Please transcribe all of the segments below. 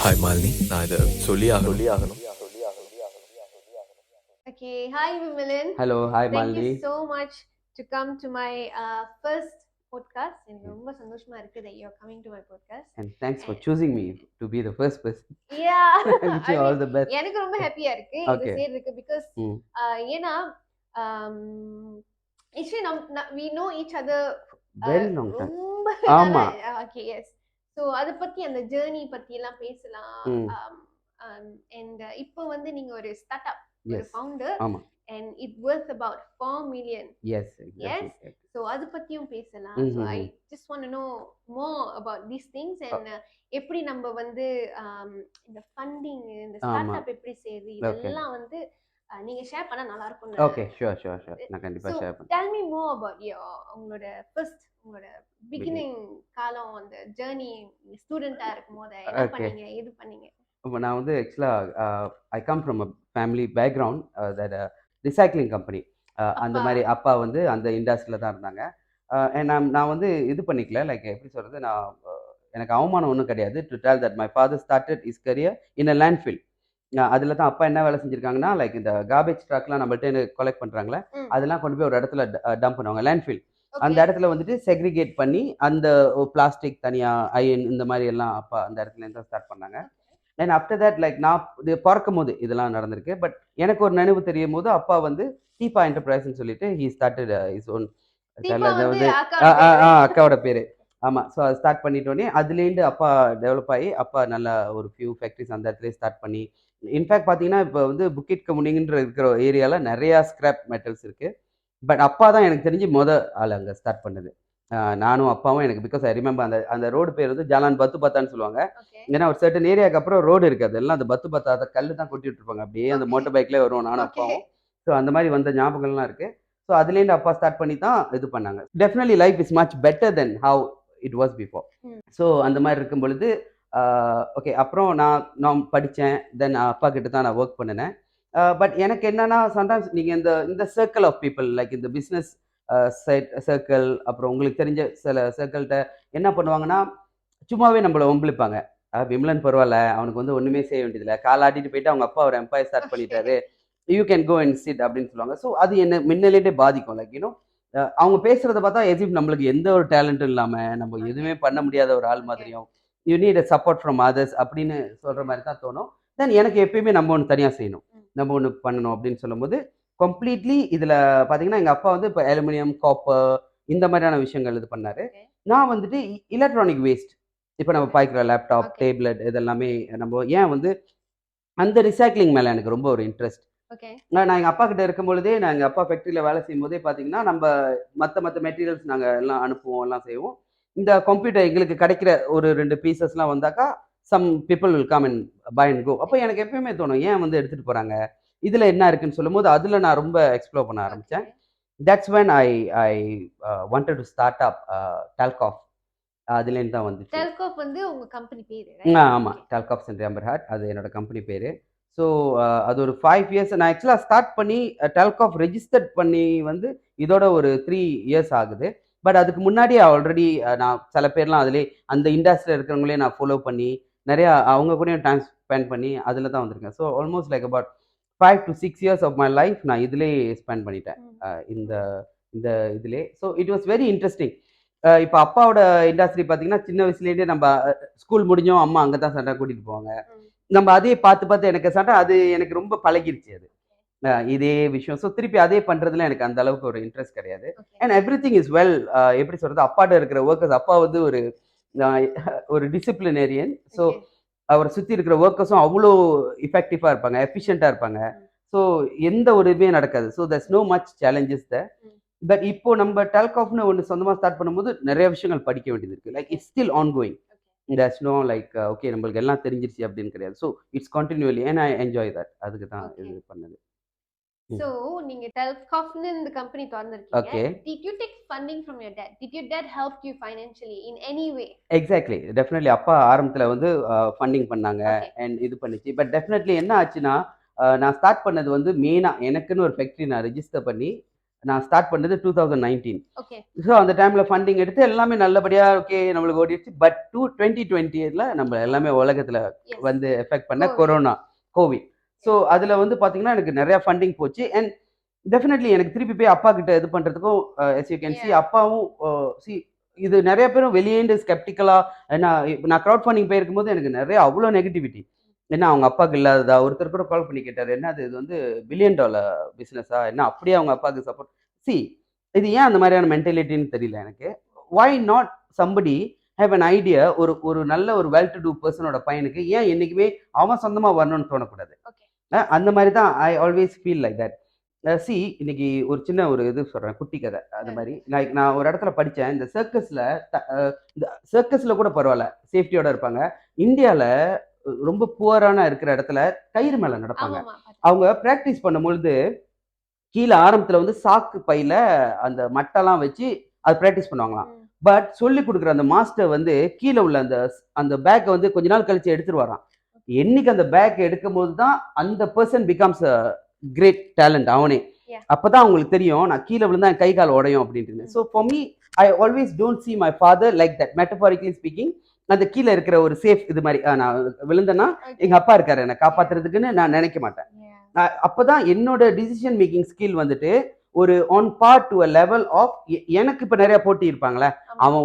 Hi Malini, நான் இதை சொல்லி ஆகணும். Okay, hi Vimalan. Hello, hi Thank Malini. you so much to come to my first podcast. எனக்கு ரொம்ப சந்தோஷமா இருக்கு that you're coming to my podcast. And thanks for choosing me to be the first person. Yeah, I wish you all the best. எனக்கு ரொம்ப ஹாப்பியா இருக்கு இது Okay. சேர்றதுக்கு because ஏன்னா actually we know each other Very long time. ரொம்ப ஆமா. okay, yes. So அத பத்தி அந்த ஜர்னி பத்தி எல்லாம் பேசலாம். And இப்போ வந்து நீங்க ஒரு ஸ்டார்ட் அப் ஒரு ஃபவுண்டர் ஆமா. and it worth about 4 million. Yes, exactly. Yes. So அது பத்தியும் பேசலாம். So I just want to know more about these things and எப்படி நம்ம வந்து இந்த ஃபண்டிங் இந்த ஸ்டார்ட் அப் எப்படி செய்யுது இதெல்லாம் வந்து நீங்க ஷேர் பண்ணா நல்லா இருக்கும். Okay, sure. நான் கண்டிப்பா ஷேர் பண்றேன். Tell me more about உங்களோட உங்களோட பிகினிங் காலம் அந்த ஜர்னி ஸ்டூடெண்டா இருக்கும்போது என்ன பண்ணீங்க எது பண்ணீங்க? இப்போ நான் வந்து ஆக்சுவலாக I come from a family background that recycling company அந்த மாதிரி அப்பா வந்து அந்த இண்டஸ்ட்ரியில் தான் இருந்தாங்க. நான் வந்து இது பண்ணிக்கல லைக் எப்படி சொல்கிறது, நான் எனக்கு அவமானம் ஒன்றும் கிடையாது to tell that my father started is career in a landfill. அதில் தான் அப்பா என்ன வேலை செஞ்சுருக்காங்கன்னா லைக் இந்த கார்பேஜ் ட்ரக்லாம் நம்மள்ட்ட கலெக்ட் பண்ணுறாங்களே அதெல்லாம் கொண்டு போய் ஒரு இடத்துல டம்ப் பண்ணுவாங்க லேண்ட்ஃபில். அந்த இடத்துல வந்துட்டு செக்ரிகேட் பண்ணி அந்த பிளாஸ்டிக் தனியாக அயன் இந்த மாதிரி எல்லாம் அப்பா அந்த இடத்துலேருந்து தான் ஸ்டார்ட் பண்ணாங்க. அண்ட் ஆஃப்டர் தட் லைக் நான் இது பிறக்கும் போது இதெல்லாம் நடந்திருக்கு. பட் எனக்கு ஒரு நினைவு தெரியும் போது அப்பா வந்து தீபா என்டர்பிரைஸ்ன்னு சொல்லிட்டு ஹீ ஸ்டார்டட் இஸ் ஓன் வந்து அக்காவோட பேர். ஆமாம். ஸோ அது ஸ்டார்ட் பண்ணிட்டோன்னே அதுலேருந்து அப்பா டெவலப் ஆகி அப்பா நல்லா ஒரு ஃபியூ ஃபேக்ட்ரிஸ் அந்த இடத்துலேயே ஸ்டார்ட் பண்ணி இன்ஃபேக்ட் பார்த்தீங்கன்னா இப்போ வந்து புக்கிட் கம்யூனிங்கிற இருக்கிற ஏரியாவில் நிறையா ஸ்கிராப் மெட்டல்ஸ் இருக்குது. பட் அப்பா தான் எனக்கு தெரிஞ்சு ஆள் அங்கே ஸ்டார்ட் பண்ணது. நானும் அப்பாவும் எனக்கு பிகாஸ் ஐ ரிமெம்பர் அந்த ரோடு பேர் வந்து ஜாலான் பத்து பத்தான்னு சொல்லுவாங்க. ஏன்னா ஒரு சர்டன் ஏரியாவுக்கு அப்புறம் ரோடு இருக்காது, எல்லாம் அந்த பத்து பத்தாத கல் தான் கொட்டி விட்டுருப்பாங்க. அப்படியே அந்த மோட்டர் பைக்லேயே வருவோம் நானும் அப்பாவும். ஸோ அந்த மாதிரி வந்த ஞாபகங்கள்லாம் இருக்கு. ஸோ அதுலேருந்து அப்பா ஸ்டார்ட் பண்ணி தான் இது பண்ணாங்க. Definitely life is much better then how it was before. So அந்த மாதிரி இருக்கும் பொழுது ஓகே அப்புறம் நான் படித்தேன். தென் அப்பா கிட்ட தான் நான் ஒர்க் பண்ணினேன். பட் எனக்கு என்னன்னா சம்டைம்ஸ் நீங்கள் இந்த சர்க்கிள் ஆஃப் பீப்புள் லைக் இந்த பிஸ்னஸ் சர்க்கிள் அப்புறம் உங்களுக்கு தெரிஞ்ச சில சர்க்கிள்கிட்ட என்ன பண்ணுவாங்கன்னா சும்மாவே நம்மளை ஒம்பிளிப்பாங்க. விமலன் பரவாயில்ல, அவனுக்கு வந்து ஒன்றுமே செய்ய வேண்டியதில்லை, காலாட்டிட்டு போயிட்டு அவங்க அப்பா ஒரு எம்பையர் ஸ்டார்ட் பண்ணிட்டாரு, you can go and sit அப்படின்னு சொல்லுவாங்க. ஸோ அது என்ன முன்னிலேட்டே பாதிக்கும். லைக் யூனோ அவங்க பேசுறத பார்த்தா எதுவும் நம்மளுக்கு எந்த ஒரு டேலண்ட்டும் இல்லாமல் நம்ம எதுவுமே பண்ண முடியாத ஒரு ஆள் மாதிரியும் you need a support from others அப்படின்னு சொல்கிற மாதிரி தான் தோணும். தென் எனக்கு எப்பயுமே நம்ம ஒன்று தனியாக செய்யணும், நம்ம ஒன்று பண்ணணும் அப்படின்னு சொல்லும்போது கம்ப்ளீட்லி இதில் பார்த்தீங்கன்னா எங்கள் அப்பா வந்து இப்போ அலுமினியம் காப்பர் இந்த மாதிரியான விஷயங்கள் இது பண்ணார். நான் வந்துட்டு எலக்ட்ரானிக் வேஸ்ட் இப்போ நம்ம பாய்க்கிற லேப்டாப் டேப்லெட் இதெல்லாமே நம்ம ஏன் வந்து அந்த ரிசைக்ளிங் மேலே எனக்கு ரொம்ப ஒரு இன்ட்ரெஸ்ட். நான் எங்கள் அப்பா கிட்ட இருக்கும் பொழுதே நான் எங்கள் அப்பா ஃபேக்ட்ரியில் வேலை செய்யும் போதே பார்த்தீங்கன்னா நம்ம மற்ற மெட்டீரியல்ஸ் நாங்கள் எல்லாம் அனுப்புவோம் எல்லாம் செய்வோம். இந்த கம்ப்யூட்டர் எங்களுக்கு கிடைக்கிற ஒரு 2 பீசஸ்லாம் வந்தாக்கா some people will come and buy and go. அப்போ எனக்கு எப்பயுமே தோணும் ஏன் வந்து எடுத்துகிட்டு போகிறாங்க, இதில் என்ன இருக்குன்னு சொல்லும் போது அதில் நான் ரொம்ப எக்ஸ்ப்ளோர் பண்ண ஆரம்பித்தேன். That's when I wanted to start up Talkaf. அதுலேருந்து தான் வந்துச்சு. டால்காஃப் வந்து உங்க கம்பெனி பேரு? ஆமாம், டால்காஃப் சென்ட் ஆம்பர்ஹார்ட் அது என்னோட கம்பெனி பேர். ஸோ அது ஒரு 5 இயர்ஸ் நான் ஆக்சுவலாக ஸ்டார்ட் பண்ணி டால்காஃப் ரெஜிஸ்டர்ட் பண்ணி வந்து இதோட ஒரு 3 இயர்ஸ் ஆகுது. பட் அதுக்கு முன்னாடி ஆல்ரெடி நான் சில பேர்லாம் அதிலே அந்த இண்டஸ்ட்ரியில் இருக்கிறவங்களே நான் ஃபாலோ பண்ணி நிறையா அவங்க கூடயும் டைம் ஸ்பெண்ட் பண்ணி அதில் தான் வந்திருக்கேன். So almost like about 5 to 6 years of my life நான் இதிலே ஸ்பெண்ட் பண்ணிட்டேன் இந்த இந்த இதிலே. So it was very interesting. இப்போ அப்பாவோட இண்டஸ்ட்ரி பார்த்தீங்கன்னா சின்ன வயசுலேருந்தே நம்ம ஸ்கூல் முடிஞ்சோம் அம்மா அங்கே தான் சண்டை கூட்டிகிட்டு போவாங்க. நம்ம அதே பார்த்து எனக்கு சண்டை அது எனக்கு ரொம்ப பழகிருச்சு அது இதே விஷயம். ஸோ திருப்பி அதே பண்ணுறதுல எனக்கு அந்த அளவுக்கு ஒரு இன்ட்ரெஸ்ட் கிடையாது. And every thing is well எப்படி சொல்கிறது, அப்பாட்ட இருக்கிற ஒர்க்கர்ஸ் அப்பா வந்து ஒரு டிசிப்ளினேரியன். ஸோ அவரை சுற்றி இருக்கிற ஒர்க்கர்ஸும் அவ்வளோ இஃபெக்டிவாக இருப்பாங்க, எஃபிஷியண்ட்டாக இருப்பாங்க. ஸோ எந்த ஒரு இதுவுமே நடக்காது. So that's no much challenges த. பட் இப்போ நம்ம டால்காஃப்னு ஒன்று சொந்தமாக ஸ்டார்ட் பண்ணும்போது நிறைய விஷயங்கள் படிக்க வேண்டியது இருக்குது. Like it's still on going. That's no like okay நம்மளுக்கு எல்லாம் தெரிஞ்சிருச்சு அப்படின்னு கிடையாது. So it's continuously and I enjoy that. அதுக்கு தான் இது பண்ணது. So நீங்க டால்காஃப்னு இந்த கம்பெனி திறந்திருக்கீங்க. Did you take funding from your dad? Did your dad help you financially in any way? Exactly, definitely அப்பா ஆரம்பத்தில் வந்து ஃபண்டிங் பண்ணாங்க அண்ட் இது பண்ணிச்சு. பட் டெஃபினெட்லி என்ன ஆச்சுன்னா நான் ஸ்டார்ட் பண்ணது வந்து மெயினாக எனக்குன்னு ஒரு ஃபேக்ட்ரி நான் ரெஜிஸ்டர் பண்ணி நான் ஸ்டார்ட் பண்ணது 2019. ஓகே ஸோ அந்த டைமில் ஃபண்டிங் எடுத்து எல்லாமே நல்லபடியாக ஓகே நம்மளுக்கு ஓடிடுச்சு. பட் 2020ல நம்ம எல்லாமே உலகத்தில் வந்து எஃபெக்ட் பண்ண கொரோனா கோவிட். ஸோ அதில் வந்து பார்த்தீங்கன்னா எனக்கு நிறையா ஃபண்டிங் போச்சு. அண்ட் டெஃபினெட்லி எனக்கு திருப்பி போய் அப்பா கிட்ட இது பண்ணுறதுக்கும் எஸ் யூ கேன் சி அப்பாவும் சி இது நிறைய பேரும் வெளியேண்டு ஸ்கெப்டிக்கலாக. ஏன்னா நான் க்ரௌட் ஃபண்டிங் போயிருக்கும்போது எனக்கு நிறைய அவ்வளோ நெகட்டிவிட்டி. ஏன்னா அவங்க அப்பாவுக்கு இல்லாததா, ஒருத்தர் கூட கால் பண்ணி கேட்டார், என்ன அது இது வந்து $1 பில்லியன் பிஸ்னஸா, என்ன அப்படியே அவங்க அப்பாவுக்கு சப்போர்ட். சி இது ஏன் அந்த மாதிரியான மென்டாலிட்டின்னு தெரியல எனக்கு. Why not somebody have an idea, ஒரு ஒரு நல்ல ஒரு வெல் டு டூ பர்சனோட பையனுக்கு ஏன் என்றைக்குமே அவன் சொந்தமாக வரணும்னு தோணக்கூடாது. அந்த மாதிரி தான் I always feel like that. C இன்னைக்கு ஒரு சின்ன ஒரு இது சொல்கிறேன், குட்டி கதை. அது மாதிரி நான் ஒரு இடத்துல படித்தேன், இந்த சர்க்கஸில் கூட பரவாயில்ல சேஃப்டியோட இருப்பாங்க. இந்தியாவில் ரொம்ப புவரான இருக்கிற இடத்துல கயிறு மேலே நடப்பாங்க. அவங்க ப்ராக்டிஸ் பண்ணும்பொழுது கீழே ஆரம்பத்தில் வந்து சாக்கு பையில அந்த மட்டெல்லாம் வச்சு அது ப்ராக்டிஸ் பண்ணுவாங்களாம். பட் சொல்லி கொடுக்குற அந்த மாஸ்டர் வந்து கீழே உள்ள அந்த அந்த பேக்கை வந்து கொஞ்ச நாள் கழிச்சு எடுத்துட்டு வரான். என்னைக்கு அந்த பேக் எடுக்கும் போது தான் அந்த person becomes a great talent அவனே. அப்பதான் அவங்களுக்கு தெரியும் நான் கீழே விழுந்தா என் கை கால் உடையும் அப்படின்ட்டு. So for me I always don't see my father like that. Metaphorically speaking அந்த கீழே இருக்கிற ஒரு சேஃப் இது மாதிரி நான் விழுந்தேன்னா எங்க அப்பா இருக்காரு என்னை காப்பாத்துறதுக்குன்னு நான் நினைக்க மாட்டேன். அப்பதான் என்னோட டிசிஷன் மேக்கிங் ஸ்கில் வந்துட்டு ஒரு on part to a level of. எனக்கு இப்ப நிறைய போட்டி இருப்பாங்களே, அவன்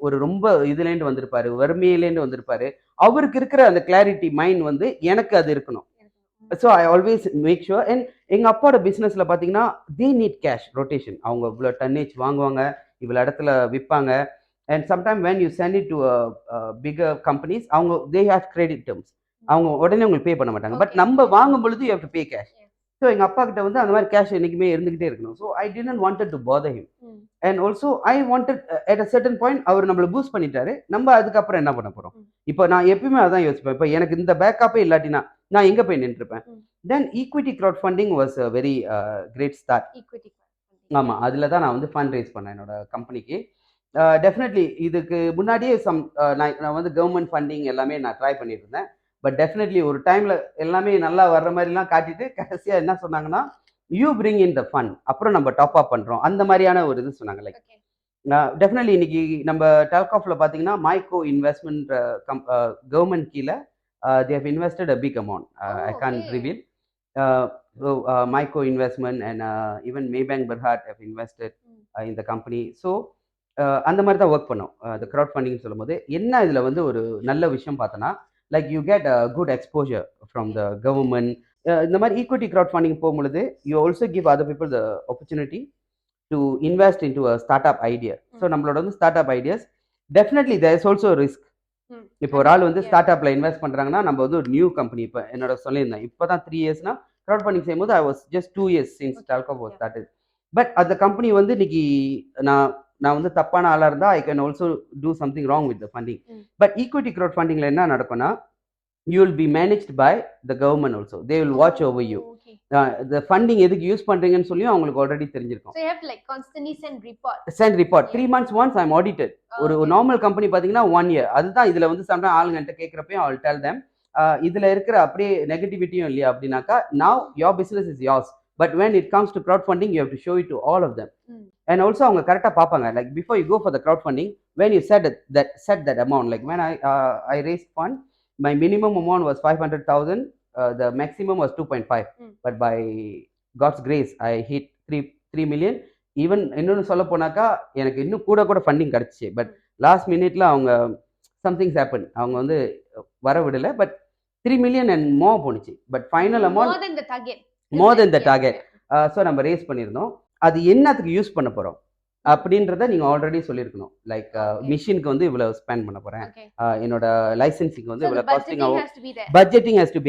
ஒரு ரொம்ப இதுலேருந்து வந்திருப்பாரு, வறுமையிலேருந்து வந்திருப்பாரு. அவருக்கு இருக்கிற அந்த கிளாரிட்டி மைண்ட் வந்து எனக்கு அது இருக்கணும். So I always make sure. And எங்க அப்பாவோட பிசினஸ்ல பாத்தீங்கன்னா தே நீட் கேஷ் ரொட்டேஷன். அவங்க இவ்வளோ டன்னேஜ் வாங்குவாங்க, இவ்வளோ இடத்துல விற்பாங்க. And sometime when you send it to bigger companies, அவங்க they have credit terms. அவங்க உடனே உங்களுக்கு பே பண்ண மாட்டாங்க. பட் நம்ம வாங்கும் பொழுது you have to pay cash. So எங்க அப்பா கிட்ட வந்து அந்த மாதிரி கேஷ் என்னைக்குமே இருந்துகிட்டே இருக்கணும். So I didn't wanted to bother him. And also I wanted at a certain point அவர் நம்மளை பூஸ்ட் பண்ணிட்டாரு. நம்ம அதுக்கப்புறம் என்ன பண்ண போறோம்? இப்போ நான் எப்பயுமே அதான் யோசிப்பேன், இப்போ எனக்கு இந்த பேக்கப்பே இல்லாட்டினா நான் எங்க போய் நின்றுப்பேன். Then equity crowd funding was a very great start. ஆமா, அதுல தான் நான் வந்து ஃபண்ட் ரைஸ் பண்ணேன் என்னோட கம்பெனிக்கு. டெஃபினெட்லி இதுக்கு முன்னாடியே நான் வந்து கவர்மெண்ட் ஃபண்டிங் எல்லாமே நான் ட்ரை பண்ணிட்டு இருந்தேன். பட் டெஃபினெட்லி ஒரு டைம்ல எல்லாமே நல்லா வர்ற மாதிரிலாம் காட்டிட்டு கடைசியா என்ன சொன்னாங்கன்னா, you bring in the fund, அப்புறம் நம்ம டாப் அப் பண்றோம் அந்த மாதிரியான ஒரு இது சொன்னாங்க. லைக் டெஃபினெட்லி இன்னைக்கு நம்ம டால்காஃப்ல பாத்தீங்கன்னா மைக்ரோ இன்வெஸ்ட்மெண்ட் கவர்மெண்ட் கீழே they have invested a big amount. I can't reveal. So micro investment and even Maybank Berhad have invested in the company. So அந்த மாதிரி தான் ஒர்க் பண்ணோம். இந்த க்ரௌட் ஃபண்டிங் சொல்லும்போது என்ன இதில் வந்து ஒரு நல்ல விஷயம் பார்த்தோன்னா, like you get good exposure from the government. இந்த மாதிரி ஈக்விட்டி க்ரௌட் ஃபண்டிங் போகும்பொழுது you also give other people the opportunity to invest in to a start up idea. So நம்மளோட வந்து start up ideas definitely there is also risk. இப்போ ஒரு ஆள் வந்து start அப்ல இன்வெஸ்ட் பண்றாங்கன்னா, நம்ம வந்து ஒரு நியூ கம்பெனி இப்போ என்னோட சொல்லியிருந்தேன், இப்போதான் 3 இயர்ஸ்னா க்ரௌட் ஃபண்டிங் செய்யும்போது I was just 2 years since Talkaf was started. But அந்த கம்பெனி வந்து இன்னைக்கு நான் வந்து தப்பான ஆளா இருந்தா I can also do something wrong with the funding. But equity crowd ஃபண்டிங்ல என்ன நடக்கும்னா, you will be managed by the government also. They will watch over you. The funding எதுக்கு யூஸ் பண்றீங்கன்னு சொல்லி அவங்களுக்கு ஆல்ரெடி தெரிஞ்சிருக்கும். So you have to like constantly send report 3 months once I'm audited. ஒரு normal company பாத்தீங்கன்னா 1 year. அதுதான் இதுல வந்து sometime ஆளுங்கள்ட்ட கேக்குறப்ப I will tell them இதுல இருக்கிற அப்படியே நெகட்டிவிட்டியும் இல்லையா அப்படின்னாக்கா, now your business is yours, but when it comes to crowdfunding you have to show it to all of them. And also அவங்க கரெக்டா பாப்பாங்க, like before you go for the crowdfunding, when you set that amount, like when I raised fund, my minimum amount was 500,000, the maximum was 2.5. But by God's grace I hit 3 million. Even இன்னொன்று சொல்ல போனாக்கா எனக்கு இன்னும் கூட funding கிடச்சிச்சு. But last மினிட்ல அவங்க somethings happen, அவங்க வந்து வர விடலை. பட் 3 million அண்ட் மோர் போணுச்சு. But final amount more then the target. So நம்ம ரேஸ் பண்ணியிருந்தோம். அது என்னத்துக்கு யூஸ் பண்ண போகிறோம் அப்படின்றத நீங்க ஆல்ரெடி சொல்லியிருக்கணும். லைக் மிஷினுக்கு வந்து இவ்வளவு ஸ்பெண்ட் பண்ண போறேன், என்னோட லைசன்சிங் வந்து இவ்வளவு காஸ்டிங் ஆகும், budgeting has to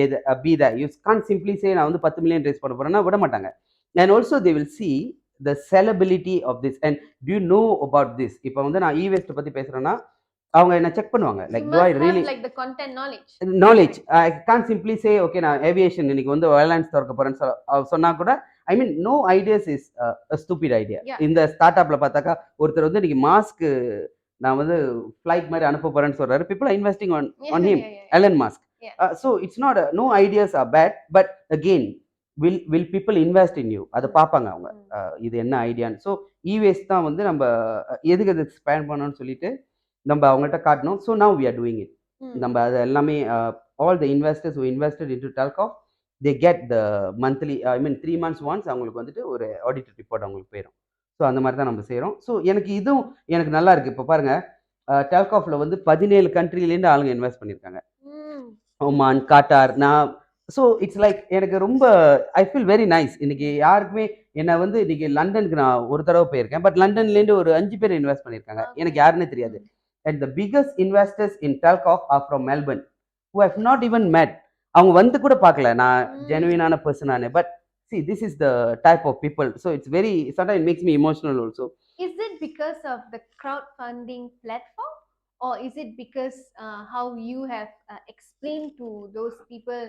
be there. You can't simply say நான் வந்து 10 மில்லியன் ரேஸ் பண்ண போறேன்னா விட மாட்டாங்க. And also they will see the sellability of this and do you know about this. இப்போ வந்து நான் e-waste பத்தி பேசுறேன்னா அவங்க என்ன செக் பண்ணுவாங்க, like do I really like the content knowledge. I can't simply say okay நான் ஏவியேஷன் இன்னைக்கு வந்து ஏர்லைன்ஸ் திறக்க போறேன்னு சொன்னா கூட, I mean no ideas is a stupid idea. இந்த ஸ்டார்ட் அப்ல பார்த்தாக்கா ஒருத்தர் வந்து இன்னைக்கு மாஸ்க் நான் வந்து ஃப்ளைட் மாதிரி அனுப்ப போறேன்னு சொல்றாரு. people are investing on him, Elon Musk. So it's not no ideas are bad, but again will people invest in you, அதை பார்ப்பாங்க அவங்க. இது என்ன ஐடியான்னு. ஸோ இவேஸ்ட் தான் வந்து நம்ம எதுக்கு அது ஸ்பேன் பண்ணணும்னு சொல்லிட்டு நம்ம அவங்கள்ட்ட காட்டணும். So now we are doing it. நம்ம அது எல்லாமே all the investors who invested into Telco, they get the monthly, I mean 3 months once அவங்களுக்கு வந்துட்டு ஒரு ஆடிட்டர் ரிப்போர்ட் அவங்களுக்கு போயிடும். ஸோ அந்த மாதிரி தான் நம்ம செய்கிறோம். ஸோ எனக்கு இதுவும் எனக்கு நல்லா இருக்குது. இப்போ பாருங்கள், டெல்காஃபில் வந்து 17 கண்ட்ரிலேருந்து ஆளுங்க இன்வெஸ்ட் பண்ணியிருக்காங்க. ஒமான், காட்டார். நான் ஸோ இட்ஸ் லைக் எனக்கு ரொம்ப ஐ ஃபீல் வெரி நைஸ். இன்னைக்கு யாருக்குமே என்னை வந்து இன்னைக்கு லண்டனுக்கு நான் ஒரு தடவை போயிருக்கேன். பட் லண்டன்லேருந்து ஒரு 5 பேர் இன்வெஸ்ட் பண்ணியிருக்காங்க. எனக்கு யாருன்னே தெரியாது. And the biggest investors in Delkaf are from Melbourne, who have not even met. அவங்க வந்து கூட பார்க்கல நான் ஜெனுவினான பர்சனானு. But see, this is the type of people. So it's very, sometimes it makes me emotional also. Is it because of the crowdfunding platform, or is it because how you have explained to those people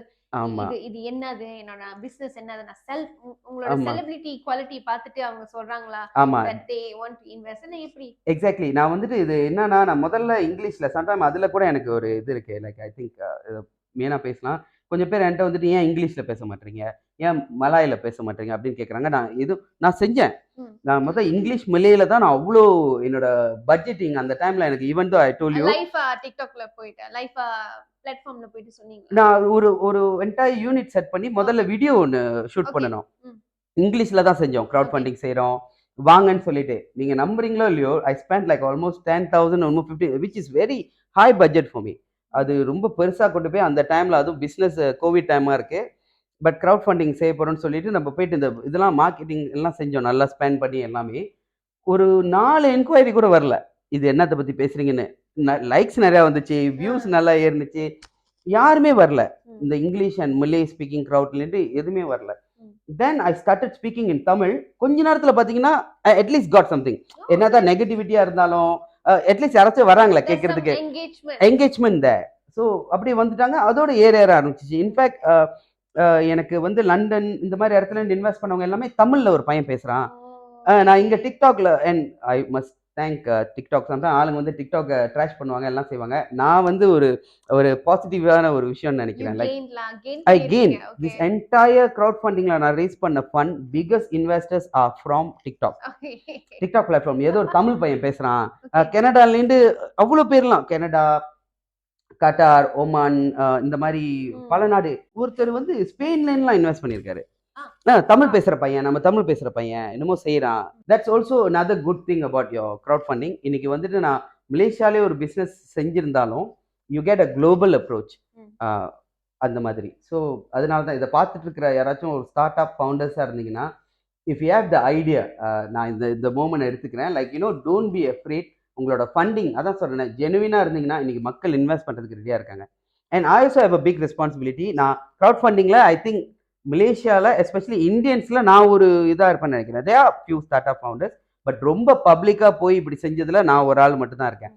இது என்னது, என்னோட business என்னது, நான் self உங்களோட celebrity quality பார்த்துட்டு அவங்க சொல்றாங்களா that they want to invest என்ன எப்படி? எக்ஸாக்ட்லி. நான் வந்துட்டு இது என்னன்னா, நான் முதல்ல இங்கிலீஷ்ல சம்டைம் அதில் கூட எனக்கு ஒரு இது இருக்கு. லைக் ஐ திங்க் மெயினாக பேசலாம். கொஞ்சம் பேர் என்கிட்ட வந்துட்டு ஏன் இங்கிலீஷில் பேச மாட்டீங்க, ஏன் மலாயில பேச மாட்டீங்க அப்படின்னு கேட்குறாங்க. நான் செஞ்சேன். நான் முதல் இங்கிலீஷ் மலையில தான் நான் அவ்வளோ என்னோட பட்ஜெட்டிங் அந்த டைம்ல எனக்கு even though I told you life டிக்டாக்ல போயிட்டு லைஃப் பிளாட்ஃபார்ம்ல போயிட்டு சொன்னீங்க. நான் ஒரு என்டையர் யூனிட் செட் பண்ணி முதல்ல வீடியோ ஒன்று ஷூட் பண்ணணும். இங்கிலீஷ்ல தான் செஞ்சோம். க்ரௌட் ஃபண்டிங் செய்கிறோம் வாங்கன்னு சொல்லிட்டு. நீங்க நம்புறீங்களோ இல்லையோ, I spend like almost 10,000 almost 50, which is very high budget for me. அது ரொம்ப பெருசாக கொண்டு போய் அந்த டைமில், அதுவும் பிஸ்னஸ் கோவிட் டைமாக இருக்குது. பட் க்ரௌட் ஃபண்டிங் செய்ய போகிறோம்னு சொல்லிட்டு நம்ம போயிட்டு இந்த இதெல்லாம் மார்க்கெட்டிங் எல்லாம் செஞ்சோம், நல்லா ஸ்பெண்ட் பண்ணி எல்லாமே. ஒரு 4 என்கொயரி கூட வரல, இது என்னத்தை பற்றி பேசுகிறீங்கன்னு. லைக்ஸ் நிறையா வந்துச்சு, வியூஸ் நல்லா ஏறிச்சு, யாருமே வரல. இந்த இங்கிலீஷ் அண்ட் மலே ஸ்பீக்கிங் க்ரௌட்லேருந்து எதுவுமே வரல. Then I started speaking in Tamil. கொஞ்ச நேரத்தில் பார்த்தீங்கன்னா அட்லீஸ்ட் காட் சம்திங். என்னதான் நெகட்டிவிட்டியாக இருந்தாலும் அட்லீஸ்ட் யாராச்சும் வராங்களா கேட்கறதுக்கு, என்கேஜ்மெண்ட் தான். ஸோ அப்படி வந்துட்டாங்க. அதோட ஏற ஆரம்பிச்சிச்சு. இன்ஃபேக்ட் எனக்கு வந்து லண்டன் இந்த மாதிரி இடத்துல இன்வெஸ்ட் பண்ணவங்க எல்லாமே தமிழில் ஒரு பையன் பேசுகிறான். நான் இங்கே டிக்டாக்ல, and I must thank TikTok. Sometime ஆளுங்க வந்து டிக்டாக் ட்ராஷ் பண்ணுவாங்க, எல்லாம் செய்வாங்க. நான் வந்து ஒரு பாசிட்டிவான ஒரு விஷயம் நினைக்கிறேன். Like I gain this entire crowd ஃபண்டிங்ல நான் ரேஸ் பண்ண fund, biggest investors are from TikTok. TikTok platform. ஏதோ ஒரு தமிழ் பையன் பேசுறான், கனடாலேருந்து அவ்வளோ பேர்லாம், கனடா, கட்டார், ஒமான், இந்த மாதிரி பல நாடு. ஒருத்தர் வந்து ஸ்பெயின்லாம் இன்வெஸ்ட் பண்ணியிருக்காரு. தமிழ் பேசுற பையன், நம்ம தமிழ் பேசுற பையன் என்னமோ செய்யறான். That's also another good thing about your crowdfunding. இன்னைக்கு வந்துட்டு நான் மலேசியாலே ஒரு பிஸ்னஸ் செஞ்சிருந்தாலும் you get a global approach அந்த மாதிரி. ஸோ அதனால தான் இதை பார்த்துட்டு இருக்கிற யாராச்சும் ஒரு ஸ்டார்ட் அப் ஃபவுண்டர்ஸாக இருந்தீங்கன்னா, if you have the idea, நான் இந்த மூமெண்ட் எடுத்துக்கிறேன். Like don't be afraid. உங்களோட ஃபண்டிங், அதான் சொல்றேன், ஜெனுவினா இருந்தீங்கன்னா இன்னைக்கு மக்கள் இன்வெஸ்ட் பண்றதுக்கு ரெடியா இருக்காங்க. And I also have a big responsibility. நான் க்ரௌட் ஃபண்டிங்ல ஐ திங்க் மலேசியாவில் எஸ்பெஷலி இந்தியன்ஸில் நான் ஒரு இதாக இருப்பேன்னு நினைக்கிறேன். They are few start up founders. But ரொம்ப பப்ளிக்காக போய் இப்படி செஞ்சதில் நான் ஒரு ஆள் மட்டும்தான் இருக்கேன்.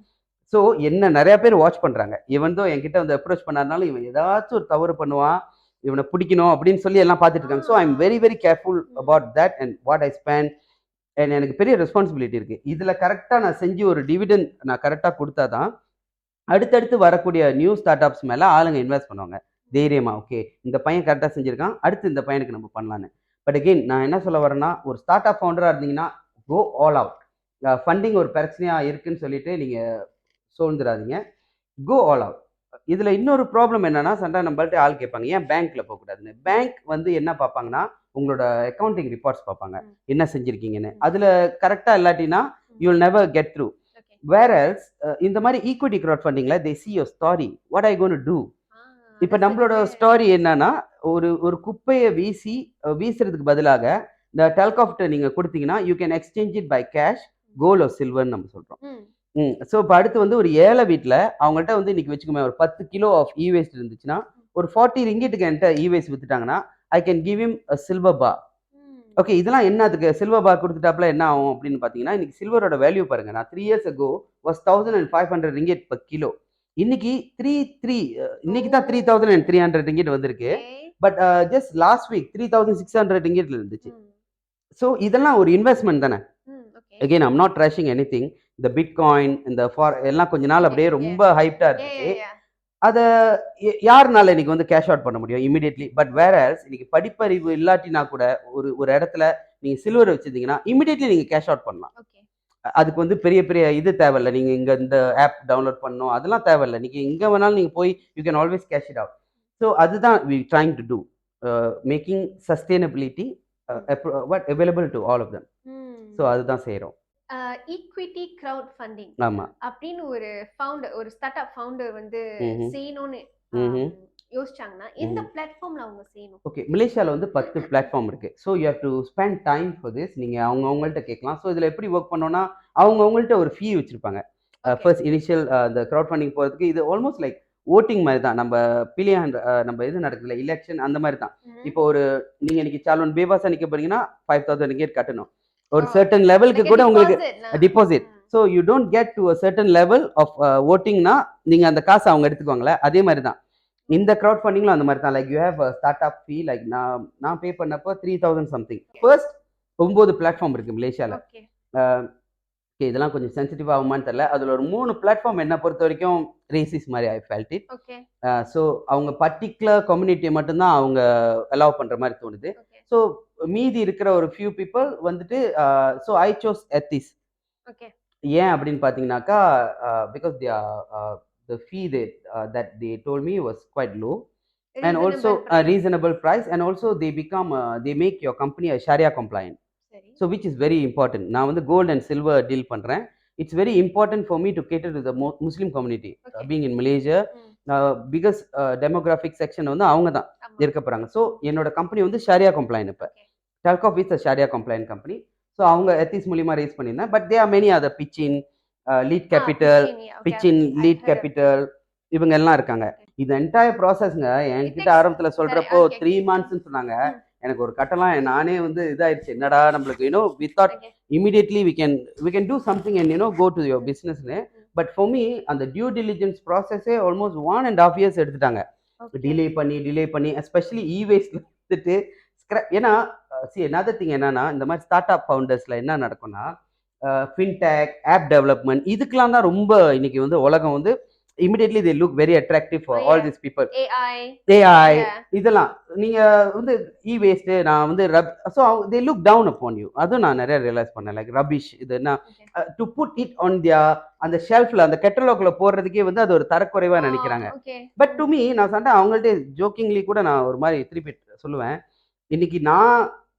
ஸோ என்ன நிறைய பேர் வாட்ச் பண்ணுறாங்க. இவன் தான் என்கிட்ட வந்து அப்ரோச் பண்ணாருனாலும் இவன் ஏதாச்சும் ஒரு தவறு பண்ணுவான், இவனை பிடிக்கணும் அப்படின்னு சொல்லி எல்லாம் பார்த்துட்டு இருக்காங்க. So I am very very careful about that and what I spend. And எனக்கு பெரிய ரெஸ்பான்சிபிலிட்டி இருக்குது. இதில் கரெக்டாக நான் செஞ்சு ஒரு டிவிடெண்ட் நான் கரெக்டாக கொடுத்தா தான் அடுத்தடுத்து வரக்கூடிய நியூ ஸ்டார்ட் அப்ஸ் மேலே ஆளுங்க இன்வெஸ்ட் பண்ணுவாங்க தைரியமா. ஓகே, இந்த பையன் கரெக்டாக செஞ்சுருக்கான், அடுத்து இந்த பையனுக்கு நம்ம பண்ணலான்னு. பட் அகெயின் நான் என்ன சொல்ல வரேன்னா, ஒரு ஸ்டார்ட் அப் ஃபவுண்டராக இருந்தீங்கன்னா கோ ஆல் அவுட். ஃபண்டிங் ஒரு பிரச்சனையாக இருக்குன்னு சொல்லிட்டு நீங்கள் சோர்ந்துடாதீங்க, கோ ஆல் அவுட். இதில் இன்னொரு ப்ராப்ளம் என்னன்னா, சண்டை நம்மள்ட்ட ஆள் கேட்பாங்க, ஏன் பேங்க்கில் போகக்கூடாதுன்னு. பேங்க் வந்து என்ன பார்ப்பாங்கன்னா, உங்களோட அக்கௌண்டிங் ரிப்போர்ட்ஸ் பார்ப்பாங்க, என்ன செஞ்சுருக்கீங்கன்னு. அதில் கரெக்டாக இல்லாட்டினா you will never get through. Whereas இந்த மாதிரி ஈக்விட்டி க்ரௌட் ஃபண்டிங்கில் they see your story, what are you going to do. இப்போ நம்மளோட ஸ்டோரி என்னன்னா, ஒரு குப்பையை வீசுறதுக்கு பதிலாக இந்த டெல்காஃப்ட நீங்கள் கொடுத்தீங்கன்னா you can exchange it by cash, gold or சில்வர்னு நம்ம சொல்கிறோம். ஸோ இப்போ அடுத்து வந்து ஒரு ஏழை வீட்டில் அவங்கள்ட்ட வந்து இன்னைக்கு வச்சுக்கோமே ஒரு 10 கிலோ ஆஃப் இ வேஸ்ட் இருந்துச்சுன்னா, ஒரு 40 ரிங்கிட்டுக்கு என்கிட்ட இ வேஸ்ட் வித்துட்டாங்கன்னா I can give him a silver bar. Okay, இதெல்லாம் என்னதுக்கு சில்வர் பார் கொடுத்துட்டாப்புல என்ன ஆகும் அப்படின்னு பார்த்தீங்கன்னா, இன்னைக்கு சில்வரோட வேல்யூ பாருங்க. நான் 3 years ago was 1,500 ringgit per kilo. இன்னைக்கு இன்னைக்கு தான் 3,300 ringgit வந்திருக்கு. பட் ஜஸ்ட் லாஸ்ட் வீக் 3,600 ringgitல இருந்துச்சு. ஸோ இதெல்லாம் ஒரு இன்வெஸ்ட்மெண்ட் தானே. Again I'm not trashing anything. இந்த பிட்காயின் இந்த எல்லாம் கொஞ்ச நாள் அப்படியே ரொம்ப ஹைப்டா இருந்துச்சு. அதை யாருனால இன்னைக்கு வந்து கேஷ் அவுட் பண்ண முடியும் இமீடியட்லி. பட் வேற இன்னைக்கு படிப்பறிவு இல்லாட்டினா கூட ஒரு இடத்துல நீங்க சில்வர் வச்சிருந்தீங்கன்னா இமீடியட்லி நீங்க கேஷ் அவுட் பண்ணலாம். அதுக்கு வந்து பெரிய பெரிய இது தேவையில்லை. நீங்க இங்க இந்த ஆப் டவுன்லோட் பண்ணணும் அதெல்லாம் தேவையில்லை. நீங்க எங்க வேணாலும் நீங்க போய் you can always cash it out. So அதுதான் we trying to do, making sustainability what available to all of them. So அதுதான் செய்யறோம். ஈக்விட்டி கிரவுட் ஃபண்டிங் ஆமா அப்படின்னு ஒரு ஸ்டார்ட் அப் ஃபவுண்டர் வந்து செய்யணும்னு யோசிச்சாங்கன்னா எந்த பிளாட்ஃபார்ம்ல அவங்க செய்யணும்? ஓகே, மலேசியாவில் வந்து 10 பிளாட்ஃபார்ம் இருக்கு. So you have to spend time for this. நீங்கள் அவங்கவுங்கள்ட்ட கேட்கலாம். ஸோ இதில் எப்படி ஒர்க் பண்ணோன்னா அவங்கவுங்கள்ட்ட ஒரு ஃபீ வச்சிருப்பாங்க. ஃபர்ஸ்ட் இனிஷியல் இந்த க்ரௌட் ஃபண்டிங் போகிறதுக்கு இது ஆல்மோஸ்ட் லைக் ஓட்டிங் மாதிரி தான். நம்ம பிலியன் நம்ம இது நடக்குதுல எலெக்ஷன் அந்த மாதிரி தான். இப்போ ஒரு நீங்கள் இன்னைக்கு சாலோன் பேபாஸாக நிற்க போறீங்கன்னா 5,000 ரிங்கேட் கட்டணும். ஒரு சர்டன் லெவலுக்கு கூட உங்களுக்கு deposit. So you don't get to a certain level of ஓட்டிங்னா நீங்கள் அந்த காசை அவங்க எடுத்துக்குவாங்களே அதே மாதிரி தான் இந்த க்ரௌட் ஃபண்டிங்ல அந்த மாதிரி தான். Like you have start up fee. Like நான் பே பண்ணப்போ 3,000 சம்திங். ஃபர்ஸ்ட் 9 பிளாட்ஃபார்ம் இருக்கு மலேசியாவில். ஓகே, இதெல்லாம் கொஞ்சம் சென்சிட்டிவ் ஆகுமான்னு தெரியல. அதில் ஒரு 3 பிளாட்ஃபார்ம் என்ன பொறுத்த வரைக்கும் ரேசிஸ் மாதிரி ஐ ஃபெல்ட் இட். ஸோ அவங்க பர்டிகுலர் கம்யூனிட்டியை மட்டும்தான் அவங்க அலோவ் பண்ணுற மாதிரி தோணுது. ஸோ மீதி இருக்கிற ஒரு ஃபியூ பீப்புள் வந்துட்டு ஸோ ஐ சோஸ் எத்திஸ். ஏன் அப்படின்னு பார்த்தீங்கன்னாக்கா because the fee that they told me was quite low and also a reasonable price, and also they make your company a Sharia compliant. So which is very important. Now வந்து gold and silver deal பண்றேன். It's very important for me to cater to the Muslim community. Being in Malaysia, biggest demographic section வந்து அவங்க தான் இருக்க போறாங்க. So என்னோட company வந்து ஷாரியா கம்ப்ளைண்ட். இப்போ டெல்காப் இஸ் அ ஷாரியா கம்ப்ளைண்ட் கம்பெனி. ஸோ அவங்க எத்திஸ் மூலியமா ரேஸ் பண்ணியிருந்தேன். But they are many other Pitchin Leet Capital, Pitchin Leet Capital இவங்க எல்லாம் இருக்காங்க. இது என்டையர் ப்ராசஸ்ங்க என்கிட்ட ஆரம்பத்தில் சொல்றப்போ 3 months சொன்னாங்க. எனக்கு ஒரு கட்டலாம் நானே வந்து இதாயிடுச்சு. என்னடா நம்மளுக்கு we thought immediately we can do something and go to your பிஸ்னஸ்னு. பட் ஃபார் மீ அந்த டியூ டிலிஜென்ஸ் ப்ராசஸே ஆல்மோஸ்ட் 1.5 years எடுத்துட்டாங்க. டிலே பண்ணி எஸ்பெஷலி இவேஸ்ட்ல வந்துட்டு ஏன்னா another thing என்னன்னா இந்த மாதிரி ஸ்டார்ட் அப் ஃபவுண்டர்ஸ்ல என்ன நடக்கும்னா ஃபின்டெக், ஆப் டெவலப்மெண்ட் இதுக்கெல்லாம் தான் ரொம்ப இன்னைக்கு வந்து உலகம் வந்து immediately they look very attractive for all these people. AI இதெல்லாம் நீங்க வந்து e-waste நான் வந்து so they look down upon you. அது நான் நிறைய ரியலைஸ் பண்ணேன். லைக் ரபிஷ் இது என்ன டு புட் இட் ஆன் அந்த ஷெல்ஃப்ல அந்த கேட்டலாக்ல போடுறதுக்கே வந்து அது ஒரு தரக்குறைவா நினைக்கிறாங்க. பட் டு மீ நான் சொன்னேன் அவங்கள்ட்ட ஜோக்கிங்லி கூட நான் ஒரு மாதிரி திருப்பி சொல்லுவேன். இன்னைக்கு நான்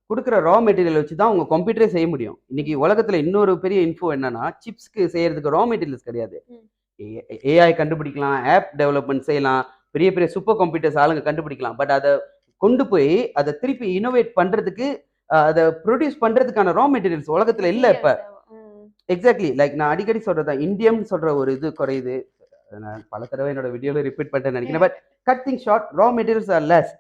கொடுக்குற ரா மெட்டீரியல் வச்சு தான் உங்க கம்ப்யூட்டரே செய்ய முடியும். இன்னைக்கு உலகத்துல இன்னொரு பெரிய இன்ஃபோ என்னன்னா சிப்ஸ்க்கு செய்யறதுக்கு ரா மெட்டீரியல்ஸ் கிடையாது. ஏஐ கண்டுபிடிக்கலாம், ஆப் டெவலப்மெண்ட் செய்யலாம், பெரிய பெரிய சூப்பர் கம்ப்யூட்டர்ஸ் ஆளுங்க கண்டுபிடிக்கலாம். பட் அதை கொண்டு போய் அதை திருப்பி இனோவேட் பண்றதுக்கு அதை ப்ரொடியூஸ் பண்றதுக்கான ரா மெட்டீரியல்ஸ் உலகத்துல இல்ல இப்ப. எக்ஸாக்ட்லி லைக் நான் அடிக்கடி சொல்றதா இந்தியம் சொல்ற ஒரு இது குறையுது. நான் பல தடவை என்னோட வீடியோல ரிப்பீட் பண்ணிட்டேன்னு நினைக்கிறேன். But cutting short raw materials are less.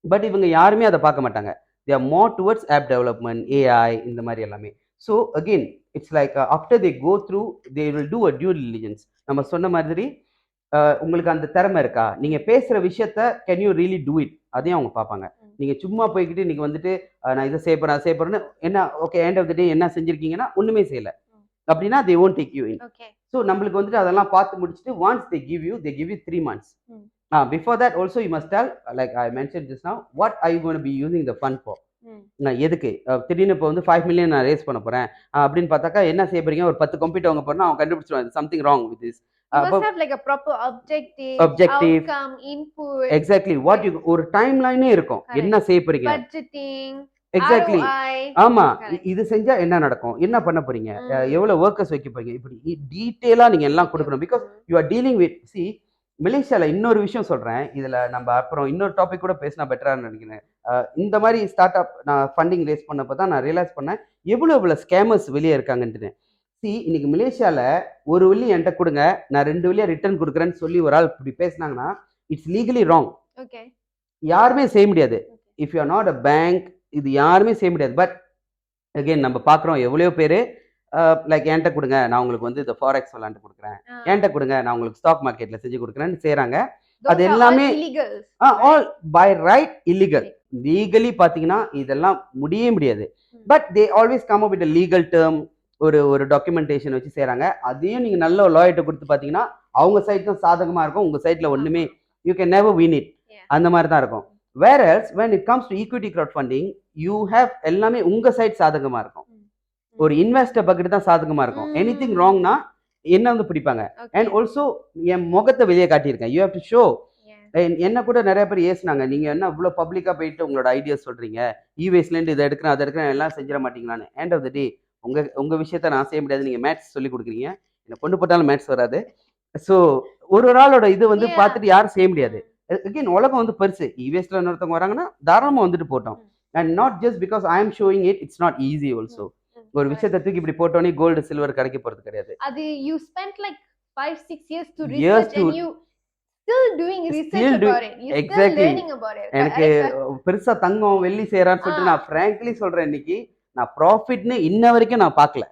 But இவங்க யாருமே அதை பார்க்க மாட்டாங்க. they are more towards app development, AI இந்த மாதிரி எல்லாமே. So again it's like after they go through they will do a due diligence. நம்ம சொன்ன மாதிரி உங்களுக்கு அந்த திறமை இருக்கா, நீங்க பேசுற விஷயத்த can you really do it அதையும் அவங்க பார்ப்பாங்க. நீங்க சும்மா போய்கிட்டு நீங்க வந்துட்டு நான் இதை செய்ய போறேன்னு என்ன okay end of the day என்ன செஞ்சிருக்கீங்கன்னா ஒண்ணுமே செய்யல அப்படின்னா they won't take you in. So நம்மளுக்கு வந்துட்டு அதெல்லாம் பார்த்து முடிச்சுட்டு once they give you 3 months. Before that also you must tell, like I mentioned just now, what are you going to be using the fund for. நான் எதுக்கு திடீர்னு இப்போ வந்து 5 million நான் ரேஸ் பண்ண போறேன் அப்படின்னு பார்த்தாக்கா என்ன செய்ய போறீங்க, ஒரு 10 கம்ப்யூட்டர் வாங்க போறேன்னா அவன் கண்டுபிடிச்சிருவான் something wrong with this. You must have like a proper objective, outcome, input. Exactly what you ஒரு டைம்லைனே இருக்கும் என்ன செய்ய போறீங்க, budgeting, எக்ஸாக்ட்லி ஆமா இது செஞ்சா என்ன நடக்கும், என்ன பண்ண போறீங்க, எவ்வளவு ஒர்க்கர்ஸ் வைக்க போறீங்க, இப்படி டீடைலா நீங்க எல்லாம் கொடுக்கணும். Because you are dealing with C மலேசியால இன்னொரு விஷயம் சொல்றேன். இதுல நம்ம அப்புறம் இன்னொரு டாபிக் கூட பேசினா பெட்டரான்னு நினைக்கிறேன். இந்த மாதிரி ஸ்டார்ட் அப் நான் ஃபண்டிங் ரேஸ் பண்ணப்போ தான் நான் ரியலைஸ் பண்ணேன் எவ்வளவு ஸ்கேமர்ஸ் வெளியே இருக்காங்கன்ட்டு. சி இன்னைக்கு மலேசியால ஒரு வழி என்கிட்ட கொடுங்க நான் 2 வழியா ரிட்டர்ன் கொடுக்குறேன்னு சொல்லி ஒரு ஆள் இப்படி பேசினாங்கன்னா இட்ஸ் லீகலி ராங். யாருமே செய்ய முடியாது. If you are not a bank இது யாருமே செய்ய முடியாது. பட் அகெயின் நம்ம பார்க்குறோம் எவ்வளோ பேர் லைக் என்கிட்ட கொடுங்க நான் உங்களுக்கு வந்து இந்த ஃபாரெக்ஸ் விளாண்டு கொடுக்குறேன், என்கிட்ட கொடுங்க நான் உங்களுக்கு ஸ்டாக் மார்க்கெட்ல செஞ்சு கொடுக்குறேன்னு செய்யறாங்க. அது எல்லாமே all by right illegal. Legally பாத்தீங்கன்னா இதெல்லாம் முடியவே முடியாது. But they always come up with legal term, ஒரு டாக்குமெண்டேஷன் வச்சு செய்யறாங்க. அதையும் நீங்க நல்ல லாயர்ட்ட கொடுத்து பாத்தீங்கன்னா அவங்க சைட் தான் சாதகமா இருக்கும், உங்க சைட்ல ஒண்ணுமே you can never win it. Yeah. அந்த மாதிரி தான் இருக்கும். whereas when it comes to equity crowdfunding you have எல்லாமே உங்க சைட் சாதகமா இருக்கும். ஒரு இன்வெஸ்டர் பக்கெட் தான் சாதகமா இருக்கும். எனிதிங் ராங்னா என்ன வந்து பிடிப்பாங்க. அண்ட் ஆல்சோ என் முகத்தை வெளியே காட்டியிருக்கேன். You have to show. என்ன கூட நிறைய பேர் ஏசுனாங்க, நீங்க என்ன இவ்வளவு பப்ளிக்கா போயிட்டு உங்களோட ஐடியாஸ் சொல்றீங்க, இவேஸ்ல இருந்து இதை எடுக்கிறேன் அதை எடுக்கிறேன் எல்லாம் செஞ்சிட மாட்டீங்களான்னு. எண்ட் ஆஃப் த டே உங்க விஷயத்த நான் செய்ய முடியாது. நீங்க மேத்ஸ் சொல்லி கொடுக்குறீங்க, என்ன கொண்டு போட்டாலும் மேத்ஸ் வராது. ஸோ ஒரு ஆளோட இது வந்து பார்த்துட்டு யாரும் செய்ய முடியாது. அகெயின் உலகம் வந்து பெருசு. இவேஸ்ல இன்னொருத்தவங்க வராங்கன்னா தாராளமா வந்துட்டு போட்டோம். And not just because I am showing it, it's not easy also. ஒரு விஷயத்தை தூக்கி இப்படி போட்டோனே கோல்டு சில்வர் கிடைக்க போறது கிடையாது. அது you spent like 5-6 years to research and you still doing research about it. You still learning about it. எனக்கு பெருசா தங்கம் வெள்ளி சேரான்னு சொல்லிட்டு நான் frankly சொல்றேன், இன்னைக்கு நான் ப்ராஃபிட்னு இன்ன வரைக்கும் நான் பார்க்கல.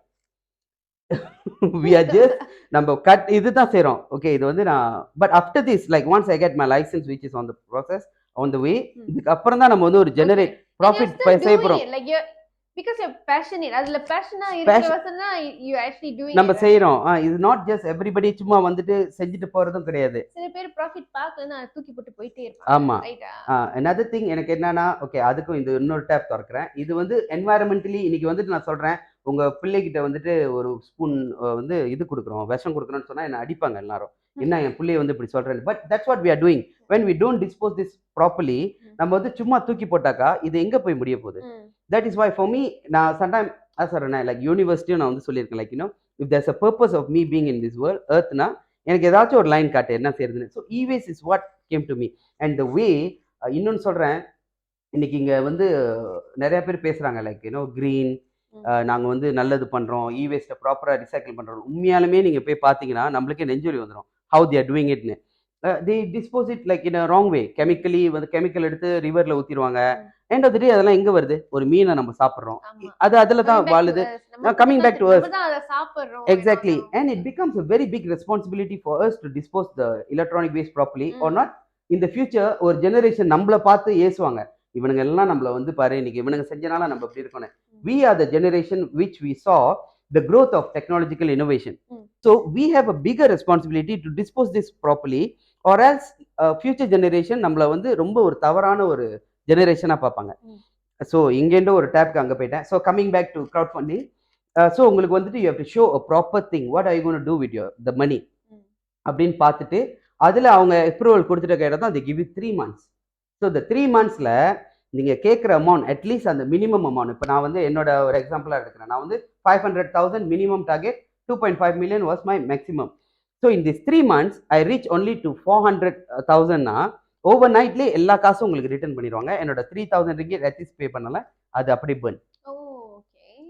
we are just நம்ம கட் இதுதான் செய்றோம். ஓகே, இது வந்து நான் but after this like once I get my license which is on the process on the way, இதுக்கு அப்புறம் தான் நம்ம வந்து ஒரு ஜெனரேட் ப்ராஃபிட் செய்ய போறோம். Like you're because you're passionate. அதுல passion-ஆ இருக்கவசனா you actually doing நம்ம செய்றோம். இது நாட் ஜஸ்ட் எவரிபடி சும்மா வந்துட்டு செஞ்சுட்டு போறதும் கிடையாது. சில பேர் ப்ராஃபிட் பார்க்கலனா தூக்கி போட்டு போயிட்டே இருப்பாங்க. ஆமா. another thing எனக்கு என்னன்னா, ஓகே அதுக்கும் இந்த இன்னொரு டேப் திறக்கிறேன். இது வந்து என்வாயரன்மெண்டலி இன்னைக்கு வந்துட்டு நான் சொல்றேன், உங்க பிள்ளைகிட்ட வந்துட்டு ஒரு ஸ்பூன் வந்து இது கொடுக்குறோம், விஷம் கொடுக்குறோம்னு சொன்னா என்ன அடிப்பாங்க எல்லாரும். என்ன என் பிள்ளைய வந்து இப்படி சொல்றேன். But that's what we are doing when we don't dispose this properly. நம்ம வந்து சும்மா தூக்கி போட்டாக்கா இது எங்க போய் முடிய போகுது. that is why for me நான் sometimes சொல்றேன், லைக் யூனிவர்சிட்டியும் நான் வந்து சொல்லியிருக்கேன், like if there's a purpose of me being in this world earthனா எனக்கு ஏதாச்சும் ஒரு லைன் காட்டு என்ன செய்யறதுன்னு. So e-waste is what came to me and the way. இன்னொன்னு சொல்றேன், இன்னைக்கு இங்க வந்து நிறைய பேர் பேசுறாங்க லைக் கிரீன், நாங்க வந்து நல்லது பண்றோம், e-waste ப்ராப்பரா ரிசைக்கிள் பண்றோம். உண்மையாலுமே நீங்க போய் பாத்தீங்கன்னா நம்மளுக்கே நெஞ்சுரி வந்துடும். how they are doing itனு. they dispose it like in a wrong way. Chemically வந்து கெமிக்கல் எடுத்து ரிவர்ல ஊத்திடுவாங்க. end of the day அதெல்லாம் எங்க வருது, ஒரு மீனை நம்ம சாப்பிடுறோம், அது அதுல தான் வாழுது. coming back to us exactly, and it becomes a very big responsibility for us to dispose the electronic waste properly or not. in the future ஒரு ஜெனரேஷன் நம்மள பார்த்து ஏசுவாங்க, இவனுங்க எல்லாம் நம்மள வந்து பாரு இன்னைக்கு இவனுங்க செஞ்சனால நம்ம இப்படி இருக்கணும். we are the generation which we saw the growth of technological innovation. so we have a bigger responsibility to dispose this properly or else future generation நம்மள வந்து ரொம்ப ஒரு தவறான ஒரு ஜெனரேஷனா பார்ப்பாங்க. ஸோ இங்கேருந்து ஒரு டேப்க்கு அங்கே போயிட்டேன். So coming back to crowd funding. So உங்களுக்கு வந்துட்டு you have to show a proper thing, what I gonna do with your the money அப்படின்னு பார்த்துட்டு அதில் அவங்க அப்ரூவல் கொடுத்துட்டு கேட்டால் தான் அது கிவ் யூ 3 months. ஸோ இந்த 3 monthsல நீங்கள் கேட்குற அமௌண்ட் அட்லீஸ்ட் அந்த மினிமம் அமௌண்ட், இப்போ நான் வந்து என்னோட ஒரு எக்ஸாம்பிளாக எடுக்கிறேன், நான் வந்து 500,000 minimum target, 2.5 million was my maximum. So in this 3 months I reach only to 400,000னா ஓவர் நைட்லேயே எல்லா காசும் உங்களுக்கு ரிட்டர்ன் பண்ணிடுவாங்க. என்னோட 3,000 ringgit அட்லீஸ்ட் பே பண்ணல, அது அப்படி burn.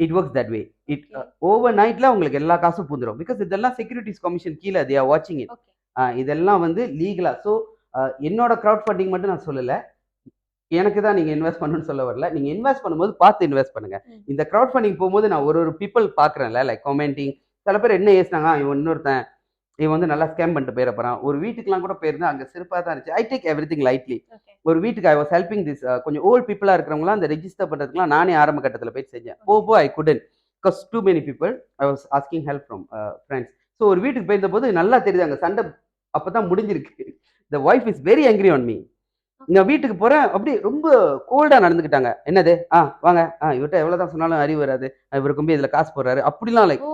It works that way. It over நைட்ல உங்களுக்கு எல்லா காசும் பூந்துடும். பிகாஸ் இதெல்லாம் செக்யூரிட்டிஸ் கமிஷன் கீழே தே ஆர் வாட்சிங் இட். இதெல்லாம் வந்து லீகலா. ஸோ என்னோட க்ரௌட் ஃபண்டிங் மட்டும் நான் சொல்லலை, எனக்கு தான் நீங்கள் இன்வெஸ்ட் பண்ணணும்னு சொல்ல வரல. நீங்கள் இன்வெஸ்ட் பண்ணும்போது பார்த்து இன்வெஸ்ட் பண்ணுங்க. இந்த க்ரௌட் ஃபண்டிங் போகும்போது நான் ஒரு பீப்புள் பார்க்குறேன்ல, லைக் கமெண்டிங், சில பேர் என்ன ஏசினாங்க, இவன் இன்னொருத்தன் இவன் வந்து நல்லா ஸ்கேம் பண்ணிட்டு போயிட போறான். ஒரு வீட்டுக்குலாம் கூட போயிருந்தேன், அங்கே சிறப்பாக தான் இருந்துச்சு. I take everything lightly. ஒரு வீட்டுக்கு ஐ வாஸ் ஹெல்பிங் திஸ் கொஞ்சம் ஓல்ட் பீப்புளாக இருக்கிறவங்களாம் அந்த ரெஜிஸ்டர் பண்ணுறதுக்குலாம் நானே ஆரம்ப கட்டத்தில் போயிட்டு செஞ்சேன். போ I couldn't because too many people I was asking help from friends. So ஒரு வீட்டுக்கு போயிருந்த போது நல்லா தெரியுது அங்கே சண்டை அப்போ தான் முடிஞ்சிருக்கு. The wife is very angry on me. நான் வீட்டுக்கு போகிறேன், அப்படி ரொம்ப கோல்டாக நடந்துக்கிட்டாங்க. என்னது வாங்க இவர்கிட்ட எவ்வளோதான் சொன்னாலும் அறிவு வராது, இவர் கொண்டு இதில் காசு போடுறாரு அப்படிலாம். லைக்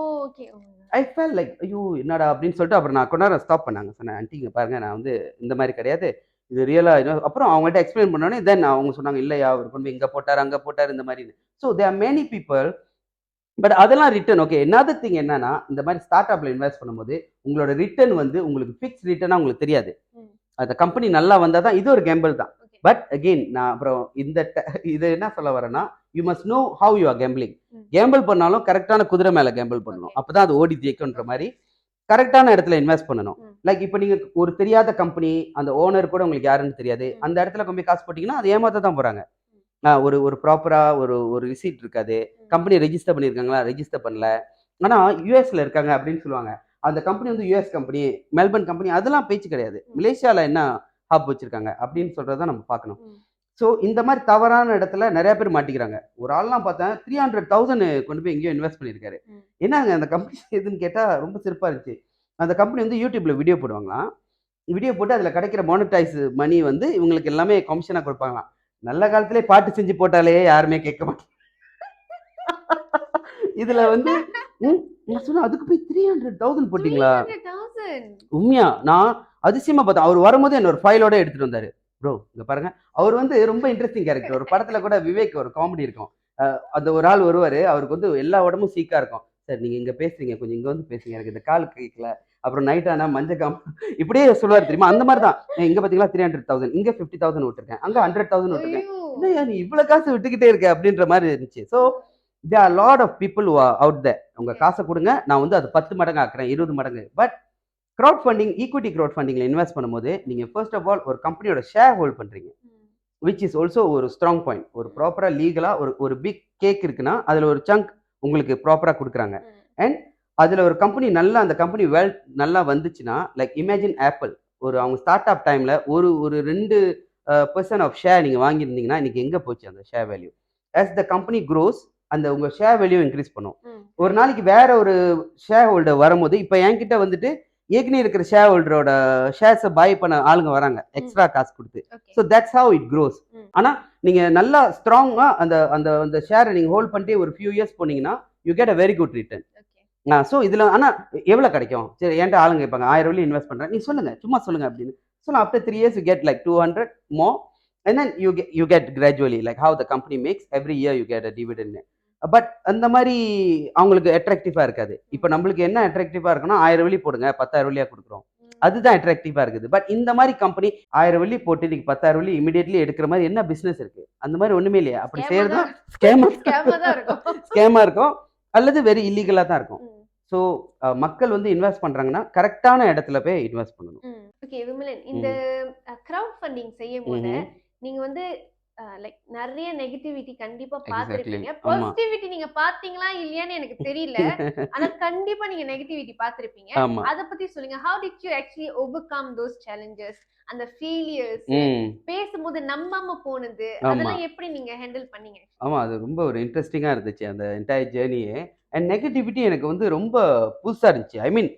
ஐ ஃபெல் லைக் ஐயோ என்னடா அப்படின்னு சொல்லிட்டு அப்புறம் நான் கொஞ்ச நேரம் ஸ்டாப் பண்ணாங்க. சொன்னேன், ஆன்ட்டிங்க பாருங்க நான் வந்து இந்த மாதிரி கிடையாது, இது ரியலாக. அப்புறம் அவங்கள்ட்ட எக்ஸ்பிளைன் பண்ணோன்னே தென் அவங்க சொன்னாங்க, இல்லையா அவர் கொண்டு இங்கே போட்டார் அங்கே போட்டார் இந்த மாதிரி. So there are many people. But அதெல்லாம் ரிட்டர்ன் ஓகே. another திங் என்னன்னா, இந்த மாதிரி ஸ்டார்ட் அப்ல இன்வெஸ்ட் பண்ணும்போது உங்களோட ரிட்டர்ன் வந்து உங்களுக்கு ஃபிக்ஸ் ரிட்டர்னா உங்களுக்கு தெரியாது. அந்த கம்பெனி நல்லா வந்தால் தான், இது ஒரு கேம்பிள் தான். பட் அகெயின் நான் அப்புறம் இது என்ன சொல்ல வரேன்னா, you must know how you are gambling. Gamble பண்ணாலும் கரெக்டான குதிரை மேலே கேம்பிள் பண்ணணும், அப்பதான் அது ஓடி ஜெயிக்கும்ன்ற மாதிரி கரெக்டான இடத்துல இன்வெஸ்ட் பண்ணணும். லைக் இப்போ நீங்க ஒரு தெரியாத கம்பெனி, அந்த ஓனர் கூட உங்களுக்கு யாருன்னு தெரியாது, அந்த இடத்துல கொண்டு காசு போட்டிங்கன்னா அது ஏமாத்த தான் போறாங்க. ஒரு ப்ராப்பரா ஒரு ரிசீட் இருக்காது, கம்பெனி ரெஜிஸ்டர் பண்ணியிருக்காங்களா, ரெஜிஸ்டர் பண்ணல, ஆனா யூஎஸ்ல இருக்காங்க அப்படின்னு சொல்லுவாங்க. அந்த கம்பெனி வந்து யூஎஸ் கம்பெனி, மெல்பர்ன் கம்பெனி, அதெல்லாம் பேச்சு கிடையாது. மலேசியால என்ன ஹப் வச்சிருக்காங்க அப்படின்னு சொல்றத நம்ம பார்க்கணும். ஸோ இந்த மாதிரி தவறான இடத்துல நிறைய பேர் மாட்டிக்கிறாங்க. ஒரு ஆள்லாம் பார்த்தேன் 300,000 கொண்டு போய் எங்கேயோ இன்வெஸ்ட் பண்ணியிருக்காரு. என்னங்க அந்த கம்பெனி எதுன்னு கேட்டால் ரொம்ப சிறப்பாக இருந்துச்சு. அந்த கம்பெனி வந்து யூடியூப்ல வீடியோ போடுவாங்களாம். வீடியோ போட்டு அதில் கிடைக்கிற மானிட்டைஸ் மணி வந்து இவங்களுக்கு எல்லாமே கமிஷனாக கொடுப்பாங்களாம். நல்ல காலத்திலே பாட்டு செஞ்சு போட்டாலே யாருமே கேட்க மாட்டாங்க. இதுல வந்து நான் சொன்னேன், அதுக்கு போய் 300,000 போட்டீங்களா? 300,000 உண்மையா நான் அதிசயமா பார்த்தேன். அவர் வரும்போது என்ன ஒரு ஃபைலோட எடுத்துட்டு வந்தாரு. ப்ரோ இங்க பாருங்க. அவர் வந்து ரொம்ப இன்ட்ரெஸ்டிங் கேரக்டர். ஒரு படத்துல கூட விவேக் ஒரு காமெடி இருக்கும். அந்த ஒரு ஆள் வருவாரு. அவருக்கு வந்து எல்லா உடம்பும் சீக்கா இருக்கும். சார் நீங்க இங்க பேசுறீங்க, கொஞ்சம் இங்க வந்து பேசுங்க. எனக்கு இந்த கால் கேட்கல. அப்புறம் நைட் ஆனா இப்படியே சொல்லுவாரு தெரியுமா? அந்த மாதிரி தான். இங்க பாத்தீங்களா 300,000, இங்க 50,000 விட்டுருக்கேன், அங்க 100,000 விட்டுருக்கேன். என்னய்யா நீ இவ்வளவு காசு விட்டுக்கிட்டே இருக்க அப்படின்ற மாதிரி இருந்துச்சு. So there are a lot of people who are out there. உங்க காசை கொடுங்க, நான் வந்து அது 10 மடங்கு ஆக்குறேன், 20 மடங்கு. But crowd funding, equity crowd ஃபண்டிங்ல இன்வெஸ்ட் பண்ணும்போது நீங்க ஃபர்ஸ்ட் ஆஃப் ஆல் ஒரு கம்பெனியோட ஷேர் ஹோல்ட் பண்றீங்க, விச் இஸ் ஆல்சோ ஒரு ஸ்ட்ராங் பாயிண்ட். ஒரு ப்ராப்பரா லீகலா ஒரு பிக் கேக் இருக்குன்னா அதுல ஒரு சங்க் உங்களுக்கு ப்ராப்பரா கொடுக்குறாங்க. அண்ட் அதுல ஒரு கம்பெனி நல்லா, அந்த கம்பெனி வெல்த் நல்லா வந்துச்சுன்னா, லைக் இமேஜின் ஆப்பிள், ஒரு அவங்க ஸ்டார்ட் அப் டைம்ல ஒரு 2% ஆஃப் ஷேர் நீங்க வாங்கியிருந்தீங்கன்னா இன்னைக்கு எங்க போச்சு அந்த share value? as the company grows அந்த உங்க ஷேர் வேல்யூ இன்க்ரீஸ் பண்ணும். ஒரு நாளைக்கு வேற ஒரு ஷேர் ஹோல்டர் வரும்போது, இப்போ என்கிட்ட வந்துட்டு ஏற்கனவே இருக்கிற ஷேர் ஹோல்டரோட ஷேர்ஸை பை பண்ண ஆளுங்க வராங்க எக்ஸ்ட்ரா காசு கொடுத்து. So that's how it cross. ஆனா நீங்க நல்லா ஸ்ட்ராங்கா அந்த அந்த அந்த ஷேரை நீங்க ஹோல்ட் பண்ணிட்டு ஒரு ஃபியூ இயர்ஸ் போனீங்கன்னா you get a very good return. So இதுல ஆனா எவ்வளவு கிடைக்கும்? சரி என்கிட்ட ஆளுங்க கேட்பாங்க 1000 வெள்ளி இன்வெஸ்ட் பண்றேன், நீ சொல்லுங்க, சும்மா சொல்லுங்க அப்படின்னு. So after 3 years you get like 200 more. And then you get gradually like how the company makes every year you get a dividend. But அந்த மாதிரி அவங்களுக்கு அட்ராக்டிவா இருக்காது. இப்போ நம்மளுக்கு என்ன அட்ராக்டிவா இருக்குன்னா 1000 வெள்ளி போடுங்க 10,000 வெள்ளியா கொடுக்குறோம், அதுதான் அட்ராக்டிவா இருக்குது. பட் இந்த மாதிரி கம்பெனி 1000 வெள்ளி போட்டு இன்னைக்கு 10,000 வெள்ளி இமிடியட்லி எடுக்கிற மாதிரி என்ன பிசினஸ் இருக்கு? அந்த மாதிரி ஒண்ணுமே இல்லையா? அப்படி செய்யறதா ஸ்கேமா இருக்கும் அல்லது வெரி இல்லீகலா தான் இருக்கும். ஸோ மக்கள் வந்து இன்வெஸ்ட் பண்றாங்கன்னா கரெக்டான இடத்துல போய் இன்வெஸ்ட் பண்ணணும். ஓகே விமலன், இந்த கிரவுட் ஃபண்டிங் செய்யும் போது நீங்க வந்து லைக் நிறைய நெகட்டிவிட்டி கண்டிப்பா பாத்திருப்பீங்க. பாசிட்டிவிட்டி நீங்க பாத்தீங்களா இல்லையான்னு எனக்கு தெரியல, ஆனா கண்டிப்பா நீங்க நெகட்டிவிட்டி பாத்திருப்பீங்க. அத பத்தி சொல்லுங்க. how did you actually overcome those challenges? அந்த ஃபெயிலியர்ஸ் பேசும்போது நம்பாம போனது, அதெல்லாம் எப்படி நீங்க ஹேண்டில் பண்ணீங்க? ஆமா, அது ரொம்ப ஒரு இன்ட்ரெஸ்டிங்கா இருந்துச்சு அந்த என்டையர் ஜேர்னியே. அண்ட் நெகட்டிவிட்டி எனக்கு வந்து ரொம்ப புதுசா இருந்துச்சு. ஐ மீன்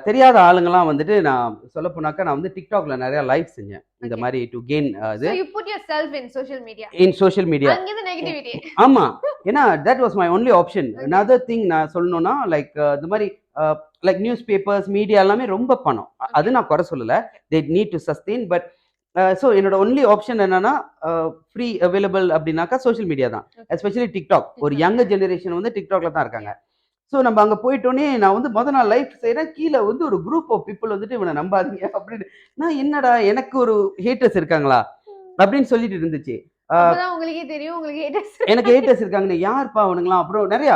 தெரியாத ஆளுங்கலாம் வந்துட்டு, நான் சொல்ல போனாக்கா நான் வந்து டிக்டாக்ல நிறைய லைவ் செஞ்சேன் இந்த மாதிரி to gain so you put yourself in social media. in social media அங்க இந்த நெகட்டிவிட்டி. ஆமா, ஏனா that was my only option. another thing நான் சொல்லணும்னா லைக் இந்த மாதிரி லைக் நியூஸ் பேப்பர்ஸ் மீடியா எல்லாமே ரொம்ப பணம், அது நான் குறை சொல்லல, they need to sustain. but so என்னோட ஒன்லி ஆப்ஷன் என்னன்னா ஃப்ரீ அவைலபிள் அப்படின்னாக்கா சோஷியல் மீடியா தான், எஸ்பெஷலி டிக்டாக். ஒரு யங் ஜெனரேஷன் வந்து டிக்டாக்ல தான் இருக்காங்க. ஸோ நம்ம அங்கே போயிட்டோன்னே நான் வந்து நான் லைஃப் செய்கிறேன், கீழே வந்து ஒரு குரூப் ஆஃப் பீப்புள் வந்துட்டு இவனை நம்பாதீங்க அப்படின்னு. நான் என்னடா எனக்கு ஒரு ஹேட்டர்ஸ் இருக்காங்களா அப்படின்னு சொல்லிட்டு இருந்துச்சு. உங்களுக்கே தெரியும் உங்களுக்கு எனக்கு ஹேட்டர்ஸ் இருக்காங்கன்னு, யார்ப்பா அவனுங்களாம்? அப்புறம் நிறையா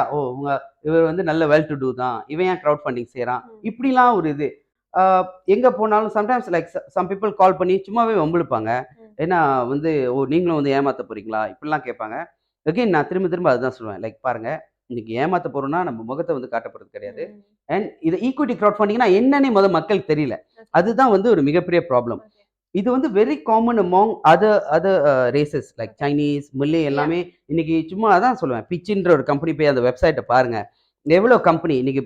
இவர் வந்து நல்ல வெல் டு டூ தான், இவன் ஏன் க்ரௌட் ஃபண்டிங் செய்கிறான் இப்படிலாம் ஒரு இது. எங்கே போனாலும் sometimes like some people call பண்ணி சும்மாவே வம்பிழுப்பாங்க. ஏன்னா வந்து நீங்களும் வந்து ஏமாற்ற போறீங்களா இப்படிலாம் கேட்பாங்க. அகெயின் நான் திரும்ப அதுதான் சொல்லுவேன், லைக் பாருங்க, இன்னைக்கு ஏமாத்த போறோம்னா நம்ம முகத்தை வந்து காட்டப்படுறது கிடையாது. அண்ட் இது ஈக்விட்டி கிரவுட் ஃபண்டிங்னா என்னன்னே மக்களுக்கு தெரியல, அதுதான் வந்து ஒரு மிகப்பெரிய ப்ராப்ளம். இது வந்து very common among other races like Chinese, Malay எல்லாமே. இன்னைக்கு சும்மா அதான் சொல்லுவேன், பிச்சின்ற ஒரு கம்பெனி போய் அந்த வெப்சைட்டை பாருங்க, எவ்வளோ கம்பெனி இன்னைக்கு.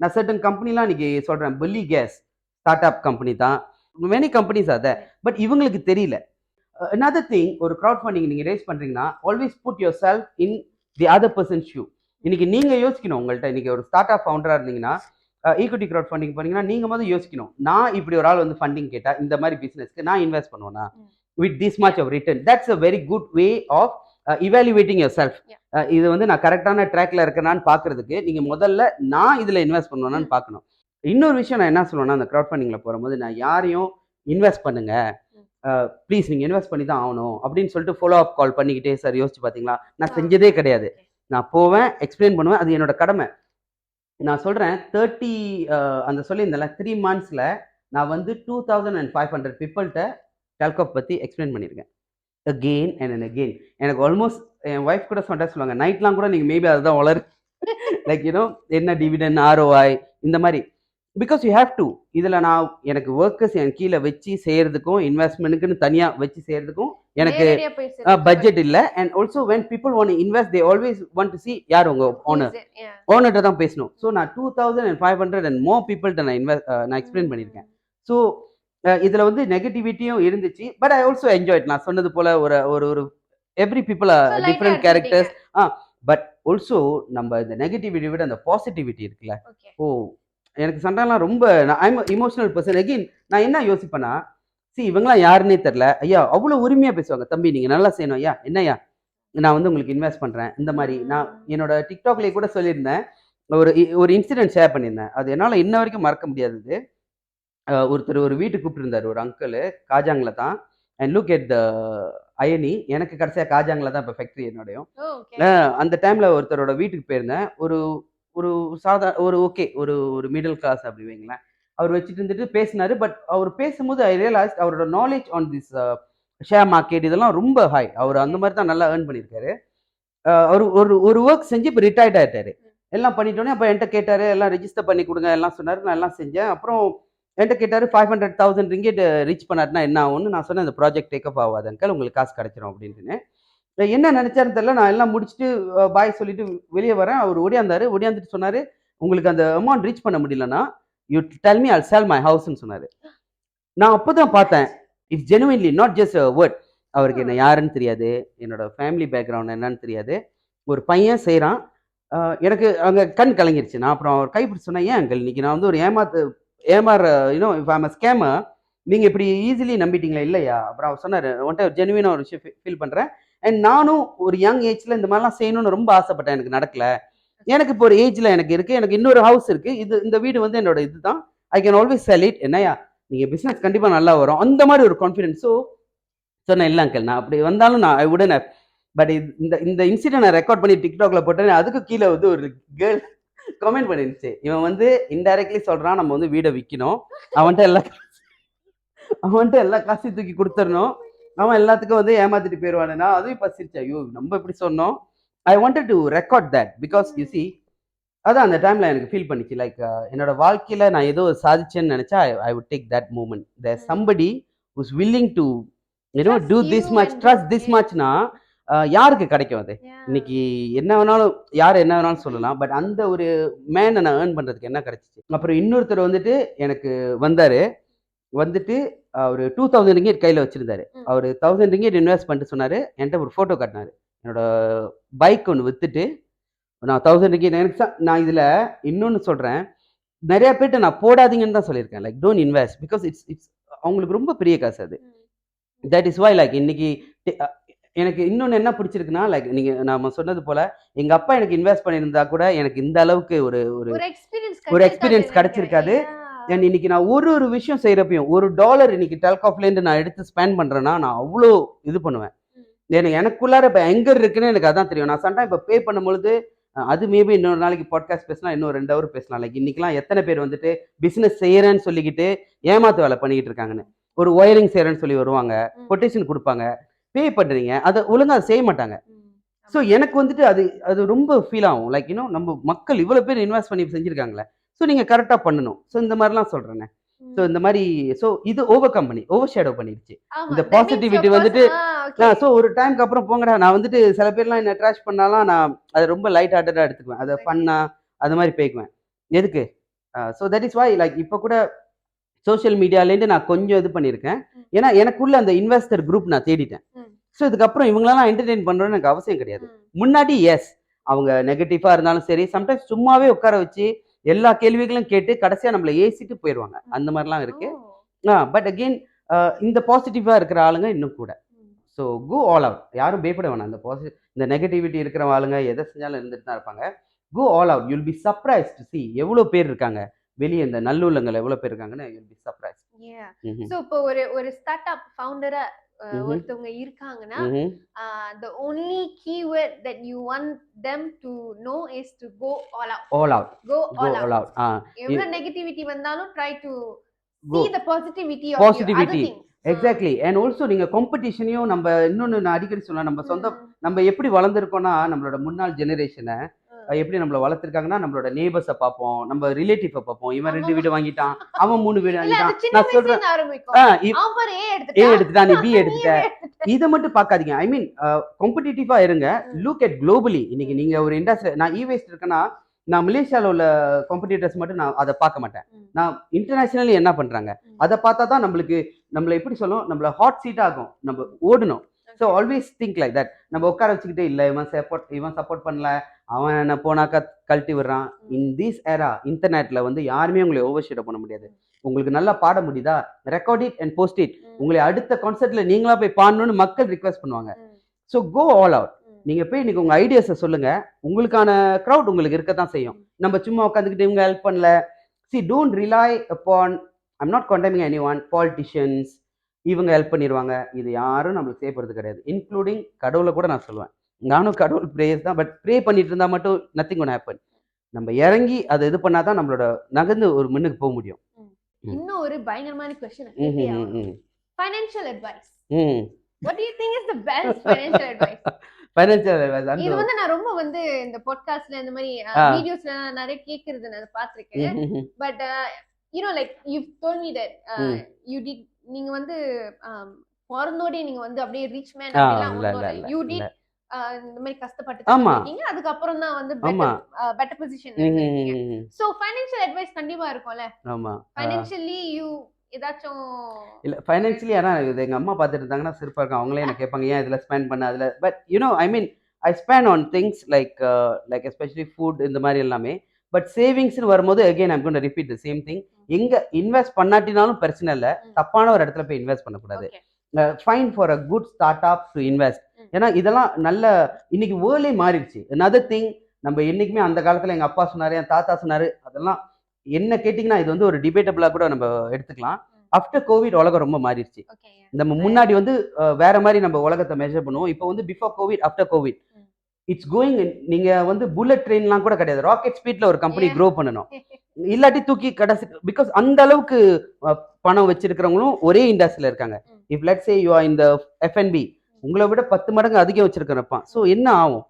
நான் சர்டன் கம்பெனிலாம் இன்னைக்கு சொல்றேன், பெல்லி கேஸ் ஸ்டார்ட் அப் கம்பெனி தான், மெனி கம்பெனிஸ் அதை, பட் இவங்களுக்கு தெரியல. another thing, ஒரு கிரவுட் ஃபண்டிங் நீங்க ரேஸ் பண்றீங்கன்னா always put yourself in the other person shoe. இன்னைக்கு நீங்க யோசிக்கணும், உங்கள்கிட்ட இன்னைக்கு ஒரு ஸ்டார்ட் அப் ஃபவுண்டரா இருந்தீங்கன்னா ஈக்விட்டி கிரவுட் ஃபண்டிங் பண்ணீங்கன்னா நீங்க முதல்ல யோசிக்கணும், நான் இப்படி ஒரு ஆள் வந்து ஃபண்டிங் கேட்டா இந்த மாதிரி பிசினஸ்க்கு நான் இன்வெஸ்ட் பண்ணுவேன்னா with this much of return. That's a very good way of evaluating yourself. இது வந்து நான் கரெக்டான ட்ராக்ல இருக்கேனான்னு பாக்குறதுக்கு நீங்க முதல்ல நான் இதுல இன்வெஸ்ட் பண்ணுவேன்னு பார்க்கணும். இன்னொரு விஷயம் நான் என்ன சொல்லுவேன்னா, அந்த கிரவுட் ஃபண்டிங்ல போகும்போது நான் யாரையும் இன்வெஸ்ட் பண்ணுங்க ப்ளீஸ் நீங்க இன்வெஸ்ட் பண்ணி தான் ஆகணும் அப்படின்னு சொல்லிட்டு ஃபாலோ அப் கால் பண்ணிக்கிட்டே சார் யோசிச்சு பார்த்தீங்களா, நான் செஞ்சதே கிடையாது. நான் போவேன், எக்ஸ்பிளைன் பண்ணுவேன், அது என்னோட கடமை. நான் சொல்றேன் 30 அந்த சொல்லியிருந்தேன்ல 3 months நான் வந்து 2500 பீப்புள்கிட்ட டெல்காப் பற்றி எக்ஸ்பிளைன் பண்ணியிருக்கேன் அகெயின் அண்ட் அகெயின். எனக்கு ஆல்மோஸ்ட் என் ஒய்ஃப் கூட சொல்லுவாங்க, நைட்லாம் கூட நீங்கள் மேபி அதுதான் வளரு லைக் யூனோ என்ன டிவிடன் ஆர்ஓஐ இந்த மாதிரி, பிகாஸ் யூ ஹேவ் டு. இதில் நான் எனக்கு ஒர்க்கர்ஸ் என் கீழே வச்சு செய்கிறதுக்கும் இன்வெஸ்ட்மெண்ட்டுக்குன்னு தனியாக வச்சு செய்கிறதுக்கும் எனக்கு பட்ஜெட் இல்லை. And also when people want invest they always want to C யார் உங்க ஓனர்கிட்ட தான் பேசணும். ஸோ நான் 2500 அண்ட் மோர் பீப்புள்கிட்ட நான் எக்ஸ்பிளைன் பண்ணியிருக்கேன். ஸோ இதில் வந்து நெகட்டிவிட்டியும் இருந்துச்சு. But I also enjoyed. நான் சொன்னது போல ஒரு every people different characters. But also நம்ம இந்த நெகட்டிவிட்டி விட அந்த பாசிட்டிவிட்டி இருக்குல்ல, ஓ எனக்கு சண்டைலாம் ரொம்ப ஐம் இமோஷனல் பர்சன். அகெயின் நான் என்ன யோசிப்பேன்னா, இவங்களாம் யாருன்னே தெரில, ஐயா அவ்வளோ உரிமையாக பேசுவாங்க. தம்பி நீங்கள் நல்லா செய்யணும் ஐயா, என்னையா நான் வந்து உங்களுக்கு இன்வெஸ்ட் பண்ணுறேன் இந்த மாதிரி. நான் என்னோட டிக்டாக்லேயே கூட சொல்லியிருந்தேன், ஒரு இன்சிடென்ட் ஷேர் பண்ணியிருந்தேன். அது என்னால் இன்ன வரைக்கும் மறக்க முடியாதது. ஒருத்தர் ஒரு வீட்டுக்கு கூப்பிட்டுருந்தார், ஒரு அங்கிள் காஜாங்கில் தான். அண்ட் லுக் எட் த அயனி. எனக்கு கடைசியாக காஜாங்கில் தான் இப்போ ஃபேக்ட்ரி என்னோடையும். அந்த டைமில் ஒருத்தரோட வீட்டுக்கு போயிருந்தேன். ஒரு ஓகே ஒரு மிடில் கிளாஸ் அப்படி வைங்களேன். அவர் வச்சுட்டு இருந்துட்டு பேசினாரு. பட் அவர் பேசும்போது ஐ ரியலைஸ் அவரோட knowledge on this share market இதெல்லாம் ரொம்ப ஹை. அவர் அந்த மாதிரி தான் நல்லா ஏர்ன் பண்ணியிருக்காரு. அவர் ஒரு ஒர்க் செஞ்சு இப்போ ரிட்டையர்ட் ஆகிட்டாரு. எல்லாம் பண்ணிட்டோன்னே அப்போ என்கிட்ட கேட்டார், எல்லாம் ரெஜிஸ்டர் பண்ணி கொடுங்க எல்லாம் சொன்னார். நான் எல்லாம் செஞ்சேன். அப்புறம் என்கிட்ட கேட்டார் 500,000 ரிங்கெட் ரீச் பண்ணாருன்னா என்ன ஆகும்னு. நான் சொன்னேன், இந்த ப்ராஜெக்ட் டேக்கப் ஆகாது அங்கிள், உங்களுக்கு காசு கிடைச்சிரும் அப்படின்னு. என்ன நினைச்சாருன்னு தெரியல. நான் எல்லாம் முடிச்சுட்டு பாய் சொல்லிட்டு வெளியே வரேன். அவர் ஓடியாந்துட்டு சொன்னார், உங்களுக்கு அந்த அமௌண்ட் ரீச் பண்ண முடியலன்னா you tell me I'll sell my ஹவுஸ்ன்னு சொன்னார். நான் அப்போ தான் பார்த்தேன், it's genuinely not just word. அவருக்கு என்ன யாருன்னு தெரியாது, என்னோட ஃபேமிலி பேக்ரவுண்ட் என்னன்னு தெரியாது. ஒரு பையன் செய்கிறான். எனக்கு அங்கே கண் கலங்கிருச்சு. நான் அப்புறம் அவர் கைப்பிடிச்சு சொன்னேன், ஏன் அங்கிள் இன்னைக்கு நான் வந்து ஒரு you know if I'm a scammer, நீங்கள் இப்படி ஈஸிலி நம்பிட்டீங்களா? இல்லையா? அப்புறம் அவர் சொன்னார், ஒன்ட்ட ஒரு ஜெனுவினாக ஒரு விஷயம் ஃபீல் பண்ணுறேன். அண்ட் நானும் ஒரு யங் ஏஜ்ல இந்த மாதிரிலாம் செய்யணும்னு ரொம்ப ஆசைப்பட்டேன். எனக்கு நடக்கல. எனக்கு இப்போ ஒரு ஏஜ்ல எனக்கு இருக்கு, எனக்கு இன்னொரு ஹவுஸ் இருக்கு. இந்த வீடு வந்து என்னோட இதுதான். I can always sell it. என்னையா நீங்க பிசினஸ் கண்டிப்பா நல்லா வரும், அந்த மாதிரி ஒரு கான்ஃபிடன்ஸ். ஸோ சொன்னேன், இல்லை அங்கிள் நான் அப்படி வந்தாலும் நான் ஐ வுடன் ஹேவ். பட் இந்த இன்சிடென்ட் நான் ரெக்கார்ட் பண்ணி டிக்டாக்ல போட்டேன். அதுக்கு கீழே வந்து ஒரு கேர்ள் கமெண்ட் பண்ணிருந்துச்சு, இவன் வந்து இன்டைரக்ட்லி சொல்றான் நம்ம வந்து வீடை விற்கணும், அவன்கிட்ட எல்லா காசையும் தூக்கி கொடுத்துடணும், அவன் எல்லாத்துக்கும் வந்து ஏமாத்திட்டு போயிடுவானுன்னா. அதுவும் பசிருச்சு. ஐயோ நம்ம இப்படி சொன்னோம். ஐ wanted to record that because you see, அதான் அந்த டைம்ல எனக்கு ஃபீல் பண்ணிச்சு. லைக் என்னோட வாழ்க்கையில நான் ஏதோ சாதிச்சேன்னு நினைச்சா I would take that moment. There somebody who's willing to you know do this much, trust this மச்னா யாருக்கு கிடைக்கும் அது? இன்னைக்கு என்ன வேணாலும் யார் என்ன வேணாலும் சொல்லலாம். பட் அந்த ஒரு மேனை நான் ஏர்ன் பண்றதுக்கு என்ன கிடைச்சிச்சு. அப்புறம் இன்னொருத்தர் வந்துட்டு எனக்கு வந்துட்டு அவர் 2000 ரிங்கெட் கையில் வச்சிருந்தாரு. அவர் 1000 ரிங்கெட் இன்வெஸ்ட் பண்ணிட்டு சொன்னாரு. என்கிட்ட ஒரு ஃபோட்டோ காட்டினாரு. என்னோட பைக் ஒன்று வித்துட்டு நான் 1000 ரிங்கெட். எனக்கு நான் இதில் இன்னொன்று சொல்கிறேன், நிறைய பேர்கிட்ட நான் போடாதீங்கன்னு தான் சொல்லியிருக்கேன். Like don't invest because it's அவங்களுக்கு ரொம்ப பெரிய காசு அது. தட் இஸ் வை லைக் இன்னைக்கு எனக்கு இன்னொன்று என்ன பிடிச்சிருக்குன்னா, லைக் நீங்கள் நம்ம சொன்னது போல் எங்கள் அப்பா எனக்கு இன்வெஸ்ட் பண்ணியிருந்தா கூட எனக்கு இந்த அளவுக்கு ஒரு எக்ஸ்பீரியன்ஸ் கிடைச்சிருக்காது. அண்ட் இன்னைக்கு நான் ஒரு விஷயம் செய்யறப்பையும் $1 இன்னைக்கு டெல்காஃப்லேருந்து நான் எடுத்து ஸ்பெண்ட் பண்றேன்னா நான் அவ்வளோ இது பண்ணுவேன். எனக்குள்ளார இப்போ எங்க இருக்குன்னு எனக்கு அதான் தெரியும். நான் சண்டை இப்போ பே பண்ணும்பொழுது அது மேபி இன்னொரு நாளைக்கு பாட்காஸ்ட் பேசலாம், இன்னும் 2 ஹவர் பேசலாம். லைக் இன்னைக்கெல்லாம் எத்தனை பேர் வந்துட்டு பிசினஸ் செய்யறேன்னு சொல்லிக்கிட்டு ஏமாத்து வேலை பண்ணிக்கிட்டு இருக்காங்கன்னு. ஒரு ஒயரிங் செய்யறேன்னு சொல்லி வருவாங்க, கொட்டேஷன் கொடுப்பாங்க, பே பண்றீங்க, அதை ஒழுங்கா செய்ய மாட்டாங்க. ஸோ எனக்கு வந்துட்டு அது ரொம்ப ஃபீல் ஆகும். லைக் இன்னும் நம்ம மக்கள் இவ்வளோ பேர் இன்வெஸ்ட் பண்ணி செஞ்சிருக்காங்களே, ஸோ நீங்கள் கரெக்டாக பண்ணணும். ஸோ இந்த மாதிரிலாம் சொல்கிறேன்னே. ஸோ இந்த மாதிரி ஸோ இது ஓவர் ஷேடோ பண்ணிடுச்சு இந்த பாசிட்டிவிட்டி வந்துட்டு. ஸோ ஒரு டைமுக்கு அப்புறம் போங்கடா, நான் வந்துட்டு சில பேர்லாம் என்ன ட்ராஷ் பண்ணாலாம் நான் அதை ரொம்ப லைட் ஹார்ட்டடாக எடுத்துக்குவேன், அதை ஃபன்னா அது மாதிரி போய்க்குவேன். எதுக்கு? So that is why like இப்போ கூட சோஷியல் மீடியாலேருந்து நான் கொஞ்சம் இது பண்ணியிருக்கேன். ஏன்னா எனக்குள்ள அந்த இன்வெஸ்டர் குரூப் நான் தேடிட்டேன். ஸோ இதுக்கப்புறம் இவங்களெல்லாம் என்டர்டெயின் பண்ணுறோன்னு எனக்கு அவசியம் கிடையாது. முன்னாடி எஸ் அவங்க நெகட்டிவாக இருந்தாலும் சரி, சம்டைம்ஸ் சும்மாவே உட்கார வச்சு எல்லா கேள்விகளும் கேட்டு கடைசியாக நம்மளை ஏசிட்டு போயிடுவாங்க. அந்த மாதிரிலாம் இருக்கு. பட் அகெயின் இந்த பாசிட்டிவாக இருக்கிற ஆளுங்க இன்னும் கூட. So go all out. யாரும் பயப்பட வேணாம். இந்த நெகட்டிவிட்டி இருக்கிற ஆளுங்க எதை செஞ்சாலும் இருந்துட்டு தான் இருப்பாங்க. Go all out. You'll be surprise to see எவ்வளோ பேர் இருக்காங்க வெளியே, இந்த நல்லுள்ளங்கள் எவ்வளோ பேர் இருக்காங்கன்னு யூல் பி சர்ப்ரைஸ். ஸோ இப்போ ஒரு ஸ்டார்ட் அப் ஃபவுண்டரா ஒருத்தவங்க இருக்காங்கன்னா, the only keyword that you want them to know is to go all out. Go all out. எவ்வளவு நெகட்டிவிட்டி வந்தாலும் try to see the positivity of other things. Exactly. And also நீங்க காம்படிஷனையும் நம்ம இன்னொன்று நான் அடிக்கடி சொன்னா, நம்ம எப்படி வளர்ந்துருக்கோம்னா, நம்மளோட முன்னாள் ஜெனரேஷனை எப்படி நம்மள வளர்த்துருக்காங்கன்னா, நம்மளோட நேபர்ஸை பார்ப்போம், நம்ம ரிலேட்டிவை பார்ப்போம். இவன் 2 வீடு வாங்கிட்டான், அவன் 3 வீடு வாங்கிட்டான். நான் சொல்றேன், ஏ எடுத்துட்டான், நீ பி எடுத்துட்ட, இதை மட்டும் பார்க்காதீங்க. ஐ மீன் காம்படிட்டிவா இருங்க. Look at globally. இன்னைக்கு நீங்க ஒரு இண்டஸ்ட்ரி, நான் வேஸ்ட் இருக்கேன்னா நான் மலேசியாவில் உள்ள காம்படிட்டர்ஸ் மட்டும் நான் அதை பார்க்க மாட்டேன். நான் இன்டர்நேஷனலி என்ன பண்றாங்க அதை பார்த்தா தான் நம்மளை எப்படி சொல்லும், நம்மள ஹாட் சீட் ஆகும், நம்ம ஓடணும். So always think like that. நம்ம உட்கார வச்சுக்கிட்டே இல்லை இவன் சப்போர்ட் பண்ணல, அவன் என்ன போனாக்கா கழட்டி விடுறான். இன் திஸ் ஏரா இன்டர்நெட்ல வந்து யாருமே உங்களை ஓவர் ஷேட் பண்ண முடியாது. உங்களுக்கு நல்லா பாட முடியுதா, record it and post it. உங்களை அடுத்த கான்சர்ட்ல நீங்களா போய் பாடணும்னு மக்கள் ரிக்வெஸ்ட் பண்ணுவாங்க. So go all out. நீங்க போய் இன்னைக்கு உங்க ஐடியாஸை சொல்லுங்க. உங்களுக்கான க்ரௌட் உங்களுக்கு இருக்கத்தான் செய்யும். நம்ம சும்மா உட்காந்துக்கிட்டு இவங்க ஹெல்ப் பண்ணல. See, don't rely upon, I'm not condemning anyone, politicians, இவங்க ஹெல்ப் பண்ணிடுவாங்க, இது யாரும் நம்மளுக்கு செய்யப்படுறது கிடையாது. இன்க்ளூடிங் கடவுளை கூட நான் சொல்லுவேன். நானும் கடவுள் ப்ரேயர்ஸ் தான், பட் ப்ரே பண்ணிட்டு இருந்தா மட்டும் நத்திங் ஒன் ஹேப்பன். நம்ம இறங்கி அதை இது பண்ணாதான் நம்மளோட நகர்ந்து ஒரு முன்னுக்கு போக முடியும். இன்னும் ஒரு பயங்கரமான question. Financial advice. What do you think is the best financial advice? Financial advice. இது வந்து நான் ரொம்ப வந்து இந்த பாட்காஸ்ட்ல இந்த மாதிரி வீடியோஸ்ல நிறைய கேக்குறது நான் பாத்திருக்கேன். But you know, like you've told me that you did, நீங்க வந்து பிறந்தோடே நீங்க வந்து அப்படியே ரிச் மேன் அப்படிலாம் you did இந்த மாதிரி கஷ்டப்பட்டு இருக்கீங்க, அதுக்கு அப்புறம் தான் வந்து பெட்டர் பொசிஷன்ல இருக்கீங்க. சோ ஃபைனான்சியல் அட்வைஸ் கண்டிப்பா இருக்கும்ல. ஆமா, ஃபைனான்சியலி யூ ஏதாச்சும் இல்ல ஃபைனான்சியலி ஆனா இது எங்க அம்மா பார்த்துட்டு இருந்தாங்கன்னா சிறப்பா இருக்கும். அவங்களே என்ன கேட்பாங்க, ஏன் இதுல ஸ்பெண்ட் பண்ண அதுல. But you know, I mean I spend on things like especially food இந்த மாதிரி எல்லாமே. பட் சேவிங்ஸ்னு வரும்போது again I'm going to repeat the same thing. எங்க இன்வெஸ்ட் பண்ணாட்டினாலும் பிரச்சனை இல்லை, தப்பான ஒரு இடத்துல போய் இன்வெஸ்ட் பண்ணக்கூடாது. Fine for a good start up to invest. ஏன்னா இதெல்லாம் நல்ல இன்னைக்கு வேர்ல்டே மாறிடுச்சு. another thing, நம்ம என்னைக்குமே அந்த காலத்துல எங்க அப்பா சொன்னாரு, என் தாத்தா சொன்னாரு, அதெல்லாம் என்ன கேட்டிங்கன்னா இது வந்து ஒரு டிபேட்டபிளா கூட நம்ம எடுத்துக்கலாம். ஆஃப்டர் கோவிட் உலகம் ரொம்ப மாறிடுச்சு. நம்ம முன்னாடி வந்து வேற மாதிரி நம்ம உலகத்தை மெஷர் பண்ணுவோம். இப்போ வந்து before Covid after Covid it's going. நீங்க வந்து புல்லட் ட்ரெயின்லாம் கூட கிடையாது, ராக்கெட் ஸ்பீட்ல ஒரு கம்பெனி க்ரோ பண்ணணும். இல்லாட்டி தூக்கி கடைசி, பிகாஸ் அந்த அளவுக்கு பணம் வச்சிருக்கிறவங்களும் ஒரே இண்டஸ்ட்ரியில இருக்காங்க. If let's say you are in the F&B, உங்களை விட 10 மடங்கு அதிகம் வச்சிருக்கிறப்பான். ஸோ என்ன ஆகும்?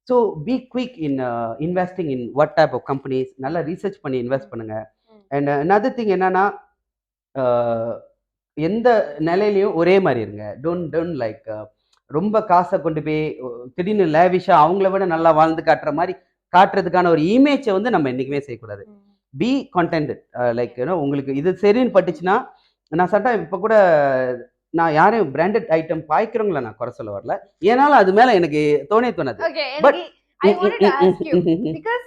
So be quick in investing in what type of companies. நல்லா ரீசர்ச் பண்ணி இன்வெஸ்ட் பண்ணுங்க. அண்ட் another thing என்னன்னா, எந்த நிலையிலையும் ஒரே மாதிரி இருங்க. டோன்ட் லைக் ரொம்ப காசை கொண்டு போய் திடீர்னு லேவிஷா அவங்கள விட நல்லா வாழ்ந்து காட்டுற மாதிரி காட்டுறதுக்கான ஒரு இமேஜை வந்து நம்ம என்னைக்குமே செய்யக்கூடாது. B contented. லைக் ஏன்னா உங்களுக்கு இது சரின்னு பட்டுச்சுன்னா, நான் சட்டம் இப்போ கூட நான் யாரையும் பிராண்டட் ஐட்டம் பாய்க்கிறவங்கள நான் குறை சொல்ல வரல, ஏனாலும் அது மேல எனக்கு தோணாது. But I wanted to ask you because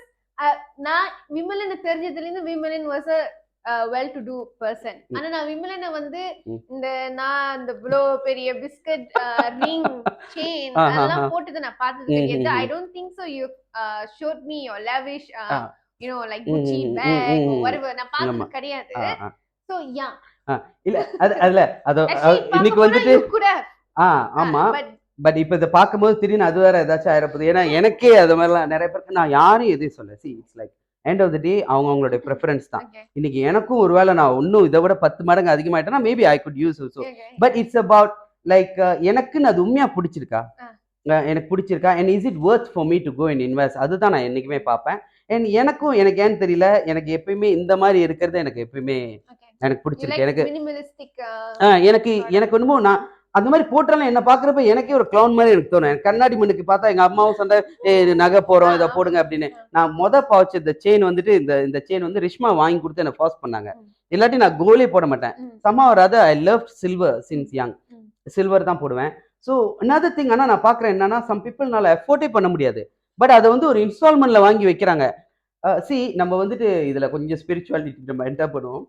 நான் விமலனை தெரிஞ்சதுல இருந்து Vimalan was a well to do person. ஆனா நான் விமலனை வந்து நான் இந்த இவ்ளோ பெரிய பிஸ்கட் ரிங் செயின் அதெல்லாம் போட்டுது நான் பார்த்தது கிடையாது. I don't think so you showed me your lavish you know like Gucci bag or whatever. நான் பார்த்தது கிடையாது. So yeah, இல்ல அதுல அது இன்னைக்கு வந்துட்டு ஆமா. பட் இப்ப இதை பார்க்கும்போது திடீர்னு அது வேற ஏதாச்சும் ஆயிரப்போகுது. ஏன்னா எனக்கே அது மாதிரிலாம் நிறைய பேருக்கு நான் யாரும் எதையும் சொல்ல. See it's like end of the day அவங்களுடைய ப்ரிஃபரன்ஸ் தான். இன்னைக்கு எனக்கும் ஒருவேளை நான் இன்னும் இதை விட 10 மடங்கு அதிகமாயிட்டேன்னா maybe I could use also. But it's about like எனக்குன்னு அது உண்மையா பிடிச்சிருக்கா, எனக்கு பிடிச்சிருக்கா, and is it worth for me to go and invest. அதுதான் நான் என்னைக்குமே பார்ப்பேன். அண்ட் எனக்கு ஏன்னு தெரியல, எனக்கு எப்பயுமே இந்த மாதிரி இருக்கிறது எனக்கு எப்பயுமே எனக்கு பிடிச்சிருக்கு. எனக்கு என்னமோ நான் அந்த மாதிரி போட்டாலும் என்ன பாக்குறப்ப எனக்கே ஒரு கிளவுன் மாதிரி எனக்கு தோணும். எனக்கு கண்ணாடி முன்னுக்கு பார்த்தா எங்க அம்மாவும் சொன்ன நகை போறோம் இதை போடுங்க அப்படின்னு. நான் பாவச்சு இந்த செயின் வந்துட்டு இந்த செயின் வந்து ரிஷ்மா வாங்கி கொடுத்து என்ன ஃபோர்ஸ் பண்ணாங்க. இல்லாட்டி நான் கோலே போட மாட்டேன். சம்மா வராது. I love silver since young. Silver தான் போடுவேன். ஸோ another thing ஆனா நான் பாக்குறேன் என்னன்னா, சம் பீப்புள்னால எஃபோர்ட்டே பண்ண முடியாது. பட் அதை வந்து ஒரு இன்ஸ்டால்மெண்ட்ல வாங்கி வைக்கிறாங்க. நம்ம வந்துட்டு இதுல கொஞ்சம் ஸ்பிரிச்சுவாலிட்டி நம்ம என்டர் பண்ணுவோம்.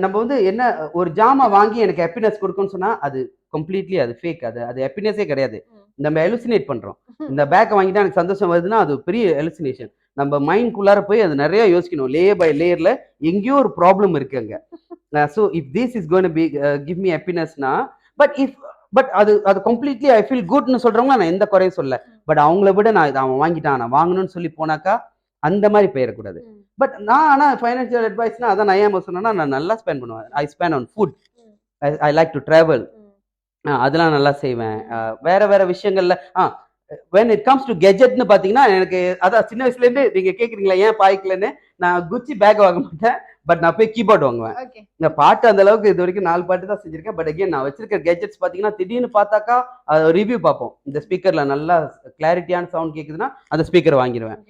நம்ம வந்து என்ன ஒரு ஜாமா வாங்கி எனக்கு ஹாப்பினஸ் கொடுக்கும்னு சொன்னா அது கம்ப்ளீட்லி அது ஃபேக். அது ஹாப்பினஸே கிடையாது. நம்ம எலுசினேட் பண்றோம். இந்த பேக்கை வாங்கிட்டா எனக்கு சந்தோஷம் வருதுன்னா அது பெரிய எலுசினேஷன். நம்ம மைண்ட்குள்ளார போய் அது நிறைய யோசிக்கணும். லேயர் பை லேயர்ல எங்கேயோ ஒரு ப்ராப்ளம் இருக்கு அங்க. So if this is going to be give me ஹாப்பினஸ்னா, பட் அது கம்ப்ளீட்லி ஐ ஃபீல் குட்னு சொல்றவங்க நான் எந்த குறையும் சொல்ல. பட் அவங்கள விட நான் இதை அவன் வாங்கிட்டான் நான் வாங்கணும்னு சொல்லி போனாக்கா அந்த மாதிரி போயிடக்கூடாது. பட் நான் ஆனால் ஃபைனான்சியல் அட்வைஸ்னா அதான் நான் ஏன் சொன்னா, நான் நல்லா ஸ்பெண்ட் பண்ணுவேன். ஐ spend on food. I like to travel. அதெல்லாம் நல்லா செய்வேன். வேற விஷயங்கள்ல when it comes to gadgetனு பார்த்தீங்கன்னா எனக்கு அதான் சின்ன வயசுலேருந்து நீங்கள் கேட்குறீங்களா ஏன் பாய்க்கலன்னு, நான் குச்சி பேக் வாங்க மாட்டேன், பட் நான் போய் கீபோர்டு வாங்குவேன். இந்த பாட்டு அந்த அளவுக்கு இது வரைக்கும் 4 பாட்டு தான் செஞ்சிருக்கேன். பட் அகைன் நான் வச்சிருக்க கேஜெட்ஸ் பாத்தீங்கன்னா திடீர்னு பார்த்தாக்கா ரிவ்யூ பார்ப்போம். இந்த ஸ்பீக்கர்ல நல்லா கிளாரிட்டியான சவுண்ட் கேக்குதுன்னா அந்த ஸ்பீக்கர் வாங்கிடுவேன்.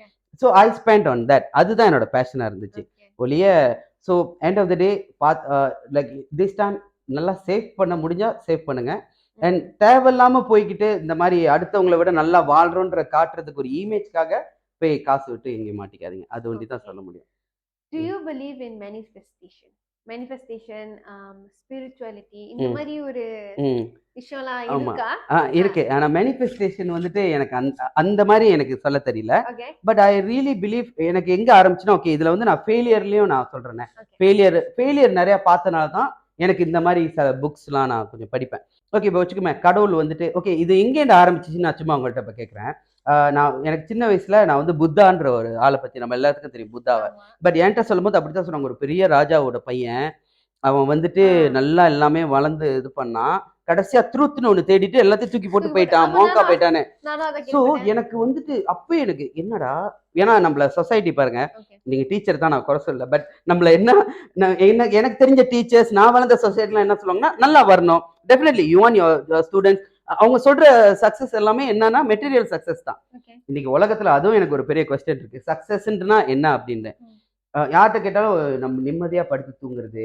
So I spend on that. அதுதான் என்னோட பேஷனா இருந்துச்சு ஒழிய. So end of the day like this time நல்லா சேவ் பண்ண முடிஞ்சா சேவ் பண்ணுங்க. அண்ட் தேவையில்லாம போய்கிட்டு இந்த மாதிரி அடுத்தவங்களை விட நல்லா வாழ்றோன்ற காட்டுறதுக்கு ஒரு இமேஜ்க்காக போய் காசு விட்டு எங்கேயும் மாட்டிக்காதீங்க. அது ஒண்டி தான் சொல்ல முடியும். Do you believe in manifestation, spirituality இந்த மாதிரி ஒரு விஷயம்லாம் இருக்கா? இருக்கு. ஆனா மேனிஃபெஸ்டேஷன் வந்துட்டு எனக்கு அந்த மாதிரி எனக்கு சொல்ல தெரியல. But I really believe. எனக்கு எங்க ஆரம்பிச்சுன்னா ஓகே இதுல வந்து நான் ஃபெயிலியர்லயும் நான் சொல்றேன். ஃபெயிலியர் நிறைய பார்த்தனால தான் எனக்கு இந்த மாதிரி சில புக்ஸ்லாம் நான் கொஞ்சம் படிப்பேன். ஓகே இப்போ வச்சுக்கோமே கடவுள் வந்துட்டு ஓகே இது எங்கேருந்து ஆரம்பிச்சிச்சுன்னு நான் சும்மா உங்கள்கிட்ட இப்போ கேட்குறேன். நான் எனக்கு சின்ன வயசுல நான் வந்து புத்தான்ற ஒரு ஆளை பத்தி நம்ம எல்லாத்துக்கும் தெரியும் புத்தாவை. பட் என்கிட்ட சொல்லும்போது அப்படித்தான் சொன்னாங்க. ஒரு பெரிய ராஜாவோட பையன் அவன் வந்துட்டு நல்லா எல்லாமே வளர்ந்து இது பண்ணான். கடைசியா ட்ரூத்னு ஒண்ணு தேடிட்டு எல்லாத்தையும் தூக்கி போட்டு போயிட்டான், மோங்கா போயிட்டானு. ஸோ எனக்கு வந்துட்டு அப்போ எனக்கு என்னடா, ஏன்னா நம்மள சொசைட்டி பாருங்க, நீங்க டீச்சர் தான் நான் குறை சொல்ல, பட் நம்மள என்ன எனக்கு தெரிஞ்ச டீச்சர்ஸ் நான் வளர்ந்த சொசைட்டில என்ன சொல்லுவாங்கன்னா நல்லா வரணும், definitely you want your students. அவங்க சொல்ற சக்சஸ் எல்லாமே என்னன்னா மெட்டீரியல் சக்சஸ் தான். இன்னைக்கு உலகத்துல அதுவும் எனக்கு ஒரு பெரிய கொஸ்டின் இருக்கு, சக்சஸ்ன்றா என்ன அப்படின்னு. யார்கிட்ட கேட்டாலும் நம்ம நிம்மதியா படுத்து தூங்குறது,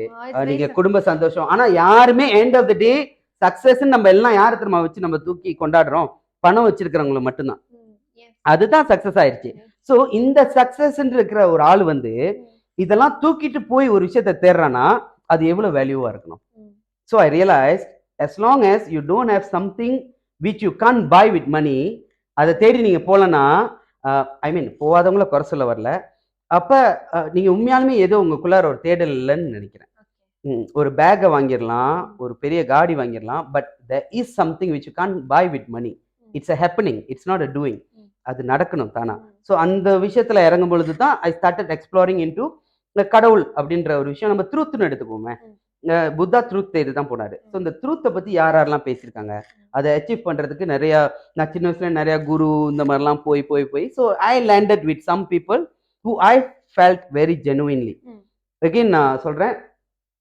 நீங்க குடும்ப சந்தோஷம். ஆனா யாருமே end of the day success நம்ம எல்லாம் யாரு திரும்ப வச்சு நம்ம தூக்கி கொண்டாடுறோம், பணம் வச்சிருக்கிறவங்களை மட்டும்தான். அதுதான் சக்சஸ் ஆயிடுச்சு. சோ இந்த சக்சஸ் இருக்கிற ஒரு ஆள் வந்து இதெல்லாம் தூக்கிட்டு போய் ஒரு விஷயத்த தேடுறானா அது எவ்வளவு வேல்யூவா இருக்கணும். So I realise as long as you don't have something which you can't buy with money, அதை தேடி நீங்க போலன்னா, ஐ மீன் போகாதவங்கள குறை சொல்ல வரல, அப்ப நீங்க உண்மையாலுமே ஏதோ உங்களுக்குள்ளார ஒரு தேடல் இல்லைன்னு நினைக்கிறேன். ஒரு பேக்கை வாங்கிடலாம், ஒரு பெரிய காடி வாங்கிடலாம், but there is something which you can't buy with money. It's a happening, it's not a doing. அது நடக்கணும் தானா. ஸோ அந்த விஷயத்துல இறங்கும் பொழுது தான் ஐ ஸ்டார்டட் எக்ஸ்ப்ளோரிங் இன்டு இந்த கடவுள் அப்படின்ற ஒரு விஷயம். நம்ம ட்ரூத்னு எடுத்துக்கோமே, புத்தா ட்ரூத் தேடி தான் போனாரு. ஸோ இந்த ட்ரூத்தை பத்தி யாரெல்லாம் பேசியிருக்காங்க, அதை அச்சீவ் பண்றதுக்கு நிறைய, நான் சின்ன வயசுல நிறைய குரு இந்த மாதிரிலாம் போய் so I landed with some people who I felt very genuinely. Again நான் சொல்றேன்,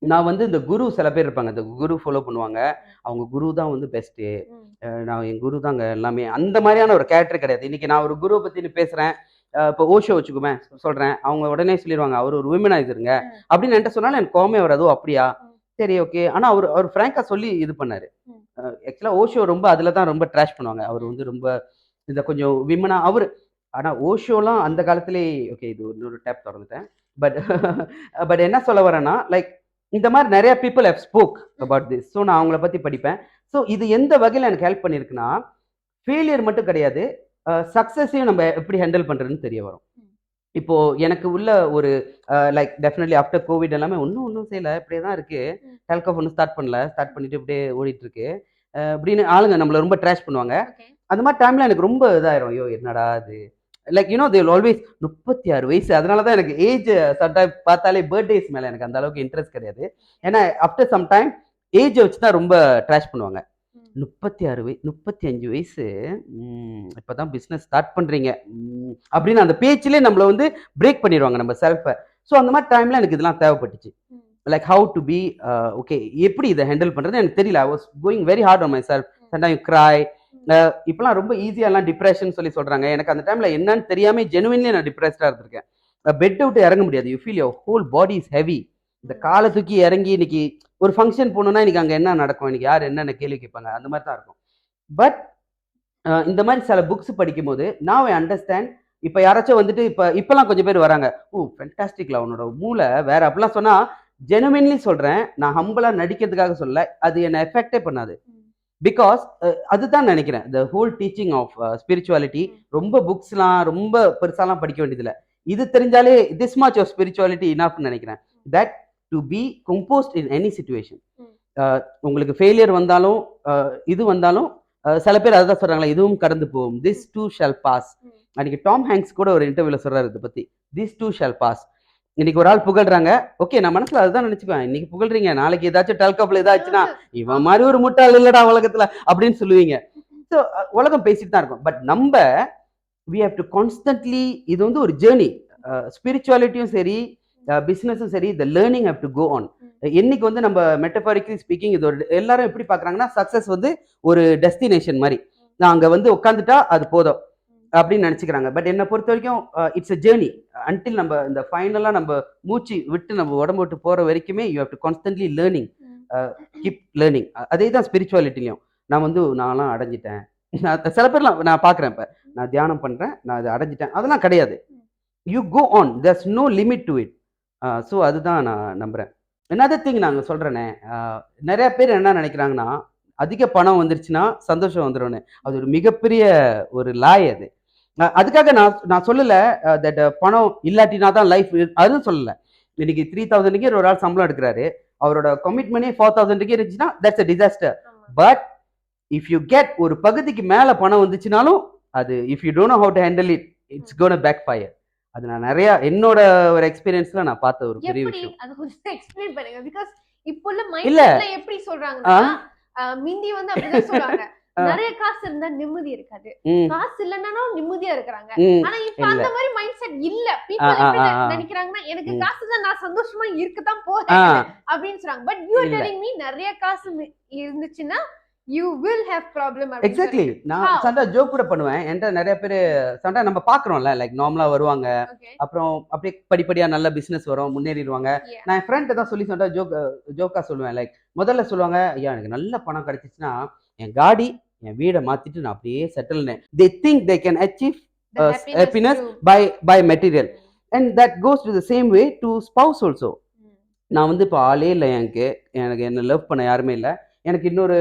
நான் வந்து இந்த குரு சில பேர் இருப்பாங்க, இந்த குரு ஃபாலோ பண்ணுவாங்க, அவங்க குரு தான் வந்து பெஸ்ட்டு, நான் என் குரு தாங்க எல்லாமே, அந்த மாதிரியான ஒரு கேரக்டர் கிடையாது. இன்னைக்கு நான் ஒரு குருவை பத்தி பேசுறேன், இப்போ ஓஷோ வச்சுக்குமே சொல்றேன், அவங்க உடனே சொல்லிடுவாங்க அவர் ஒரு விமனைசருங்க அப்படின்னு என்கிட்ட சொன்னாலும் எனக்கு கோமே வராதோ. அப்படியா, சரி ஓகே. ஆனா அவர் ஃப்ராங்கா சொல்லி இது பண்ணாரு. ஆக்சுவலா ஓஷோ ரொம்ப அதுல தான் ரொம்ப ட்ராஷ் பண்ணுவாங்க. அவர் வந்து ரொம்ப இந்த கொஞ்சம் விமனா அவர். ஆனா ஓஷோலாம் அந்த காலத்திலே ஓகே, இது ஒரு டேப் திறந்துட்டேன். பட் என்ன சொல்ல வரேன்னா, லைக் இந்த மாதிரி நிறைய people have spoke about this. So நான் அவங்கள பத்தி படிப்பேன். ஸோ இது எந்த வகையில் எனக்கு ஹெல்ப் பண்ணியிருக்குன்னா, ஃபெயிலியர் மட்டும் கிடையாது, சக்ஸஸையும் நம்ம எப்படி ஹேண்டில் பண்றதுன்னு தெரிய வரும். இப்போ எனக்கு உள்ள ஒரு லைக் டெஃபினெட்லி ஆஃப்டர் கோவிட் எல்லாமே ஒன்றும் செய்யல, இப்படியே தான் இருக்கு, ஹெல்த் ஆஃப் ஒன்றும் ஸ்டார்ட் பண்ணிட்டு இப்படியே ஓடிட்டு இருக்கு அப்படின்னு ஆளுங்க நம்மள ரொம்ப ட்ராஷ் பண்ணுவாங்க. அந்த மாதிரி டைம்ல எனக்கு ரொம்ப இதாயிரும், ஐயோ என்னடா அது, like you know they will always 36 வயசு. அதனால தான் எனக்கு ஏஜ் சம்டைம் பார்த்தாலே பர்த்டேஸ் மேலே எனக்கு அந்த அளவுக்கு இன்ட்ரெஸ்ட் கிடையாது. ஏன்னா ஆஃப்டர் சம் டைம் ஏஜை வச்சு தான் ரொம்ப ட்ராஷ் பண்ணுவாங்க. 35 வயசு இப்போதான் பிஸ்னஸ் ஸ்டார்ட் பண்றீங்க அப்படின்னு அந்த பேச்சிலே நம்மளை வந்து பிரேக் பண்ணிடுவாங்க நம்ம செல்ஃபை. ஸோ அந்த மாதிரி டைம்ல எனக்கு இதெல்லாம் தேவைப்பட்டுச்சு. Like how to be okay, எப்படி இதை ஹேண்டில் பண்றது எனக்கு தெரியல. I was going very hard on myself. Sometime cry. இப்பெல்லாம் ரொம்ப ஈஸியாலாம் டிப்ரெஷன் சொல்லி சொல்றாங்க. எனக்கு அந்த டைம்ல என்னன்னு தெரியாம ஜெனுவின்லி நான் டிப்ரெஸ்டா இருந்திருக்கேன். பெட் விட்டு இறங்க முடியாது. You feel your whole body is heavy. இந்த காலை தூக்கி இறங்கி இன்னைக்கு ஒரு ஃபங்க்ஷன் போனோம்னா இன்னைக்கு அங்கே என்ன நடக்கும், இன்னைக்கு யார் என்னென்ன கேள்வி கேட்பாங்க, அந்த மாதிரி தான் இருக்கும். பட் இந்த மாதிரி சில புக்ஸ் படிக்கும் போது நான் ஐ அண்டர்ஸ்டாண்ட். இப்போ யாராச்சும் வந்துட்டு இப்பெல்லாம் கொஞ்சம் பேர் வராங்க, ஓ ஃபென்டாஸ்டிக்ல உன்னோட மூளை வேற அப்படிலாம் சொன்னா, ஜெனுவின்லி சொல்றேன், நான் ஹம்பிளா நடிக்கிறதுக்காக சொல்ல, அது என்னை எஃபெக்டே பண்ணாது. பிகாஸ் அதுதான் நினைக்கிறேன், the whole teaching of spirituality. ரொம்ப புக்ஸ்லாம் ரொம்ப பெருசாலாம் படிக்க வேண்டியதில்லை. இது தெரிஞ்சாலே திஸ் மச் ஆஃப் ஸ்பிரிச்சுவாலிட்டி இனஃப்னு நினைக்கிறேன். That to be composed in any situation. உங்களுக்கு ஃபெயிலியர் வந்தாலும் இது வந்தாலும் சில பேர் அதுதான் சொல்றாங்களா, இதுவும் கடந்து போகும், திஸ் டூ ஷால் பாஸ். அன்னைக்கு டாம் ஹேங்க்ஸ் கூட ஒரு இன்டர்வியூல சொல்றாரு இதை பத்தி, திஸ் டூ ஷால் பாஸ். இன்னைக்கு ஒரு ஆள் புகழ்றாங்க, ஓகே நான் மனசுல அதுதான் நினைச்சுக்குவேன், இன்னைக்கு புகழ்றீங்க, நாளைக்கு ஏதாச்சும் டல்கப்ல ஏதாச்சுன்னா இவன் மாதிரி ஒரு முட்டாள் இல்லடா உலகத்துல அப்படின்னு சொல்லுவீங்க. ஸோ உலகம் பேசிட்டு தான் இருக்கும். பட் நம்ம we have to constantly, இது வந்து ஒரு ஜேர்னி. ஸ்பிரிச்சுவாலிட்டியும் சரி பிஸ்னஸும் சரி the learning have to go on. என்னைக்கு வந்து நம்ம மெட்டபாரிக்கலி ஸ்பீக்கிங் இது ஒரு எல்லாரும் எப்படி பார்க்குறாங்கன்னா சக்ஸஸ் வந்து ஒரு டெஸ்டினேஷன் மாதிரி, நான் அங்கே வந்து உட்காந்துட்டா அது போதும் அப்படின்னு நினச்சிக்கிறாங்க. பட் என்னை பொறுத்த வரைக்கும் இட்ஸ் அ ஜேர்னி அன்டில் நம்ம இந்த ஃபைனலாக நம்ம மூச்சு விட்டு நம்ம உடம்பு விட்டு போகிற வரைக்குமே you have to constantly learning, keep learning. அதே தான் ஸ்பிரிச்சுவாலிட்டிலையும். நான் வந்து நான்லாம் அடைஞ்சிட்டேன், சில பேர்லாம் நான் பார்க்குறேன், இப்போ நான் தியானம் பண்ணுறேன், நான் அதை அடைஞ்சிட்டேன், அதெல்லாம் கிடையாது. You go on, there's no limit to it. So அதுதான் நான் நம்புகிறேன். another thing நாங்கள் சொல்கிறேனே, நிறைய பேர் என்ன நினைக்கிறாங்கன்னா அதிக பணம் வந்துருச்சுன்னா சந்தோஷம் வந்துடும்னு. அது ஒரு மிகப்பெரிய ஒரு லாய். அது அதுக்காக நான் சொல்லலை தட் பணம் இல்லாட்டினா தான் லைஃப், அதுவும் சொல்லலை. இன்னைக்கு 3000 ஒரு ஆள் சம்பளம் எடுக்கிறாரு, அவரோட கமிட்மெண்ட்டே 4000 இருந்துச்சுன்னா that's a disaster. But if you get ஒரு பகுதிக்கு மேலே பணம் வந்துச்சுனாலும் அது if you don't know how to handle it, it's gonna backfire. அது நான் நிறைய என்னோட ஒரு எக்ஸ்பீரியன்ஸ்ல நான் பார்த்த ஒரு பெரிய விஷயம். அது கொஞ்சம் எக்ஸ்பிளைன் பண்ணுங்க. பிகாஸ் இப்போ உள்ள மைண்ட்ல எப்படி சொல்றாங்கன்னா, மிந்தி வந்து அப்படிதான் சொல்றாங்க, நிறைய காசு இருந்தா நிம்மதி இருக்காது, காசு இல்லைன்னாலும் நிம்மதியா இருக்கிறாங்க. ஆனா இப்ப அந்த மாதிரி மைண்ட் செட் இல்ல. பீப்பிள் எப்படி நினைக்கிறாங்கன்னா, எனக்கு காசு தான், நான் சந்தோஷமா இருக்கதான் போறேன் அப்படின்னு சொல்றாங்க. But you are telling me நிறைய காசு இருந்துச்சுன்னா you will have problem. Exactly. நான் சண்டா ஜோக் கூட பண்ணுவேன். என்கிட்ட நிறைய பேர் சண்டா நம்ம பாக்குறோம்ல, லைக் நார்மலா வருவாங்க, அப்புறம் அப்படியே படிப்படியா நல்ல பிசினஸ் வரும், முன்னேறிடுவாங்க. நான் என் ஃப்ரெண்ட் தான் சொல்லி சண்டா ஜோக்கா சொல்லுவேன். லைக் முதல்ல சொல்லுவாங்க, ஐயா எனக்கு நல்ல பணம் கிடைச்சிச்சுன்னா என் காடி என் வீடை மாத்திட்டு நான் அப்படியே செட்டில்னு. they think they can achieve happiness by material, and that goes to the same way to spouse also. நான் வந்து இப்போ ஆளே இல்லை, எனக்கு என்ன லவ் பண்ண யாருமே இல்லை, எனக்கு இன்னொரு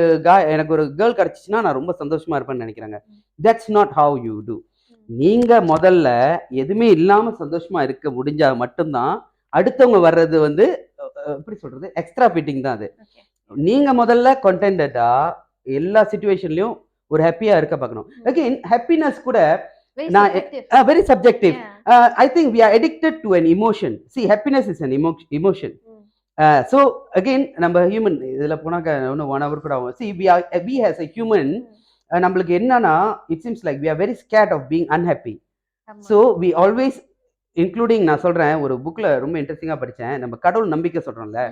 எனக்கு ஒரு கேர்ள் கிடைச்சிச்சுன்னா நான் ரொம்ப சந்தோஷமா இருப்பேன்னு நினைக்கிறாங்க. That's not how you do. நீங்க முதல்ல எதுவுமே இல்லாம சந்தோஷமா இருக்க முடிஞ்சா மட்டும்தான் அடுத்தவங்க வர்றது வந்து எப்படி சொல்றது, எக்ஸ்ட்ரா ஃபிட்டிங் தான் அது. நீங்க முதல்ல கண்டென்டா எல்லா சிச்சுவேஷன்லயும் ஒரு ஹாப்பியா இருக்க பார்க்கணும். அகைன் ஹாப்பினஸ் கூட நான் very subjective. I think we are addicted to an emotion. See, happiness is an emotion. So again நம்ம ஹியூமன் இதுல போனாக்க இன்னும் 1 hour கூட ஆகும். See, we as a human நம்மளுக்கு என்னன்னா it seems like we are very scared of being unhappy. So we always including, நான் சொல்றேன், ஒரு புக்ல ரொம்ப இன்ட்ரெஸ்டிங்கா படிச்சேன், நம்ம கடவுள் நம்பிக்கை சொல்றோம்ல,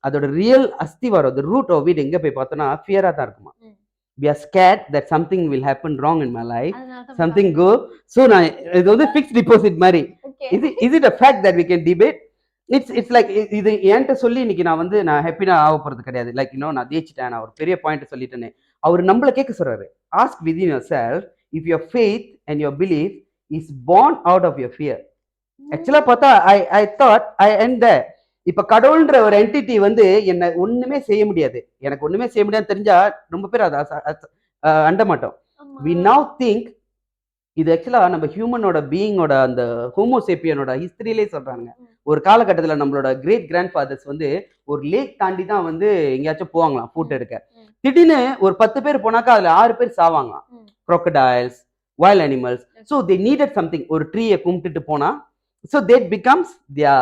அதோட ரியல் அஸ்திவாரம், the root of it எங்க போய் பார்த்தோம்னா ஃபியரா தான் இருக்குமா. we are scared that something will happen wrong in my life, something go. So நான் இது வந்து fixed deposit மாதிரி. Is it a fact that we can debate? It's like இது என்கிட்ட சொல்லி இன்னைக்கு நான் வந்து நான் ஹாப்பினா ஆக போறது கிடையாது. லைக் இன்னும் நான் ஜெயிச்சிட்டேன், நான் ஒரு பெரிய பாயிண்ட் சொல்லிட்டேன்னு அவர் நம்மள கேட்க சொல்றாரு. ask within yourself if your faith and your belief is born out of your fear. ஆக்சுவலா பார்த்தா I thought I end there. இப்ப கடவுள்ன்ற ஒரு என்டிட்டி வந்து என்ன ஒண்ணுமே செய்ய முடியாது, எனக்கு ஒண்ணுமே செய்ய முடியாதுன்னு தெரிஞ்சா ரொம்ப பேர் அதை அண்ட மாட்டோம். we now think இது ஆக்சுவலா நம்ம ஹியூமனோட பீயிங்கோட அந்த ஹோமோசேப்பியனோட ஹிஸ்டரியிலே சொல்றாங்க. ஒரு காலகட்டத்தில் நம்மளோட கிரேட் கிராண்ட் ஃபாதர்ஸ் வந்து ஒரு லேக் தாண்டி தான் வந்து எங்கேயாச்சும் போவாங்களாம் ஃபுட் எடுக்க. திடீர்னு ஒரு 10 பேர் போனாக்கா அதுல 6 பேர் சாவாங்களாம், crocodiles, wild animals. So they needed something. ஒரு ட்ரீயை கும்பிட்டுட்டு போனா, so that becomes their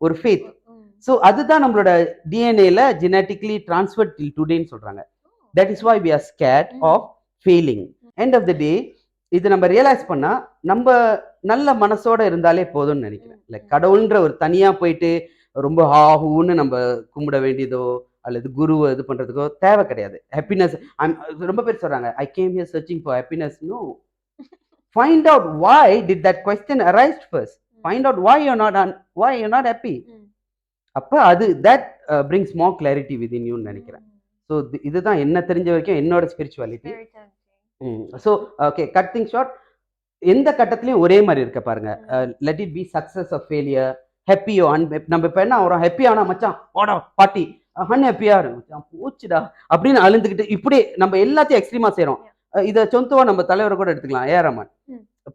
ஒரு faith. So அதுதான் நம்மளோட டிஎன்ஏல ஜெனட்டிக்லி டிரான்ஸ்ஃபர்ட் till டுடேன்னு சொல்றாங்க. that is why we are scared of failing. End of the day இது நம்ம ரியலைஸ் பண்ணா நம்ம நல்ல மனசோட இருந்தாலே போதும்னு நினைக்கிறேன். லைக் கடவுள்ன்ற ஒரு தனியா போயிட்டு ரொம்ப ஹாஹூன்னு நம்ம கும்பிட வேண்டியதோ அல்லது குருவை இது பண்றதுக்கோ தேவை கிடையாது. ஹாப்பினஸ் ரொம்ப பேர் சொல்றாங்க, I came here searching for happiness. No, find out why did that question arise first. Find out why you're not happy. அப்ப அது that brings more clarity within you ன்னு நினைக்கிறேன். ஸோ இதுதான் என்ன தெரிஞ்ச வரைக்கும் என்னோட spirituality. So okay, cut thing short, எந்த கட்டத்திலையும் ஒரே மாதிரி இருக்க பாருங்க. Let it be success of failure, ஹாப்பியோ நம்ம இப்போ என்ன ஆகிறோம், ஹாப்பியானா மச்சான் ஓடா பாட்டி, அன்ஹாப்பியா மச்சான் போச்சுடா அப்படின்னு அழுந்துக்கிட்டு இப்படி நம்ம எல்லாத்தையும் எக்ஸ்ட்ரீமா செய்யறோம். இதை சொந்தவா நம்ம தலைவரை கூட எடுத்துக்கலாம், ஏஆர் ரஹ்மான்.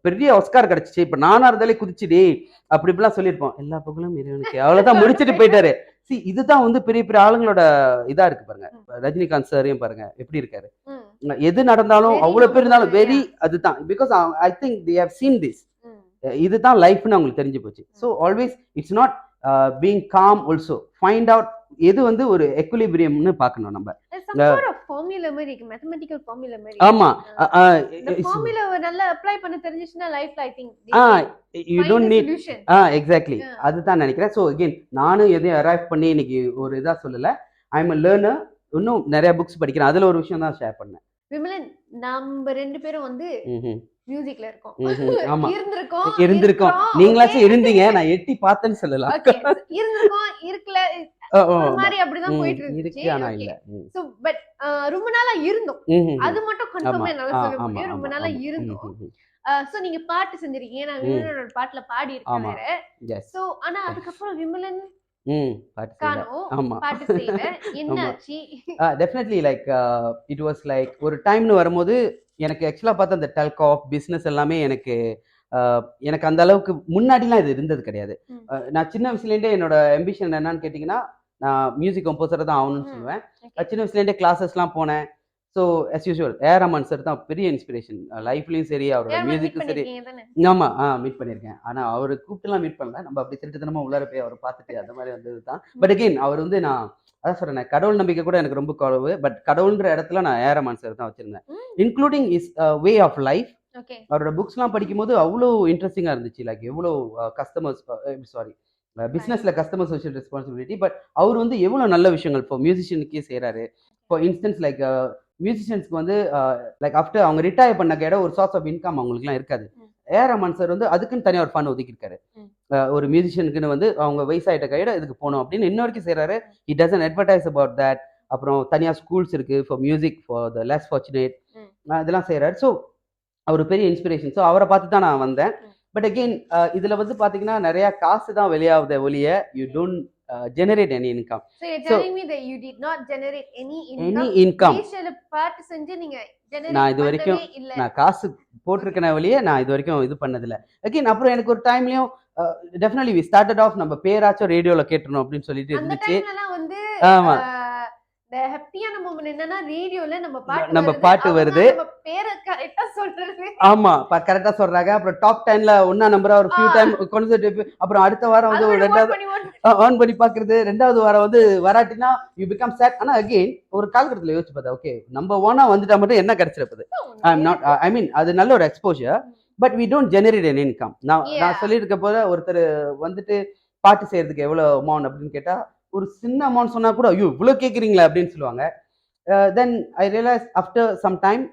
பெரிய ஆஸ்கார் கிடைச்சிச்சு, இப்ப நானா இருந்தாலே குதிச்சுடி அப்படி இப்படிலாம் சொல்லியிருப்போம், எல்லா புகழும் இறைவனுக்கு, அவ்வளவுதான் முடிச்சுட்டு போயிட்டாரு. இதுதான் வந்து பெரிய பெரிய ஆளுங்களோட இதா இருக்கு பாருங்க. ரஜினிகாந்த் சாரையும் பாருங்க எப்படி இருக்காரு, எது நடந்தாலும் அவ்வளவு பேர் இருந்தாலும் வெரி அதுதான். Because I think they have seen this. இதுதான் லைஃப்னு அவங்களுக்கு தெரிஞ்சு போச்சு. So always it's not being com, also find out எது வந்து ஒரு எக்குலிபிரியம்னு பார்க்கணும் நம்ம. ஃபார்முலா மாதிரி இருக்கு, மேத்தமெட்டிக்கல் ஃபார்முலா மாதிரி. ஆமா இந்த ஃபார்முலா நல்லா அப்ளை பண்ண தெரிஞ்சிச்சுனா லைஃப்ல ஐ think you don't need solution. Exactly அதுதான் நினைக்கிறேன். ஸோ அகெயின் நானும் எதையும் அரைவ் பண்ணி இன்னைக்கு ஒரு இதா சொல்லல. I am learner. இன்னும் நிறைய புக்ஸ் படிக்கிறேன். அதுல ஒரு விஷயம் தான் ஷேர் பண்ணேன். விமலன், நம்ம 2 பேரும் வந்து மியூசிக்ல இருக்கோம். ஆமா இருந்திருக்கோம். நீங்களாச்சும் இருந்தீங்க, நான் எட்டி பார்த்தேன்னு சொல்லலாம். இருந்திருக்கோம், இருக்கல, ஒரு மாதிரி அப்படிதான் போயிட்டு இருந்துச்சு. ஆனா இல்ல. சோ பட் ரொம்ப நாளா இருந்தோம். அது மட்டும் கன்ஃபார்மா என்னால சொல்ல முடியும். ரொம்ப நாளா இருந்தோம். சோ நீங்க பாட்டு செஞ்சிருக்கீங்க. நான் விமலனோட பாட்டுல பாடி இருக்கேன் வேற. சோ ஆனா அதுக்கப்புறம் விமலன் பாட்டு செய்யல. என்னாச்சு? Definitely like it was like ஒரு டைம்னு வரும்போது எனக்கு ஆக்சுவலா பார்த்தா அந்த டெல்க் ஆஃப் பிசினஸ் எல்லாமே எனக்கு அந்த அளவுக்கு முன்னாடிலாம் இது இருந்தது கிடையாது. நான் சின்ன வயசுலேருந்தே என்னோட அம்பிஷன் என்னன்னு கேட்டிங்கன்னா, நான் மியூசிக் கம்போசர் தான் ஆகணும்னு சொல்லுவேன். சின்ன வயசுலேருந்தே கிளாஸஸ்லாம் போனேன். So as usual Rahman sir தான் பெரிய இன்ஸ்பிரேஷன் லைஃப்லையும் சரி, அவரோட மியூசிக்கும் சரி. ஆமா மீட் பண்ணியிருக்கேன். ஆனால் அவர் கூப்பிட்டுலாம் மீட் பண்ணல. நம்ம அப்படி திருட்டுத்தனமா உள்ளார போய் அவரை பார்த்துட்டு அந்த மாதிரி வந்தது தான். பட் அகெயின் அவர் வந்து நான் அதான் சொல்றேன், கடவுள் நம்பிக்கை கூட எனக்கு ரொம்ப குறைவு. பட் கடவுள்ன்ற இடத்துல நான் ரஹ்மான் சார் தான் வச்சிருந்தேன். Including is way of life. அவரோட புக்ஸ்லாம் படிக்கும்போது அவ்வளோ இன்ட்ரெஸ்டிங்காக இருந்துச்சு. லைக் எவ்வளோ கஸ்டமர்ஸ் பிஸ்னஸ்ல கஸ்டமர் சோஷியல் ரெஸ்பான்சிபிலிட்டி. பட் அவர் வந்து எவ்வளோ நல்ல விஷயங்கள் இப்போ மியூசிஷியனுக்கே செய்கிறாரு. ஃபார் இன்ஸ்டன்ஸ் லைக் மியூசிஷியன்ஸ்க்கு வந்து லைக் ஆஃப்டர் அவங்க ரிட்டையர் பண்ண கேட ஒரு சோர்ஸ் ஆஃப் இன்கம் அவங்களுக்குலாம் இருக்காது. ரஹ்மான் சார் வந்து அதுக்குன்னு தனியாக ஒரு ஃபண்ட் ஒதுக்கியிருக்காரு. ஒரு மியூசிஷியனுக்குன்னு வந்து அவங்க வயசாயிட்ட கையிட இதுக்கு போகணும் அப்படின்னு இன்ன வரைக்கும் செய்கிறாரு. He doesn't advertise about that. அப்புறம் தனியாக ஸ்கூல்ஸ் இருக்குது for music for the less fortunate, இதெல்லாம் செய்கிறாரு. ஸோ அவர் பெரிய இன்ஸ்பிரேஷன். ஸோ அவரை பார்த்து தான் நான் வந்தேன். பட் அகெயின் இதில் வந்து பார்த்தீங்கன்னா நிறைய காசு தான் வெளியாகுத ஒழிய you don't generate any income. So you're telling me that you did not generate any income. பாட்டு செஞ்சு நீங்க நான் இது வரைக்கும் நான் காசு போட்டிருக்கேன் வெளியே நான் இது வரைக்கும் இது பண்ணதில்லை. அகெயின் அப்புறம் எனக்கு ஒரு டைம்லயும் டெஃபினெட்லி வி ஸ்டார்டட் ஆஃப் நம்ம பேராச்சும் ரேடியோல கேட்டணும் அப்படின்னு சொல்லிட்டு இருந்துச்சு. ஆமா the ஹாப்பியான மொமெண்ட் என்னன்னா ரேடியோல நம்ம பாட்டு வருது, பேரை கரெக்ட்டா சொல்றது. ஆமா கரெக்ட்டா சொல்றாங்க. அப்புறம் டாப் 10ல ஒண்ணா நம்பரா ஒரு ஃபியூ டைம் கொண்டு அப்புறம் அடுத்த வாரம் வந்து ஒரு ரெண்டாவது ஆன் பண்ணி பாக்குறது, ரெண்டாவது வாரம் வந்து வராட்டினா யூ பிகம் சேட். ஆனா அகெயின் ஒரு காலகட்டத்தில் யோசிச்சு பார்த்தா ஓகே நம்பர் 1 வந்துட்டா மட்டும் என்ன கிடைச்சிருப்பது. ஐ எம் நாட் ஐ மீன் அது நல்ல ஒரு exposure. But we don't generate an income. நான் சொல்லியிருக்க போது ஒருத்தர் வந்துட்டு பாட்டு செய்யறதுக்கு எவ்வளவு அமௌண்ட் அப்படின்னு கேட்டா ஒரு சின்ன அமௌண்ட் சொன்னா கூட ஐயோ இவ்வளவு கேட்குறீங்களா அப்படின்னு சொல்லுவாங்க. Then I realise after some time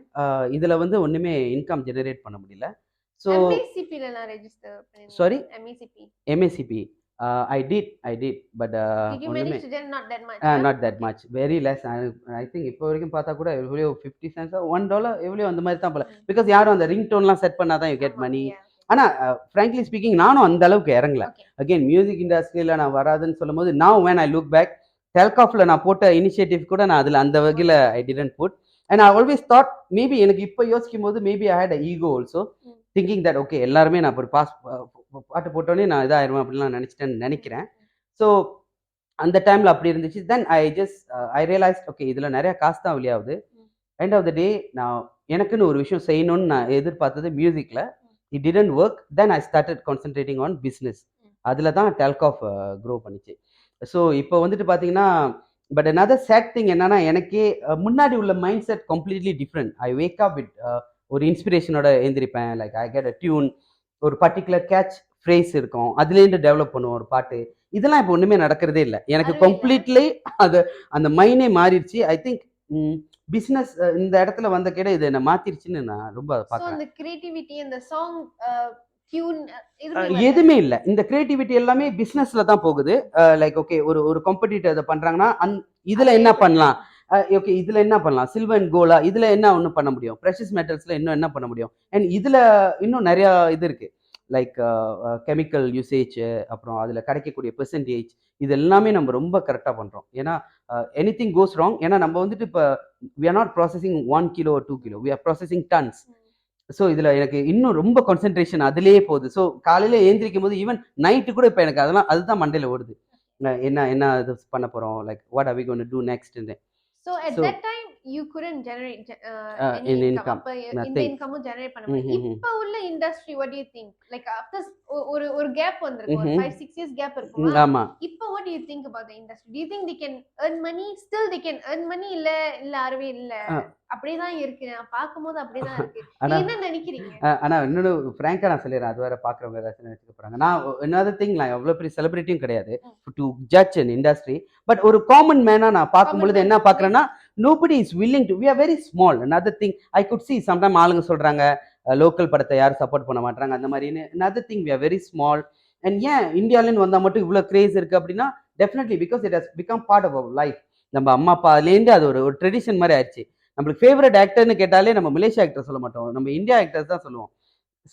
இதுல வந்து ஒண்ணுமே இன்கம் ஜெனரேட் பண்ண முடியல. So sorry MACP I did but not that much, very less. I think இப்போ வரைக்கும் பார்த்தா கூட எவ்வளோ 50 cents $1 எவ்வளோ அந்த மாதிரி தான் போல. பிகாஸ் யாரும் அந்த ரிங் டோன்லாம் செட் பண்ணாதான் யூ கெட் மணி. ஆனால் ஃப்ராங்க்லி ஸ்பீக்கிங் நானும் அந்த அளவுக்கு இறங்கல. அகெயின் மியூசிக் இண்டஸ்ட்ரியில் நான் வராதுன்னு சொல்லும் போது now when I look back டெல்காஃப்ல நான் போட்ட இனிஷியேட்டிவ் கூட நான் அதில் அந்த வகையில் I didn't put. and I always thought maybe எனக்கு இப்போ யோசிக்கும் போது maybe I had a ego also thinking that okay எல்லாருமே நான் ஒரு பாட்டு போட்டோன்னே நான் இதாயிருவேன் அப்படின்லாம் நினைக்கிறேன். ஸோ அந்த டைமில் அப்படி இருந்துச்சு. தென் ஐ ரியலைஸ்ட் ஓகே இதில் நிறையா காசு தான் வெளியாகுது. எண்ட் ஆஃப் த டே நான் எனக்குன்னு ஒரு விஷயம் செய்யணும்னு நான் எதிர்பார்த்தது மியூசிக்கில். It didn't work. Then I started concentrating on business. அதில் தான் டெல்காஃப் க்ரோ பண்ணிச்சு. ஸோ இப்போ வந்துட்டு பார்த்தீங்கன்னா பட் another sad thing என்னன்னா எனக்கே முன்னாடி உள்ள mind set completely different. I wake up with ஒரு இன்ஸ்பிரேஷனோட எழுந்திருப்பேன். Like I get a tune, ஒரு பர்டிகுலர் கேட்ச் ஃப்ரேஸ் இருக்கும், அதுலேருந்து டெவலப் பண்ணுவோம் ஒரு பாட்டு. இதெல்லாம் இப்போ ஒன்றுமே நடக்கிறதே இல்லை எனக்கு. கம்ப்ளீட்லி அது அந்த மைண்டே மாறிடுச்சு. ஐ திங்க் பிசினஸ் இந்த இடத்துல வந்த கேட இது என்ன மாத்திருச்சுன்னு நான் ரொம்ப பார்க்குறேன். அந்த கிரியேட்டிவிட்டி அந்த சாங் டியூன் எதுவுமே இல்லை. இந்த கிரியேட்டிவிட்டி எல்லாமே பிசினஸ்ல தான் போகுது. லைக் ஓகே ஒரு காம்படிட்டர் இதை பண்றாங்கன்னா இதுல என்ன பண்ணலாம், ஓகே இதுல என்ன பண்ணலாம், சில்வர் அண்ட் கோல்டா இதுல என்ன ஒன்றும் பண்ண முடியும், ப்ரெஷஸ் மெட்டல்ஸ்ல இன்னும் என்ன பண்ண முடியும். அண்ட் இதுல இன்னும் நிறைய இது இருக்கு லைக் கெமிக்கல் யூசேஜ், அப்புறம் அதுல கிடைக்கக்கூடிய பெர்சன்டேஜ், இது எல்லாமே நம்ம ரொம்ப கரெக்டாக பண்றோம். ஏன்னா எனிதிங் கோஸ் ராங். ஏன்னா நம்ம வந்துட்டு இப்போ we are not processing 1 kilo or 2 kilo, we are processing tons. So இதில் எனக்கு இன்னும் ரொம்ப கான்சென்ட்ரேஷன் அதிலேயே போகுது. ஸோ காலையில் ஏந்திரிக்கும் போது ஈவன் நைட்டு கூட இப்போ எனக்கு அதுதான் மண்டையில் ஓடுது. என்ன இது பண்ண போகிறோம், like what are we going to do next. So at that time you couldn't generate any in income. income, அப்ப இந்த nothing. இன்கமும் ஜெனரேட் பண்ண முடியும். இப்ப உள்ள industry what do you think? Like after ஒரு கேப் வந்திருக்கும். ஒரு 5-6 years கேப் இருக்குமா? ஆமா. இப்ப what do you think about the industry? Do you think they can earn money? Still they can earn money இல்ல அறவே இல்ல. அப்படிதான் இருக்கு. நான் பாக்கும்போது அப்படிதான் இருக்கு. நீங்க என்ன நினைக்கிறீங்க? ஆனா இன்னொன்னு ஃப்ராங்கா நான் சொல்லிடுறேன், அது வேற பாக்குறவங்க ஏதாச்சும் நினைச்சுக்க போறாங்க. நான் another thing, நான் எவ்வளவு பெரிய செலிபிரிட்டியும் கிடையாது to judge an industry. But ஒரு காமன் மேனா நான் பார்க்கும்பொழுது என்ன பாக்குறேன்னா, nobody is willing to, we are very small. Another thing I could see sometime ஆளுங்க சொல்றாங்க லோக்கல் படத்தை யாரும் சப்போர்ட் பண்ண மாட்டாங்க அந்த மாதிரின்னு. another thing we are very small. and ஏன் இந்தியாவிலேருந்து வந்தா மட்டும் இவ்வளவு கிரேஸ் இருக்கு அப்படின்னா, definitely because it has become part of our life. நம்ம அம்மா அப்பாலேருந்து அது ஒரு ட்ரெடிஷன் மாதிரி ஆயிடுச்சு. நம்மளுக்கு ஃபேவரட் ஆக்டர்னு கேட்டாலே நம்ம மலேசியா ஆக்டர் சொல்ல மாட்டோம், நம்ம இந்தியா ஆக்டர்ஸ் தான் சொல்லுவோம்.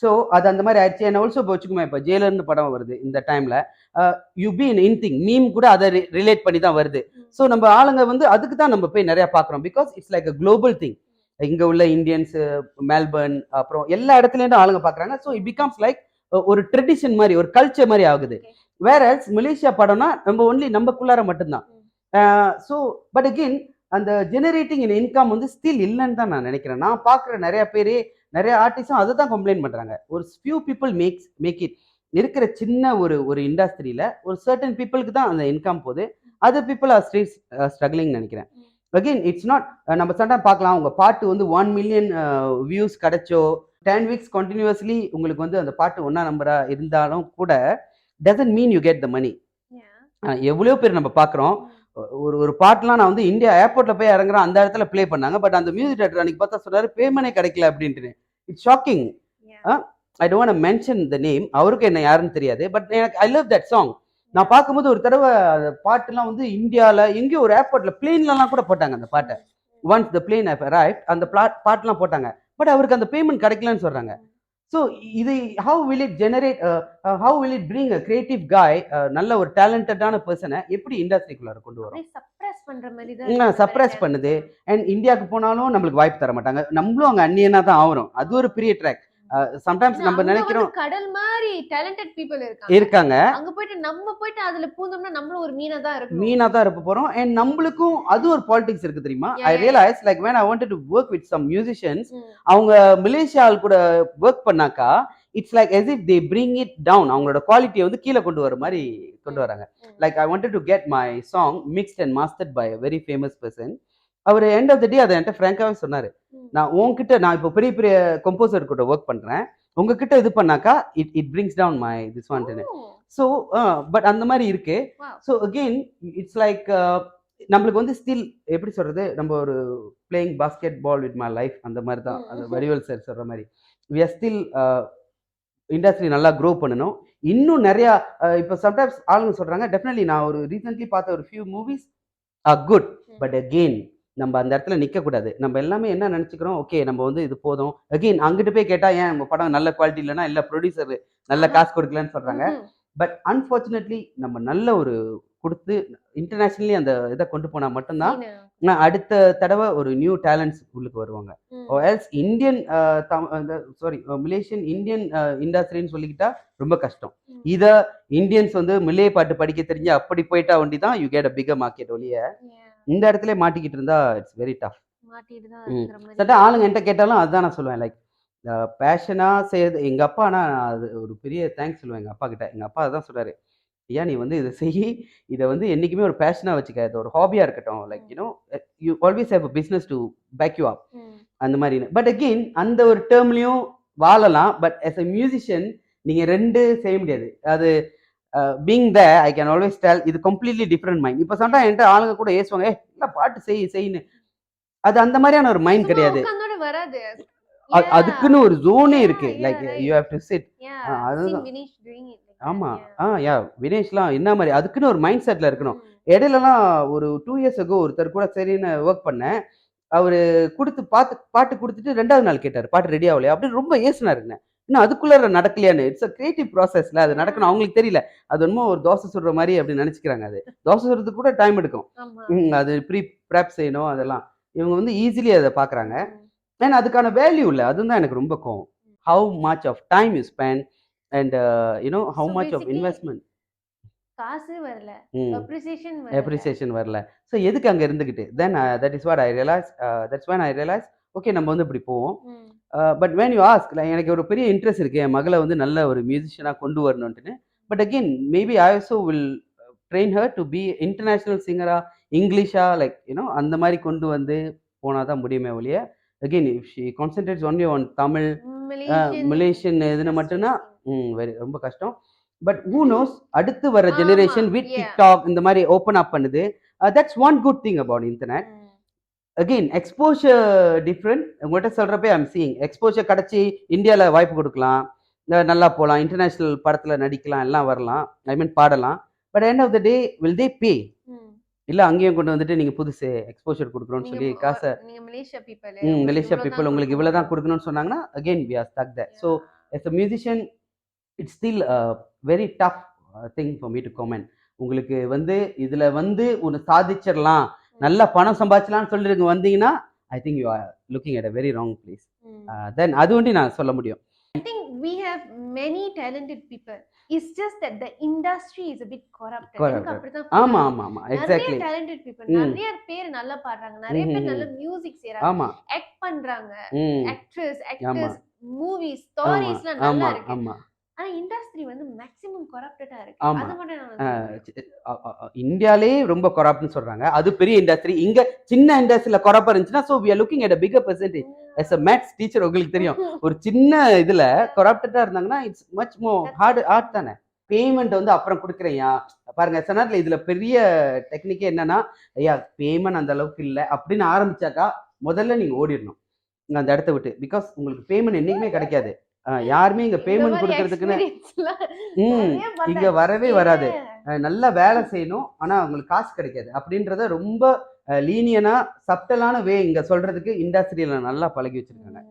ஸோ அது அந்த மாதிரி ஆயிடுச்சு. என்ன ஆல்சோ இப்போ வச்சுக்கோமே, இப்போ ஜெயிலர்னு படம் வருது இந்த டைம்ல, யூ பி இன் இன்திங் மீம் கூட அதை ரிலேட் பண்ணி தான் வருது. ஸோ நம்ம ஆளுங்க வந்து அதுக்கு தான் நம்ம போய் நிறைய பார்க்குறோம். Because it's like a global thing. இங்கே உள்ள இந்தியன்ஸ், மெல்பர்ன், அப்புறம் எல்லா இடத்துலேருந்து ஆளுங்க பார்க்குறாங்க. ஸோ இட் பிகம்ஸ் லைக் ஒரு ட்ரெடிஷன் மாதிரி, ஒரு கல்ச்சர் மாதிரி ஆகுது. வேற மலேசியா படம்னா நம்ம ஒன்லி நம்மக்குள்ளார மட்டும்தான். ஸோ பட் அகெயின் அந்த ஜெனரேட்டிங் இன் இன்கம் வந்து ஸ்டில் இல்லைன்னு தான் நான் நினைக்கிறேன். நான் பார்க்குற நிறைய பேர், நிறைய ஆர்டிஸ்டும் அதை தான் கம்ப்ளைண்ட் பண்ணுறாங்க. ஒரு ஃபியூ பீப்புள் மேக் இட். இருக்கிற சின்ன ஒரு இண்டஸ்ட்ரியில் ஒரு சர்டன் பீப்புளுக்கு தான் அந்த இன்கம் போகுது. Other people are still struggling நினைக்கிறேன். அகெயின் இட்ஸ் நாட், நம்ம சம்டைம் பார்க்கலாம் உங்கள் பாட்டு வந்து 1 million வியூஸ் கிடைச்சோ 10 weeks கண்டினியூஸ்லி உங்களுக்கு வந்து அந்த பாட்டு ஒன்றா நம்பராக இருந்தாலும் கூட doesn't mean you get the money. எவ்வளோ பேர் நம்ம பார்க்குறோம். ஒரு பாட்டுலாம் நான் வந்து இந்தியா ஏர்போர்ட்ல போய் இறங்குறேன், அந்த இடத்துல ப்ளே பண்ணாங்க. பட் அந்த மியூசிக் டைரக்டர் அன்னைக்கு பார்த்தா சொல்றாரு பேமெண்டே கிடைக்கல அப்படின்ட்டு. It's shocking. I don't want to mention the name. அவருக்கு என்ன யாருன்னு தெரியாது. பட் எனக்கு ஐ லவ் தட் சாங். நான் பார்க்கும்போது ஒரு தடவை அந்த பாட்டுலாம் வந்து இந்தியாவில் எங்கேயோ ஒரு ஏர்போர்ட்ல பிளேன்லாம் கூட போட்டாங்க அந்த பாட்டை. ஒன்ஸ் த பிளேன் அரைவ்ட் அந்த பாட்டுலாம் போட்டாங்க. பட் அவருக்கு அந்த பேமெண்ட் கிடைக்கலன்னு சொல்றாங்க. ஸோ இது how will it generate, how will it bring a creative guy, நல்ல ஒரு டேலண்டடான பர்சனை எப்படி இண்டஸ்ட்ரிக்குள்ளார கொண்டு வரும்? சப்ரஸ் பண்ணுது. அண்ட் இந்தியாவுக்கு போனாலும் நம்மளுக்கு வாய்ப்பு தர மாட்டாங்க. நம்மளும் அங்கே அந்நியனா தான் ஆகிறோம். அது ஒரு பெரிய ட்ராக். சம்டைம்ஸ் நம்ம நினைக்கிறோம் கடல் மாதிரி டேலண்டட் பீப்பிள் இருக்காங்க. அங்க போயிட்டு நம்ம போயிட்டு அதுல பூந்தோம்னா நம்மளும் ஒரு மீனா தான் இருக்க போறோம். அண்ட் நம்மளுக்கும் அது ஒரு பாலிடிக்ஸ் இருக்கு தெரியுமா? ஐ realise like when I wanted to work with some musicians, அவங்க மலேசியால கூட ஒர்க் பண்ணாக்கா it's like as if they bring it down. அவங்களோட குவாலிட்டியை வந்து கீழே கொண்டு வர மாதிரி கொண்டு வராங்க. Like I wanted to get my song mixed and mastered by a very famous person. அவர் எண்ட் ஆஃப் த டே அதை என்கிட்ட ஃப்ராங்காவே சொன்னாரு, நான் உங்ககிட்ட, நான் இப்போ பெரிய பெரிய கம்போசர் கிட்ட ஒர்க் பண்றேன், உங்ககிட்ட இது பண்ணாக்கா it brings down my this one. So but அந்த மாதிரி இருக்கு. ஸோ அகெயின் இட்ஸ் லைக் நம்மளுக்கு வந்து ஸ்டில் எப்படி சொல்றது, நம்ம ஒரு playing basketball with my life அந்த மாதிரி தான். அந்த வடிவல் சார் சொல்ற மாதிரி வி ஆர் ஸ்டில் இண்டஸ்ட்ரி நல்லா க்ரோ பண்ணணும். இன்னும் நிறையா இப்போ சம்டைம்ஸ் ஆளுங்க சொல்றாங்க. டெஃபினெட்லி நான் ஒரு ரீசென்ட்லி பார்த்த ஒரு few movies are good. But again நம்ம அந்த இடத்துல நிற்கக்கூடாது. நம்ம எல்லாமே என்ன நினச்சிக்கிறோம், ஓகே நம்ம வந்து இது போதும். அகெயின் அங்கிட்டு போய் கேட்டால் ஏன் நம்ம படம் நல்ல குவாலிட்டி இல்லைன்னா இல்லை ப்ரொடியூசர் நல்ல காசு கொடுக்கலன்னு சொல்கிறாங்க. பட் அன்ஃபார்ச்சுனேட்லி நம்ம நல்ல ஒரு கொடுத்து இன்டர்நேஷ்னலி அந்த இதை கொண்டு போனால் மட்டும்தான் அடுத்த தடவை ஒரு நியூ டேலண்ட்ஸ் உள்ளுக்கு வருவாங்க. எல்ஸ் இந்தியன் மலேசியன் இந்தியன் இண்டஸ்ட்ரின்னு சொல்லிக்கிட்டா ரொம்ப கஷ்டம். இதை இந்தியன்ஸ் வந்து மில்லே பாட்டு படிக்க தெரிஞ்சு அப்படி போயிட்டா ஒண்டி தான் you get a bigger market. ஒழிய இந்த இடத்துல மாட்டிக்கிட்டு இருந்தா இட்ஸ் வெரி டஃப். சட்ட ஆளுங்க என்கிட்ட கேட்டாலும் அதுதான் நான் சொல்லுவேன். லைக் பேஷனா செய்யறது எங்க அப்பா. ஆனால் அது ஒரு பெரிய தேங்க்ஸ் சொல்லுவேன் எங்க அப்பா கிட்ட. எங்க அப்பா அதான் சொல்றாரு, ஐயா நீ வந்து இதை செய், இதை வந்து என்னைக்குமே ஒரு பேஷனா வச்சுக்க, இது ஒரு ஹாபியா இருக்கட்டும். Like you know you always have a business to back you up அந்த மாதிரி. பட் அகெயின் அந்த ஒரு டேர்ம்லயும் வாழலாம். பட் as a musician நீங்க ரெண்டு செய்ய முடியாது. அது being there I can always tell இது completely different mind. இப்போ சம்டைம் என்கிட்ட ஆளுங்க கூட ஏசுவாங்க, இல்லை பாட்டு செய்யுன்னு. அது அந்த மாதிரியான ஒரு மைண்ட் கிடையாது. அதுக்குன்னு ஒரு ஜோனே இருக்கு. Like you have to sit. ஆமா யா வினேஷ்லாம் என்ன மாதிரி அதுக்குன்னு ஒரு மைண்ட் செட்ல இருக்கணும். இடையிலலாம் ஒரு 2 years ago ஒருத்தர் கூட சரின்னு ஒர்க் பண்ணேன். அவரு கொடுத்து பாட்டு கொடுத்துட்டு 2வது நாள் கேட்டார் பாட்டு ரெடி ஆகலையா அப்படின்னு ரொம்ப ஏசுனாருங்க. இன்னும் அதுக்குள்ள நடக்கலையான்னு. இட்ஸ் அ கிரியேட்டிவ் ப்ராசஸ்ல அது நடக்கணும். அவங்களுக்கு தெரியல, அது ஒன்றும் ஒரு தோசை சுடுற மாதிரி அப்படின்னு நினைச்சுக்கிறாங்க. அது தோசை சுடுறதுக்கு கூட டைம் எடுக்கும். அது ப்ரெப் செய்யணும். அதெல்லாம் இவங்க வந்து ஈஸிலி அதை பாக்குறாங்க. ஏன்னா அதுக்கான வேல்யூ இல்லை. அதுதான் எனக்கு ரொம்ப கோவம். How much of time you spend and you know how much of investment. காசு வரல, ம் அப்ரிசியேஷன் வரல. அப்ரிசியேஷன் வரல. ஸோ எதுக்கு அங்கே இருந்துக்கிட்டு then that is what I realise that's when I realise okay நம்ம வந்து இப்படி போவோம். ம். பட் when you ask எனக்கு ஒரு பெரிய இன்ட்ரெஸ்ட் இருக்கு என் மகளை வந்து நல்ல ஒரு மியூசிஷியனாக கொண்டு வரணுன்ட்டுன்னு. But again maybe I also will train her to be international சிங்கரா இங்கிலீஷா லைக் யூனோ அந்த மாதிரி கொண்டு வந்து போனால் தான் முடியுமே ஒழிய again if she concentrates only on Tamil Malaysian இதுன்னு மட்டும்னா வெரி ரொம்ப கஷ்டம். பட் ஹூ நோஸ் அடுத்து வர ஜெனரேஷன் வித் டிக்டாக் இந்த மாதிரி ஓப்பன் அப் பண்ணுது. That's one good thing about internet. Again exposure different. உங்கள்கிட்ட சொல்கிறப்ப ஐம் சீயிங் எக்ஸ்போஷர் கிடச்சி இந்தியாவில் வாய்ப்பு கொடுக்கலாம், நல்லா போகலாம், இன்டர்நேஷ்னல் படத்தில் நடிக்கலாம், எல்லாம் வரலாம், ஐ மீன் பாடலாம். But end of the day will they pay? இல்லை அங்கேயும் கொண்டு வந்துட்டு நீங்கள் புதுசு எக்ஸ்போஷர் கொடுக்குறோன்னு சொல்லி காசை மலேசியா பீப்புள் உங்களுக்கு இவ்வளோ தான் கொடுக்கணும்னு சொன்னாங்கன்னா again we are stuck there. So as a musician it's still a very tough thing for me to comment. உங்களுக்கு வந்து இதில் வந்து ஒன்று சாதிச்சிடலாம், நல்லா பணம் சம்பாதிச்சலாம்னு சொல்லிட்டு வந்தீங்கன்னா I think you are looking at a very wrong place. Then அது ஒண்டி நான் சொல்ல முடியும். I think we have many talented people. It's just that the industry is a bit corrupted. ஆமா ஆமா ஆமா எக்ஸாக்ட்லி. நிறைய talented people, நிறைய பேர் நல்லா பாடுறாங்க, நிறைய பேர் நல்ல மியூசிக் செய்றாங்க, ஆக்ட் பண்றாங்க, ஆக்டர்ஸ், மூவிஸ், ஸ்டோரிஸ்லாம் நல்லா இருக்கு. ஆனா இண்டஸ்ட்ரி வந்து மேக்ஸிமம் கரப்டடா இருக்கு. அது மட்டும் நான் இந்தியாலே ரொம்ப கரப்ட்னு சொல்றாங்க. அது பெரிய இண்டஸ்ட்ரி. இங்க சின்ன இண்டஸ்ட்ரியில கரப்ட் இருந்துச்சுன்னா so we are looking at a bigger percentage. as a maths teacher உங்களுக்கு தெரியும் ஒரு சின்ன இதுல கரப்டடா இருந்தாங்கன்னா இட்ஸ் மச் மோர் ஹார்ட் தானே. பேமெண்ட் வந்து அப்புறம் கொடுக்குறேயா பாருங்க சனாட்ல இதுல பெரிய டெக்னிக்கே என்னன்னா ஐயா பேமெண்ட் அந்த அளவுக்கு இல்லை அப்படின்னு ஆரம்பிச்சாக்கா முதல்ல நீங்க ஓடிடணும் அந்த இடத்த விட்டு. பிகாஸ் உங்களுக்கு பேமெண்ட் என்னைக்குமே கிடைக்காது. யாருமே இங்க பேமெண்ட் கொடுக்கறதுக்குன்னு இங்க வரவே வராது. நல்லா வேலை செய்யணும் ஆனா உங்களுக்கு காசு கிடைக்காது அப்படின்றத ரொம்ப லீனியனா சப்டலான வே இங்க சொல்றதுக்கு இண்டஸ்ட்ரியில நல்லா பழகி வச்சிருக்காங்க.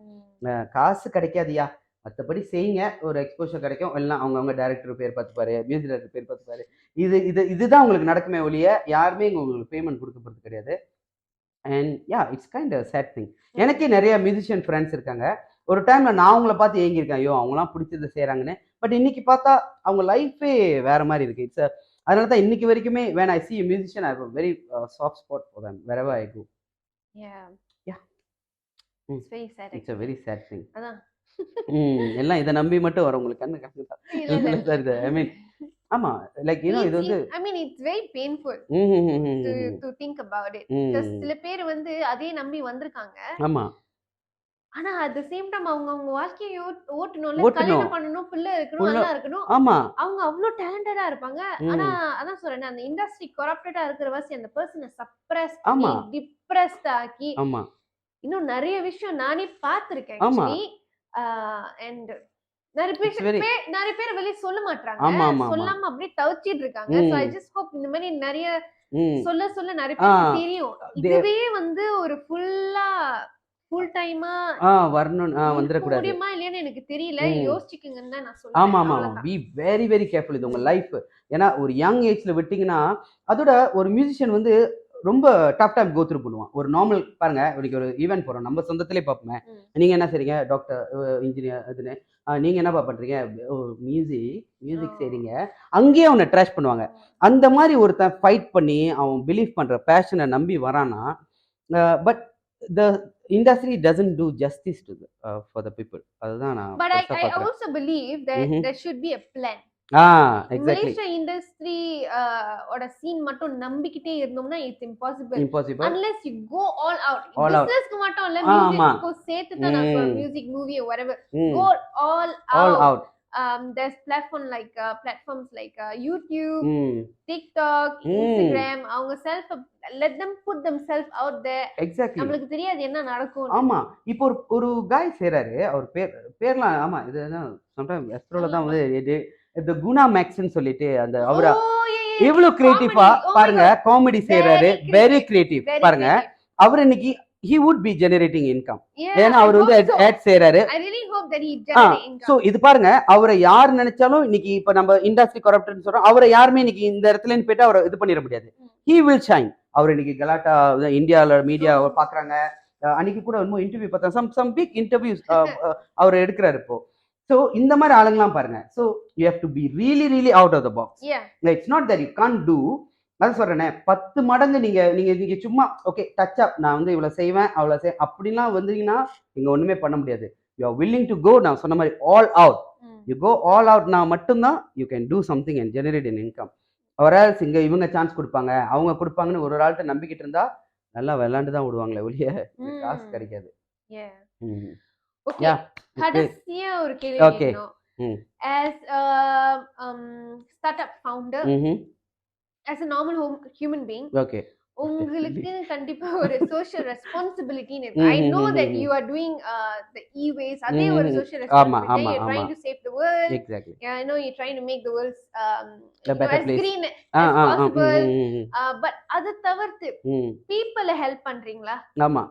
காசு கிடைக்காதியா மற்றபடி செய்யுங்க, ஒரு எக்ஸ்போஷர் கிடைக்கும், எல்லாம் அவங்கவுங்க டைரக்டர் பேர் பார்த்துப்பாரு, மியூசிக் டைரக்டர் பேர் பார்த்துப்பாரு. இதுதான் உங்களுக்கு நடக்குமே ஒழிய யாருமே இங்க உங்களுக்கு பேமெண்ட் கொடுக்க போறது கிடையாது. And yeah it's kind sad thing. எனக்கே நிறைய மியூசிஷியன் ஃப்ரெண்ட்ஸ் இருக்காங்க. ஒரு டைம்ல நான் அவங்கள பார்த்து ஏங்கியிருக்கேன், ஐயோ அவங்களாம் பிடிச்சதை செய்கிறாங்கன்னு. பட் இன்னைக்கு பார்த்தா அவங்க லைஃபே வேற மாதிரி இருக்கு. இட்ஸ் அதனால தான் இன்னைக்கு வரைக்குமே when I see a musician I have a very soft spot for them wherever I go. Yeah it's very sad. It's a very sad thing. அதான் எல்லாம் இதை நம்பி மட்டும் வர உங்களுக்கு கண்ணு கண்ணு ஐ மீன் ஆமா லைக் யூ நோ இது வந்து I mean it's very painful to think about it. சில பேர் வந்து அதே நம்பி வந்திருக்காங்க. ஆமா ஆனா at the same time அவங்க வாழ்க்கையை ஓட்டணும்ல, கல்யாணம் பண்ணணும், பிள்ளை இருக்கணும், எல்லாம் இருக்கணும். ஆமா அவங்க அவ்வளவு டேலண்டடா இருப்பாங்க. ஆனா அதான் சொல்றேன், அந்த இண்டஸ்ட்ரி கரப்டடா இருக்கிற வாசி அந்த பர்சனை சப்ரஸ் பண்ணி டிப்ரஸ்ட் ஆக்கி இன்னும் நிறைய விஷயம் நானே பார்த்திருக்கேன் ஆக்சுவலி. அண்ட் நிறைய பேர் வெளியே சொல்ல மாட்டாங்க, சொல்லாம அப்படியே தவிச்சிட்டு இருக்காங்க. சோ ஐ ஜஸ்ட் ஹோப் இந்த மாதிரி நிறைய சொல்ல நிறைய பேருக்கு தெரியும். இதுவே வந்து ஒரு ஃபுல் டைமா வரணும் வந்துடக்கூடாது. முடியுமா இல்லையான்னு எனக்கு தெரியல, யோசிச்சுக்குங்கன்னு தான் நான் சொல்றேன். ஆமா ஆமா பி வெரி வெரி கேர்ஃபுல் இது உங்க லைஃப். ஏன்னா ஒரு யங் ஏஜ்ல விட்டீங்கன்னா அதோட ஒரு மியூசிஷியன் வந்து ரொம்ப டஃப் டைம் கோ த்ரூ பண்ணுவான். ஒரு நார்மல் பாருங்க, இன்னைக்கு ஒரு ஈவென்ட் போறோம், நம்ம சொந்தத்திலே பார்ப்போமே, நீங்க என்ன செய்றீங்க டாக்டர் இன்ஜினியர் இதுன்னு, நீங்க என்னப்பா பண்றீங்க மியூசிக் செய்றீங்க, அங்கேயே அவனை ட்ராஷ் பண்ணுவாங்க. அந்த மாதிரி ஒருத்தன் ஃபைட் பண்ணி அவன் பிலீவ் பண்ற பேஷனை நம்பி வரானா, but the industry doesn't do justice to for the people. அதுதான் நான் but I also believe that there should be a plan. exactly. Malaysia industry oda scene மட்டும் நம்பிக்கிட்டே இருந்தோம்னா it's impossible unless you go all out. Business க்கு மட்டும் இல்ல, music க்கு சேர்த்து தான் நான் சொல்றேன், music, movie or whatever, go all out. There's platforms like YouTube, TikTok, Instagram. அவங்க let them put themselves out there. Exactly. நமக்கு தெரியாது என்ன நடக்கும். ஆமா இப்போ ஒரு guy செய்றாரு, அவர் பேர்லாம் ஆமா இது சம்டைம் எஸ்ட்ரோல தான் வந்து இந்த குணா மேக்ஸ்ன்னு சொல்லிட்டு அந்த அவர எவ்வளவு கிரியேட்டிவா பாருங்க, காமெடி செய்றாரு, வெரி கிரியேட்டிவ் பாருங்க. அவர் இன்னைக்கு he would be generating income. ஏன்னா அவர் வந்து ஆட் செய்றாரு. I really hope that he generate income. So இது பாருங்க, அவரை யார் நினைச்சாலும் இன்னைக்கு இப்ப நம்ம இண்டஸ்ட்ரி கரப்ட்னு சொல்றோம், அவரை யாருமே இன்னைக்கு இந்த இடத்துல இருந்து போயிட்டு அவரை இது பண்ணிட முடியாது. he will shine. அவர் இன்னைக்கு கலாட்டா இந்தியால மீடியா பாக்குறாங்க. அன்னைக்கு கூட இன்னும் இன்டர்வியூ பார்த்தேன், some big interviews அவர் எடுக்கிறாரு இப்போ. ஸோ இந்த மாதிரி ஆளுங்கலாம் பாருங்க. So you have to be really really out of the box. It's not that you can do. அதான் சொல்றேனே, 10 மடங்கு நீங்க சும்மா ஓகே டச் அப், நான் வந்து இவ்வளவு செய்வேன் அவ்வளவு அப்படிலாம் வந்தீங்கன்னா நீங்க ஒண்ணுமே பண்ண முடியாது. You are willing to go, நான் சொன்ன மாதிரி all out. You go all அவுட்னா மட்டும்தான் you can do something and generate an income. அவரால் இங்க இவங்க சான்ஸ் கொடுப்பாங்க அவங்க கொடுப்பாங்கன்னு ஒரு ஆள்கிட்ட நம்பிக்கிட்டு இருந்தா நல்லா விளையாண்டு தான் விடுவாங்களே ஒழிய காசு கிடைக்காது. கடைசியா ஒரு கேள்வி கேட்கணும். as a startup founder, as a normal human being, உங்களுக்கு கண்டிப்பா ஒரு social responsibility இருக்கு. I know that you are doing the e-waste, அதே ஒரு social responsibility. You're trying to save the world. Exactly. Yeah, I know you're trying to make the world a better as place. green as possible. But அது தவிர்த்து people help பண்றீங்களா? ஆமா.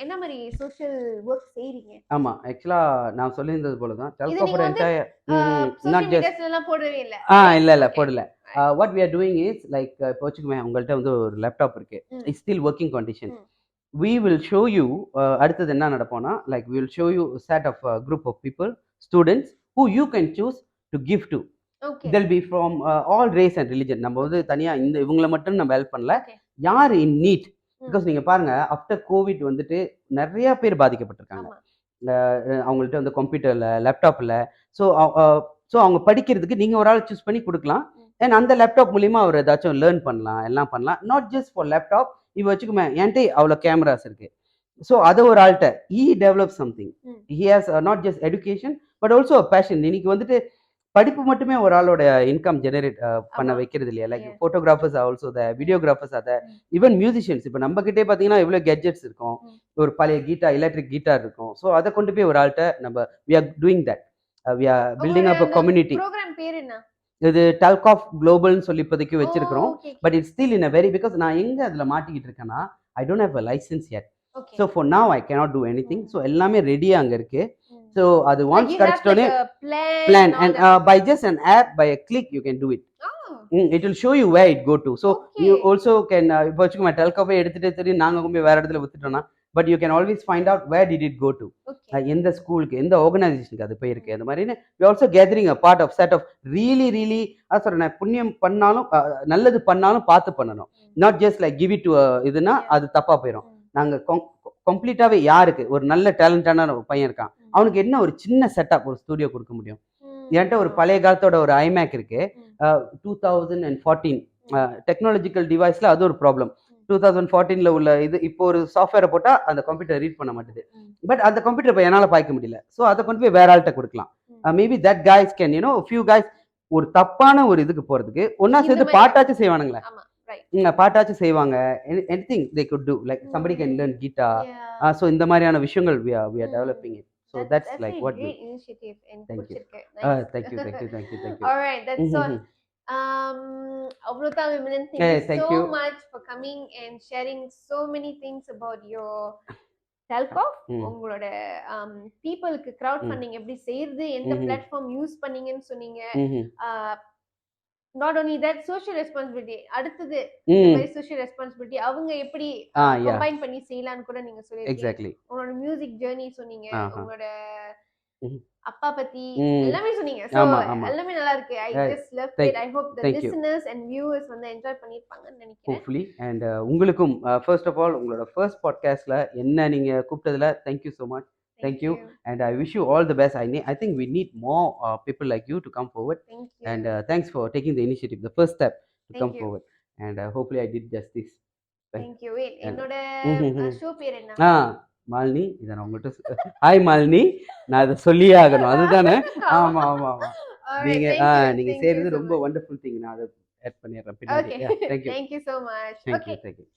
என்ன மாதிரி social work செய்றீங்க? ஆமா, ஆக்சுவலா நான் சொல்லியிருந்தது போல தான் டெல்கோபர் என்டையர் நாட் ஜஸ்ட் எல்லாம் போடவே இல்ல. இல்ல போடல. What we are doing is like இப்போ வச்சுக்கோங்க, உங்கள்கிட்ட வந்து ஒரு லேப்டாப் இருக்கு, it's still working condition. we will show you அடுத்தது என்ன நடப்போம்னா like we will show you a set of group of people, students who you can choose to give to. they'll be from all race and religion. நம்ம வந்து தனியா இந்த இவங்களை மட்டும் நம்ம help பண்ணல, யார் இன் நீட். பிகாஸ் நீங்க பாருங்க ஆஃப்டர் கோவிட் வந்துட்டு நிறைய பேர் பாதிக்கப்பட்டிருக்காங்க. அவங்கள்ட்ட வந்து கம்ப்யூட்டர்ல லேப்டாப் இல்லை. ஸோ அவங்க படிக்கிறதுக்கு நீங்க ஒரு ஆள் சூஸ் பண்ணி கொடுக்கலாம். அண்ட் அந்த லேப்டாப் மூலியமா அவர் ஏதாச்சும் லேர்ன் பண்ணலாம், எல்லாம் பண்ணலாம். நாட் ஜஸ்ட் ஃபார் லேப்டாப், இவ வச்சுக்குமே என்கிட்ட அவ்வளோ கேமராஸ் இருக்கு. ஸோ அதை ஒரு ஆள்கிட்ட develop something. He has not just education but also a fashion. இன்னைக்கு வந்துட்டு படிப்பு மட்டுமே ஒரு ஆளோட இன்கம் ஜெனரேட் பண்ண வைக்கிறது இல்லையா. Like photographers also the videographers அதை ஈவன் மியூசிஷியன்ஸ். இப்போ நம்ம கிட்டே பார்த்தீங்கன்னா எவ்வளோ கெட்ஜெட்ஸ் இருக்கும், ஒரு பழைய கீட்டார் எலக்ட்ரிக் கீட்டார் இருக்கும். ஸோ அதை கொண்டு போய் ஒரு ஆள்கிட்ட நம்ம we are doing that. We are building up a community. இது டல்காஃப் குளோபல்னு சொல்லி இப்போதைக்கு வச்சிருக்கிறோம். But it's still in a very, because நான் எங்க அதுல மாட்டிக்கிட்டு இருக்கேன்னா I don't have a license yet. So for now I cannot do anything. So எல்லாமே ரெடியா அங்க இருக்கு. ஸோ அது ஒன்ஸ் கிடைச்சிட்டோன்னே plan and by just an app, by a click you can do it. It will show you where it go to. So you also can இப்போ வச்சுக்கோங்க டெல்காஃபை எடுத்துட்டு தெரியும் நாங்க கொண்டு போய் வேற இடத்துல வித்துட்டோம்னா, but you can always find out where did it go to, எந்த ஸ்கூலுக்கு எந்த ஆர்கனைசேஷனுக்கு அது போயிருக்கு. அந்த மாதிரி we also gathering a part of set of really really அதான் சொல்றேன், புண்ணியம் பண்ணாலும் நல்லது பண்ணாலும் பார்த்து பண்ணணும். Not just like give it to இதுனா அது தப்பா போயிடும். நாங்க கம்ப்ளீட்டாவே யாருக்கு ஒரு நல்ல டேலண்டான பையன் இருக்கான், அவனுக்கு என்ன ஒரு சின்ன செட்டப் ஒரு ஸ்டுடியோ கொடுக்க முடியும். என்கிட்ட ஒரு பழைய காலத்தோட ஒரு ஐமேக் இருக்கு, 2014 டெக்னாலஜிக்கல் டிவைஸ்ல அது ஒரு ப்ராப்ளம். 2014 உள்ள இது இப்போ ஒரு சாஃப்ட்வேரை போட்டா அந்த கம்ப்யூட்டர் ரீட் பண்ண மாட்டேது. பட் அந்த கம்ப்யூட்டர் இப்போ என்னால பாய்க்க முடியல. ஸோ அதை கொண்டு போய் வேற ஆள்கிட்ட கொடுக்கலாம். Maybe that guys can you know few guys ஒரு தப்பான ஒரு இதுக்கு போறதுக்கு ஒன்னா சேர்ந்து பாட்டாச்சும் செய்வானுங்களே, பாட்டாச்சும் செய்வாங்க. Anything they good to like somebody can learn guitar. So இந்த மாதிரியான விஷயங்கள் we are developing it. So that's like what we initiative and thank you. Thank you. All right, that's all. Avrutha Vimalan, thank you so much for coming and sharing so many things about your Telcoff. உங்களோட பீப்புளுக்கு crowd funding எப்படி செய்யறது, எந்த platform use பண்ணீங்கன்னு சொன்னீங்க. not only that, social responsibility அடுத்தது இந்த மாதிரி social responsibility அவங்க எப்படி கம்பைன் பண்ணி செய்யலாம்னு கூட நீங்க சொல்லிருக்கீங்க. Exactly. உங்களோட மியூசிக் ஜர்னி சொன்னீங்க, உங்களோட அப்பா பத்தி எல்லாமே சொன்னீங்க. சோ எல்லாமே நல்லா இருக்கு. I just loved it. I hope the listeners and viewers வந்து என்ஜாய் பண்ணிருப்பாங்கன்னு நினைக்கிறேன். Hopefully. And உங்களுக்கும் first of all உங்களோட first podcastல என்ன நீங்க கூப்பிட்டதுல thank you so much. Thank you. And I wish you all the best. I think we need more people like you to come forward. Thank you. And thanks for taking the initiative, the first step to come forward. And hopefully I did justice. Thank you. Wait, என்னோட show பேர் என்ன? மாலினி. இத நான் உங்கள்கிட்ட hi Malini, நான் இதை சொல்லியே ஆகணும், அதுதானே? ஆமா. நீங்க செய்யறது ரொம்ப வண்டர்ஃபுல் திங். நான் அதை ஆட் பண்ணிடுறேன் பின்னாடி. Thank you so much. Thank you.